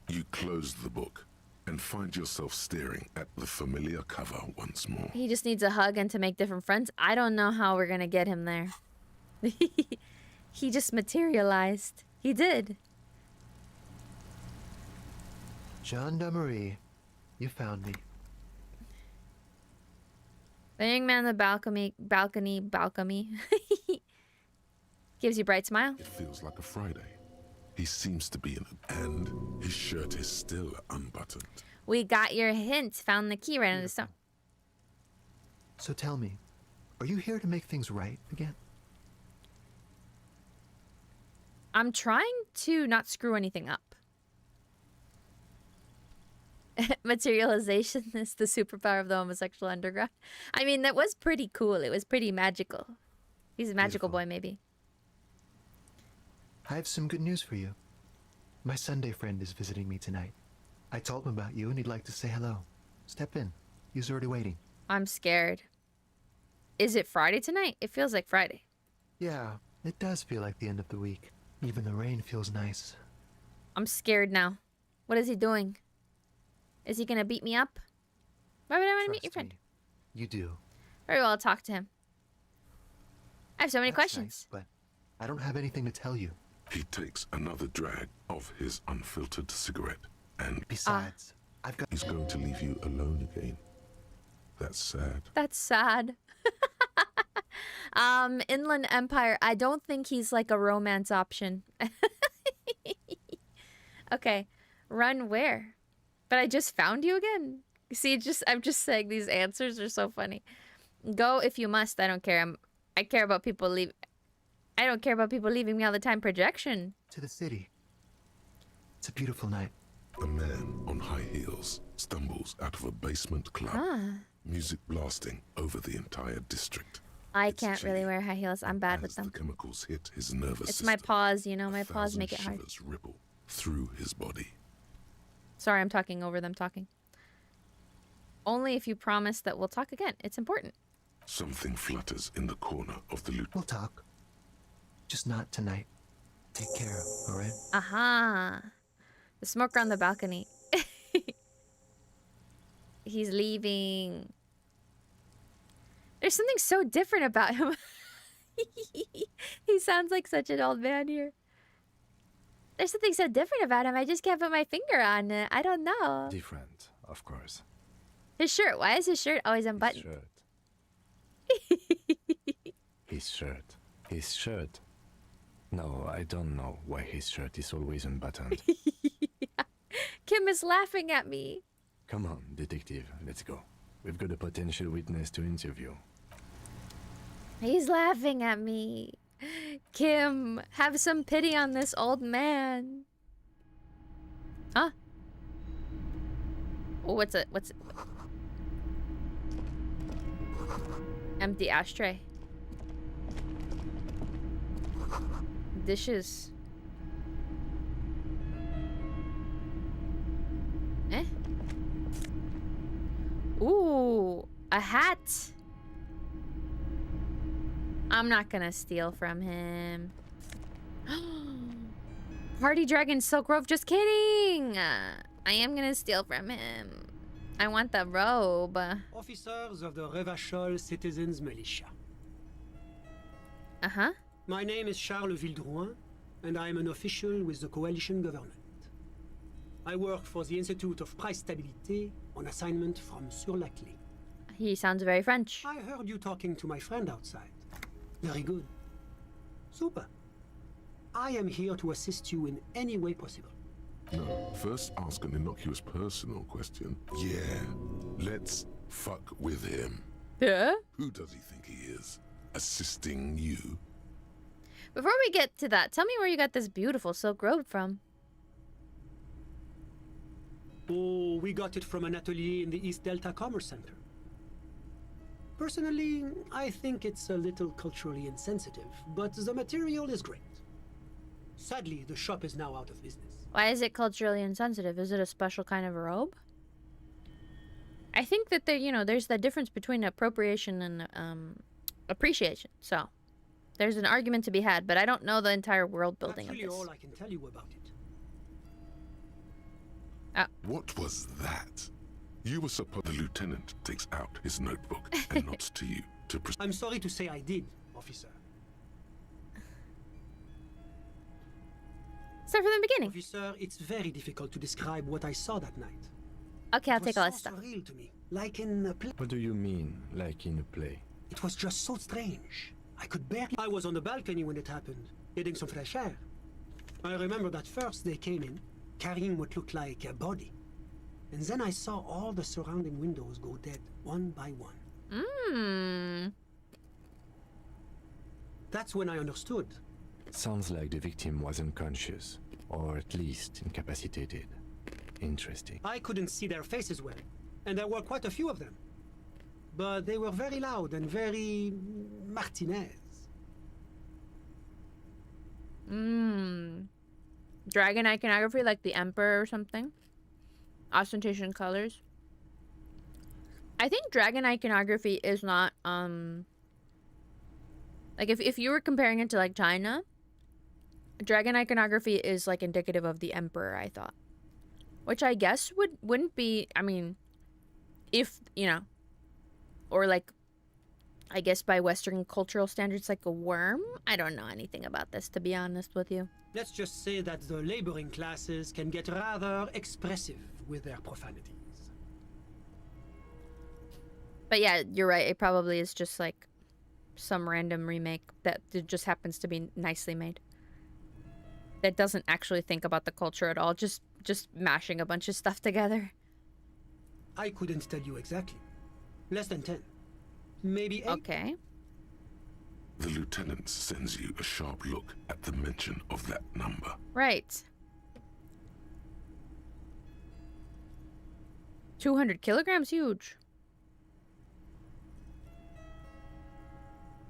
Speaker 2: You close the book and find yourself staring at the familiar cover once more.
Speaker 1: He just needs a hug and to make different friends. I don't know how we're gonna get him there. He just materialized. He did.
Speaker 13: Jean Marie, you found me.
Speaker 1: The young man in the balcony gives you a bright smile.
Speaker 2: It feels like a Friday. He seems to be and his shirt is still unbuttoned.
Speaker 1: We got your hint. Found the key right on the stone.
Speaker 13: So tell me, are you here to make things right again?
Speaker 1: I'm trying to not screw anything up. Materialization is the superpower of the homosexual underground. I mean, that was pretty cool. It was pretty magical. He's a magical boy, maybe.
Speaker 13: I have some good news for you. My Sunday friend is visiting me tonight. I told him about you and he'd like to say hello. Step in. He's already waiting.
Speaker 1: I'm scared. Is it Friday tonight? It feels like Friday.
Speaker 13: Yeah, it does feel like the end of the week. Even the rain feels nice.
Speaker 1: I'm scared now. What is he doing? Is he gonna beat me up? Why would I want to meet your friend?
Speaker 13: You do.
Speaker 1: Very well, I'll talk to him. I have so many
Speaker 13: That's
Speaker 1: questions.
Speaker 13: nice, but I don't have anything to tell you.
Speaker 2: He takes another drag of his unfiltered cigarette, and
Speaker 13: besides,
Speaker 2: he's going to leave you alone again. That's sad.
Speaker 1: That's sad. Inland Empire, I don't think he's like a romance option. Okay, run where? But I just found you again. See, I'm just saying these answers are so funny. Go if you must. I don't care. I care about people leave. I don't care about people leaving me all the time. Projection.
Speaker 13: To the city. It's a beautiful night.
Speaker 2: A man on high heels stumbles out of a basement club. Music blasting over the entire district.
Speaker 1: I can't really wear high heels. I'm bad with them.
Speaker 2: The chemicals hit his nervous
Speaker 1: It's
Speaker 2: system.
Speaker 1: my paws, you know. My paws make it hard.
Speaker 2: Shivers ripple through his body.
Speaker 1: Sorry, I'm talking over them talking. Only if you promise that we'll talk again. It's important.
Speaker 2: Something flutters in the corner of the loot.
Speaker 13: We'll talk. Just not tonight. Take care, alright?
Speaker 1: Aha. The smoker on the balcony. He's leaving. There's something so different about him. He sounds like such an old man here. There's something so different about him. I just can't put my finger on it. I don't know.
Speaker 7: Different, of course.
Speaker 1: His shirt. Why is his shirt always unbuttoned?
Speaker 7: His shirt. His shirt. No, I don't know why his shirt is always unbuttoned.
Speaker 1: Kim is laughing at me.
Speaker 7: Come on, detective, let's go. We've got a potential witness to interview.
Speaker 1: He's laughing at me. Kim, have some pity on this old man. Huh? Oh, what's it? Empty ashtray. Dishes. Eh? Ooh, a hat. I'm not gonna steal from him. Party Dragon Silk Robe, just kidding. I am gonna steal from him. I want the robe.
Speaker 8: Officers of the Revachol Citizens Militia.
Speaker 1: Uh-huh.
Speaker 8: My name is Charles Vildrouin, and I am an official with the coalition government. I work for the Institute of Price Stabilité on assignment from Sur-la-Clé.
Speaker 1: He sounds very French.
Speaker 8: I heard you talking to my friend outside. Very good. Super. I am here to assist you in any way possible.
Speaker 2: No, first ask an innocuous personal question. Yeah, let's fuck with him.
Speaker 1: Yeah?
Speaker 2: Who does he think he is? Assisting you?
Speaker 1: Before we get to that, tell me where you got this beautiful silk robe from.
Speaker 8: Oh, we got it from an atelier in the East Delta Commerce Center. Personally, I think it's a little culturally insensitive, but the material is great. Sadly, the shop is now out of business.
Speaker 1: Why is it culturally insensitive? Is it a special kind of a robe? I think that there's the difference between appropriation and appreciation. So, there's an argument to be had, but I don't know the entire world building
Speaker 8: That's
Speaker 1: of
Speaker 8: really
Speaker 1: this.
Speaker 8: all I can tell you about it.
Speaker 2: What was that? You were supposed. The lieutenant takes out his notebook and nods to you to proceed.
Speaker 8: I'm sorry to say I did, officer.
Speaker 1: Start from the beginning.
Speaker 8: Officer, it's very difficult to describe what I saw that night.
Speaker 1: Okay, I'll
Speaker 8: It
Speaker 1: take
Speaker 8: was
Speaker 1: all
Speaker 8: so
Speaker 1: this stuff.
Speaker 8: surreal to me, like in a play.
Speaker 7: What do you mean, like in a play?
Speaker 8: It was just so strange. I could barely. I was on the balcony when it happened, getting some fresh air. I remember that first they came in, carrying what looked like a body. And then I saw all the surrounding windows go dead, one by one. That's when I understood.
Speaker 7: Sounds like the victim was unconscious, or at least incapacitated. Interesting.
Speaker 8: I couldn't see their faces well, and there were quite a few of them. But they were very loud and very Martinez.
Speaker 1: Dragon iconography, like the Emperor or something. Ostentation colors. I think dragon iconography is not, like if you were comparing it to like China, dragon iconography is like indicative of the Emperor, I thought. Which I guess wouldn't be, I mean, if, you know, or like, I guess by Western cultural standards, like a worm? I don't know anything about this, to be honest with you.
Speaker 8: Let's just say that the laboring classes can get rather expressive with their profanities.
Speaker 1: But yeah, you're right. It probably is just like some random remake that just happens to be nicely made. That doesn't actually think about the culture at all. Just mashing a bunch of stuff together.
Speaker 8: I couldn't tell you exactly. Less than 10. Maybe 8.
Speaker 1: Okay.
Speaker 2: The lieutenant sends you a sharp look at the mention of that number.
Speaker 1: Right. 200 kilograms, huge.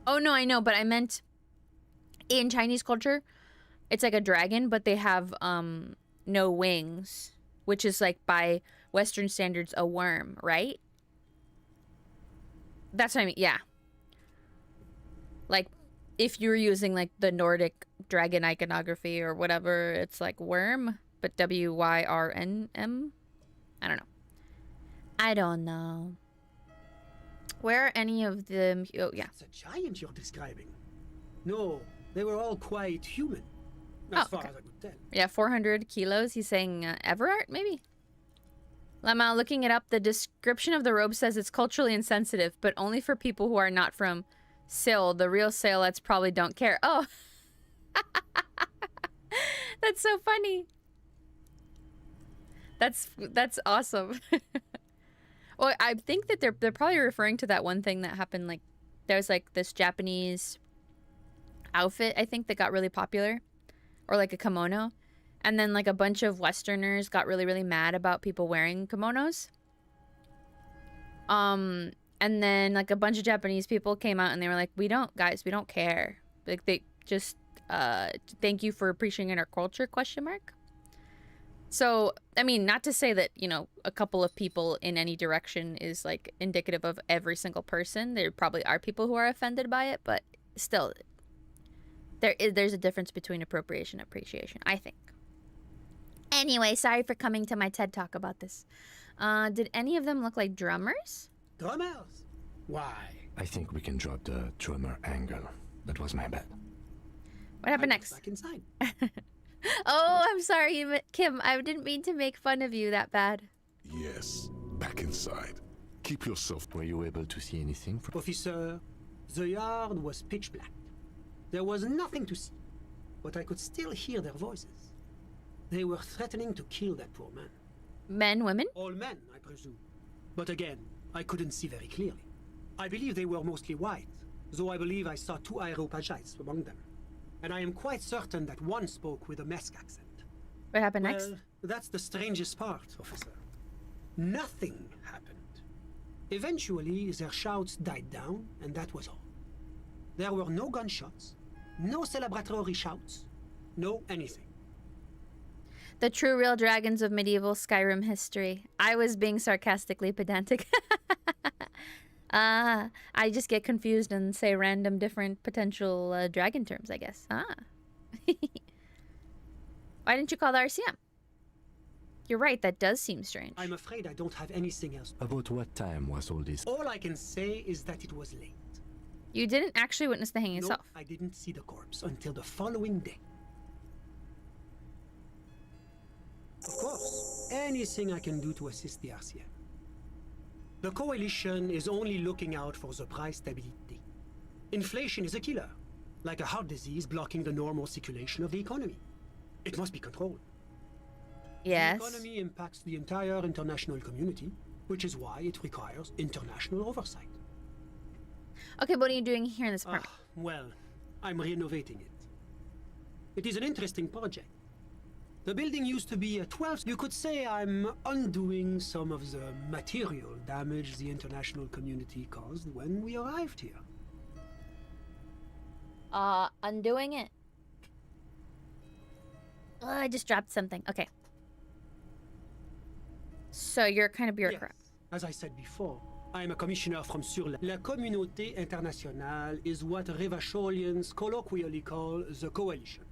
Speaker 1: Oh, no, I know, but I meant in Chinese culture, it's like a dragon, but they have no wings, which is like by Western standards a worm, right? That's what I mean, yeah. Like, if you're using like the Nordic dragon iconography or whatever, it's like worm, but W-Y-R-N-M? I don't know. I don't know. Where are any of them? Oh, yeah.
Speaker 8: It's a giant you're describing. No, they were all quite human. As far as I could tell.
Speaker 1: Yeah, 400 kilos. He's saying Everart, maybe? Lama, looking it up, the description of the robe says it's culturally insensitive, but only for people who are not from Sil. The real Salettes probably don't care. Oh. That's so funny. That's awesome. Well, I think that they're probably referring to that one thing that happened, like, there's like this Japanese outfit, I think, that got really popular. Or like a kimono. And then like a bunch of Westerners got really, really mad about people wearing kimonos. And then like a bunch of Japanese people came out and they were like, we don't care. Like they just, thank you for appreciating our culture, ? So, I mean, not to say that, you know, a couple of people in any direction is like indicative of every single person. There probably are people who are offended by it, but still, there's a difference between appropriation and appreciation, I think. Anyway, sorry for coming to my TED Talk about this. Did any of them look like drummers?
Speaker 8: Drummers? Why?
Speaker 7: I think we can drop the drummer angle. That was my bad.
Speaker 1: What happened next?
Speaker 8: Back inside.
Speaker 1: Oh, I'm sorry, Kim. I didn't mean to make fun of you that bad.
Speaker 2: Yes, back inside. Keep yourself.
Speaker 7: Were you able to see anything?
Speaker 8: Officer, the yard was pitch black. There was nothing to see, but I could still hear their voices. They were threatening to kill that poor man.
Speaker 1: Men, women?
Speaker 8: All men, I presume. But again, I couldn't see very clearly. I believe they were mostly white, though I believe I saw 2 Aeropagites among them. And I am quite certain that one spoke with a Mesk accent.
Speaker 1: What happened next?
Speaker 8: Well, that's the strangest part, officer. Nothing happened. Eventually, their shouts died down, and that was all. There were no gunshots, no celebratory shouts, no anything.
Speaker 1: The true real dragons of medieval Skyrim history. I was being sarcastically pedantic. I just get confused and say random different potential dragon terms, I guess. Why didn't you call the RCM? You're right, that does seem strange.
Speaker 8: I'm afraid I don't have anything else.
Speaker 7: About what time was all this?
Speaker 8: All I can say is that it was late.
Speaker 1: You didn't actually witness the hanging itself?
Speaker 8: I didn't see the corpse until the following day. Of course, anything I can do to assist the RCM. The coalition is only looking out for the price stability. Inflation is a killer, like a heart disease blocking the normal circulation of the economy. It must be controlled.
Speaker 1: Yes.
Speaker 8: The economy impacts the entire international community, which is why it requires international oversight.
Speaker 1: Okay, what are you doing here in this apartment?
Speaker 8: Well, I'm renovating it. It is an interesting project. The building used to be a 12. You could say I'm undoing some of the material damage the international community caused when we arrived here.
Speaker 1: Undoing it. Oh, I just dropped something. Okay. So you're kind of bureaucrat.
Speaker 8: Yes. As I said before, I am a commissioner from Sur La Communauté Internationale is what Revacholians colloquially call the coalition.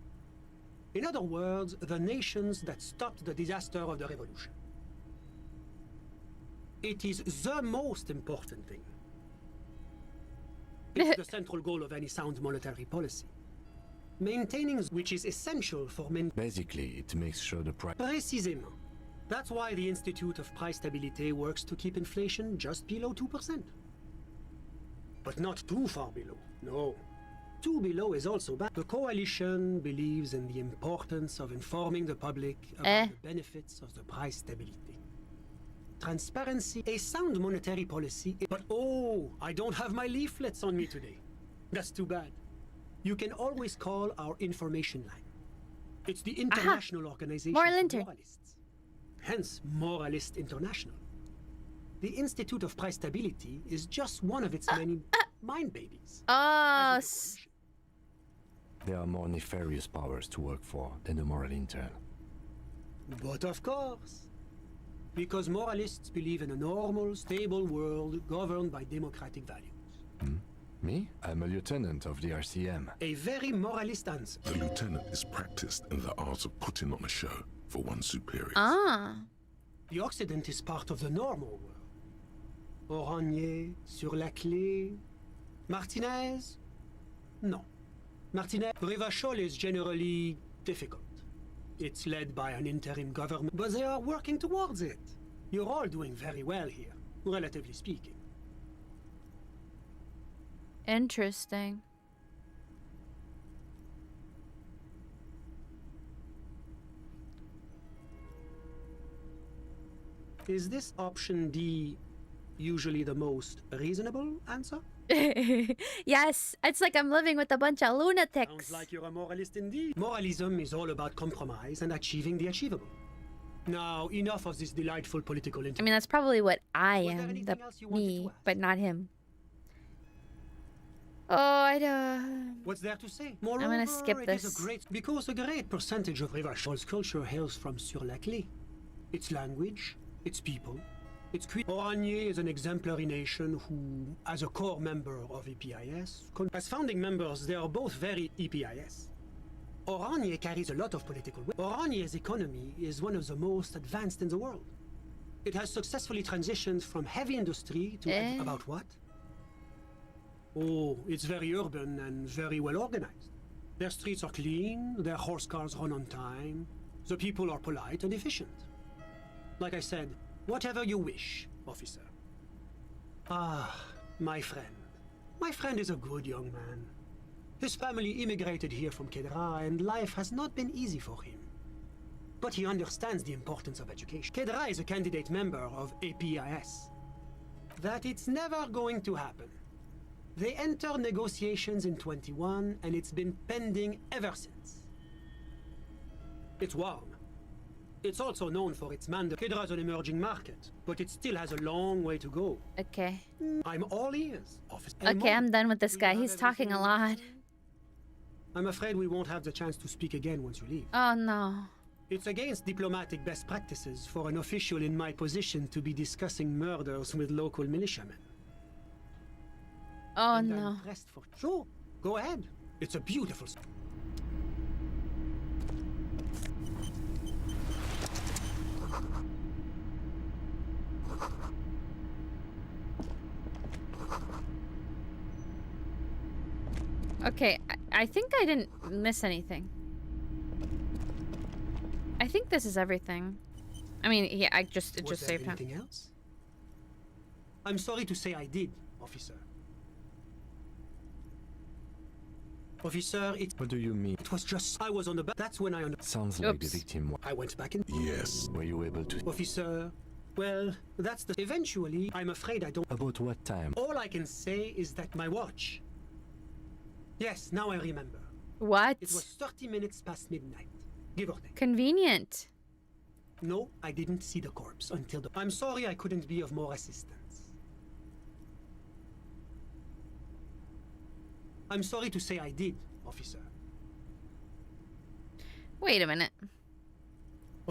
Speaker 8: In other words, the nations that stopped the disaster of the revolution. It is the most important thing. It's the central goal of any sound monetary policy. Maintaining which is essential for
Speaker 7: Basically, it makes sure the price.
Speaker 8: Précisément. That's why the Institute of Price Stability works to keep inflation just below 2%. But not too far below, no. Too below is also bad. The coalition believes in the importance of informing the public about the benefits of the price stability. Transparency, a sound monetary policy, but oh, I don't have my leaflets on me today. That's too bad. You can always call our information line. It's the international organization for moralists. Hence, Moralist International. The Institute of Price Stability is just one of its many mind babies.
Speaker 1: Oh.
Speaker 7: There are more nefarious powers to work for than the moral intern.
Speaker 8: But of course. Because moralists believe in a normal, stable world governed by democratic values.
Speaker 7: Me? I'm a lieutenant of the RCM.
Speaker 8: A very moralist answer.
Speaker 2: A lieutenant is practiced in the art of putting on a show for one's superiors.
Speaker 8: The Occident is part of the normal world. Oranier, Sur la Clé, Martinez? No. Martinez. Revachol is generally difficult. It's led by an interim government, but they are working towards it. You're all doing very well here, relatively speaking.
Speaker 1: Interesting.
Speaker 8: Is this option D usually the most reasonable answer?
Speaker 1: Yes, it's like I'm living with a bunch of lunatics.
Speaker 8: Sounds like you're a moralist indeed. Moralism is all about compromise and achieving the achievable. Now, enough of this delightful political
Speaker 1: I mean, that's probably what I am, me, but not him. Oh, I don't...
Speaker 8: What's there to say?
Speaker 1: I'm gonna skip this.
Speaker 8: Because a great percentage of Revachol's culture hails from Sur la Clé. Its language, its people, its Oranier is an exemplary nation who, as a core member of EPIS, as founding members, they are both very EPIS. Oranier carries a lot of political weight. Oranier's economy is one of the most advanced in the world. It has successfully transitioned from heavy industry to about what? Oh, it's very urban and very well organized. Their streets are clean, their horse cars run on time, the people are polite and efficient. Like I said, whatever you wish, officer. Ah, my friend. My friend is a good young man. His family immigrated here from Kedra, and life has not been easy for him. But he understands the importance of education. Kedra is a candidate member of APIS. That it's never going to happen. They entered negotiations in 21, and it's been pending ever since. It's warm. It's also known for its mandate. Kedra is an emerging market, but it still has a long way to go.
Speaker 1: Okay.
Speaker 8: I'm all ears, officer.
Speaker 1: Okay, I'm done with this guy. He's talking a lot.
Speaker 8: I'm afraid we won't have the chance to speak again once you leave.
Speaker 1: Oh, no.
Speaker 8: It's against diplomatic best practices for an official in my position to be discussing murders with local militiamen.
Speaker 1: Oh,
Speaker 8: and
Speaker 1: no.
Speaker 8: I'm pressed for... Sure, go ahead. It's a beautiful...
Speaker 1: Okay, I think I didn't miss anything. I think this is everything. I mean, yeah, it just saved him.
Speaker 8: Anything else? I'm sorry to say I did, officer. Officer,
Speaker 7: What do you mean?
Speaker 8: it was just... I was on the back. That's when I...
Speaker 7: Sounds like the victim.
Speaker 8: I went back in...
Speaker 2: Yes.
Speaker 7: Were you able to...
Speaker 8: Officer, well, that's the... Eventually, I'm afraid I don't...
Speaker 7: About what time?
Speaker 8: All I can say is that my watch... Yes, now I remember.
Speaker 1: What?
Speaker 8: It was 30 minutes past midnight, give or take.
Speaker 1: Convenient.
Speaker 8: No, I didn't see the corpse until the... I'm sorry I couldn't be of more assistance. I'm sorry to say I did, officer.
Speaker 1: Wait a minute.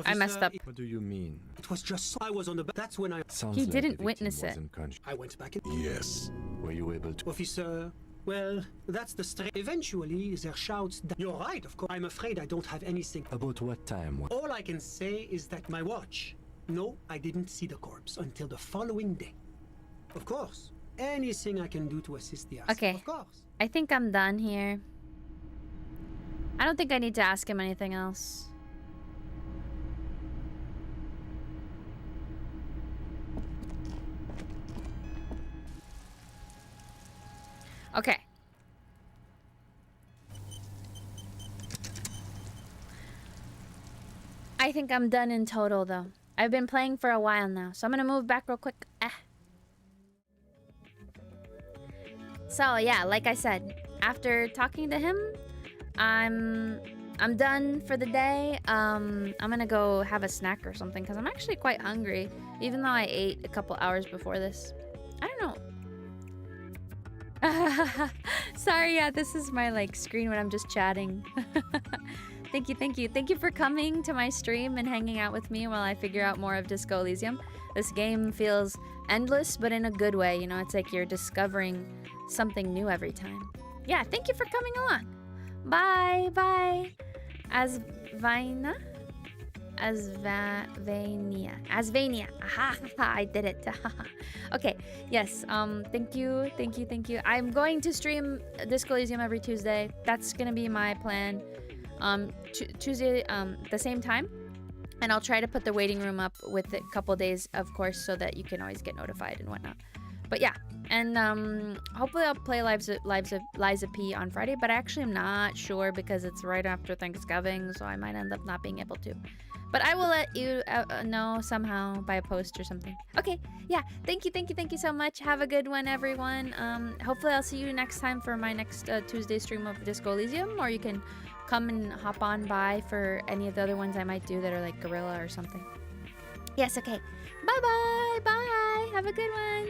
Speaker 1: I messed up.
Speaker 7: What do you mean?
Speaker 8: It was just I was on the. That's when I.
Speaker 7: Sounds
Speaker 1: He
Speaker 7: like
Speaker 1: didn't
Speaker 7: the victim
Speaker 1: witness it.
Speaker 7: wasn't conscious.
Speaker 8: I went back in.
Speaker 2: Yes.
Speaker 7: Were you able to?
Speaker 8: Officer, well, that's the eventually, their shouts. You're right, of course. I'm afraid I don't have anything.
Speaker 7: About what time?
Speaker 8: All I can say is that my watch. No, I didn't see the corpse until the following day. Of course, anything I can do to assist the
Speaker 1: Okay.
Speaker 8: Of course.
Speaker 1: I think I'm done here. I don't think I need to ask him anything else. Okay. I think I'm done in total, though. I've been playing for a while now, so I'm gonna move back real quick. So yeah, like I said, after talking to him, I'm done for the day. I'm gonna go have a snack or something because I'm actually quite hungry, even though I ate a couple hours before this. I don't know. Sorry, yeah, this is my like screen when I'm just chatting. Thank you, thank you. Thank you for coming to my stream and hanging out with me while I figure out more of Disco Elysium. This game feels endless, but in a good way. You know, it's like you're discovering something new every time. Yeah, thank you for coming along. Bye, bye. Asvania? Aha, I did it. Okay, yes, thank you. I'm going to stream Disco Elysium every Tuesday. That's gonna be my plan. Tuesday, the same time. And I'll try to put the waiting room up with a couple days, of course, so that you can always get notified and whatnot. But yeah, and hopefully I'll play Lives of Liza P on Friday, but I actually am not sure because it's right after Thanksgiving, so I might end up not being able to. But I will let you know somehow by a post or something. Okay, yeah, thank you so much. Have a good one, everyone. Hopefully I'll see you next time for my next Tuesday stream of Disco Elysium, or you can come and hop on by for any of the other ones I might do that are like Gorilla or something. Yes, okay. Bye-bye. Bye. Have a good one.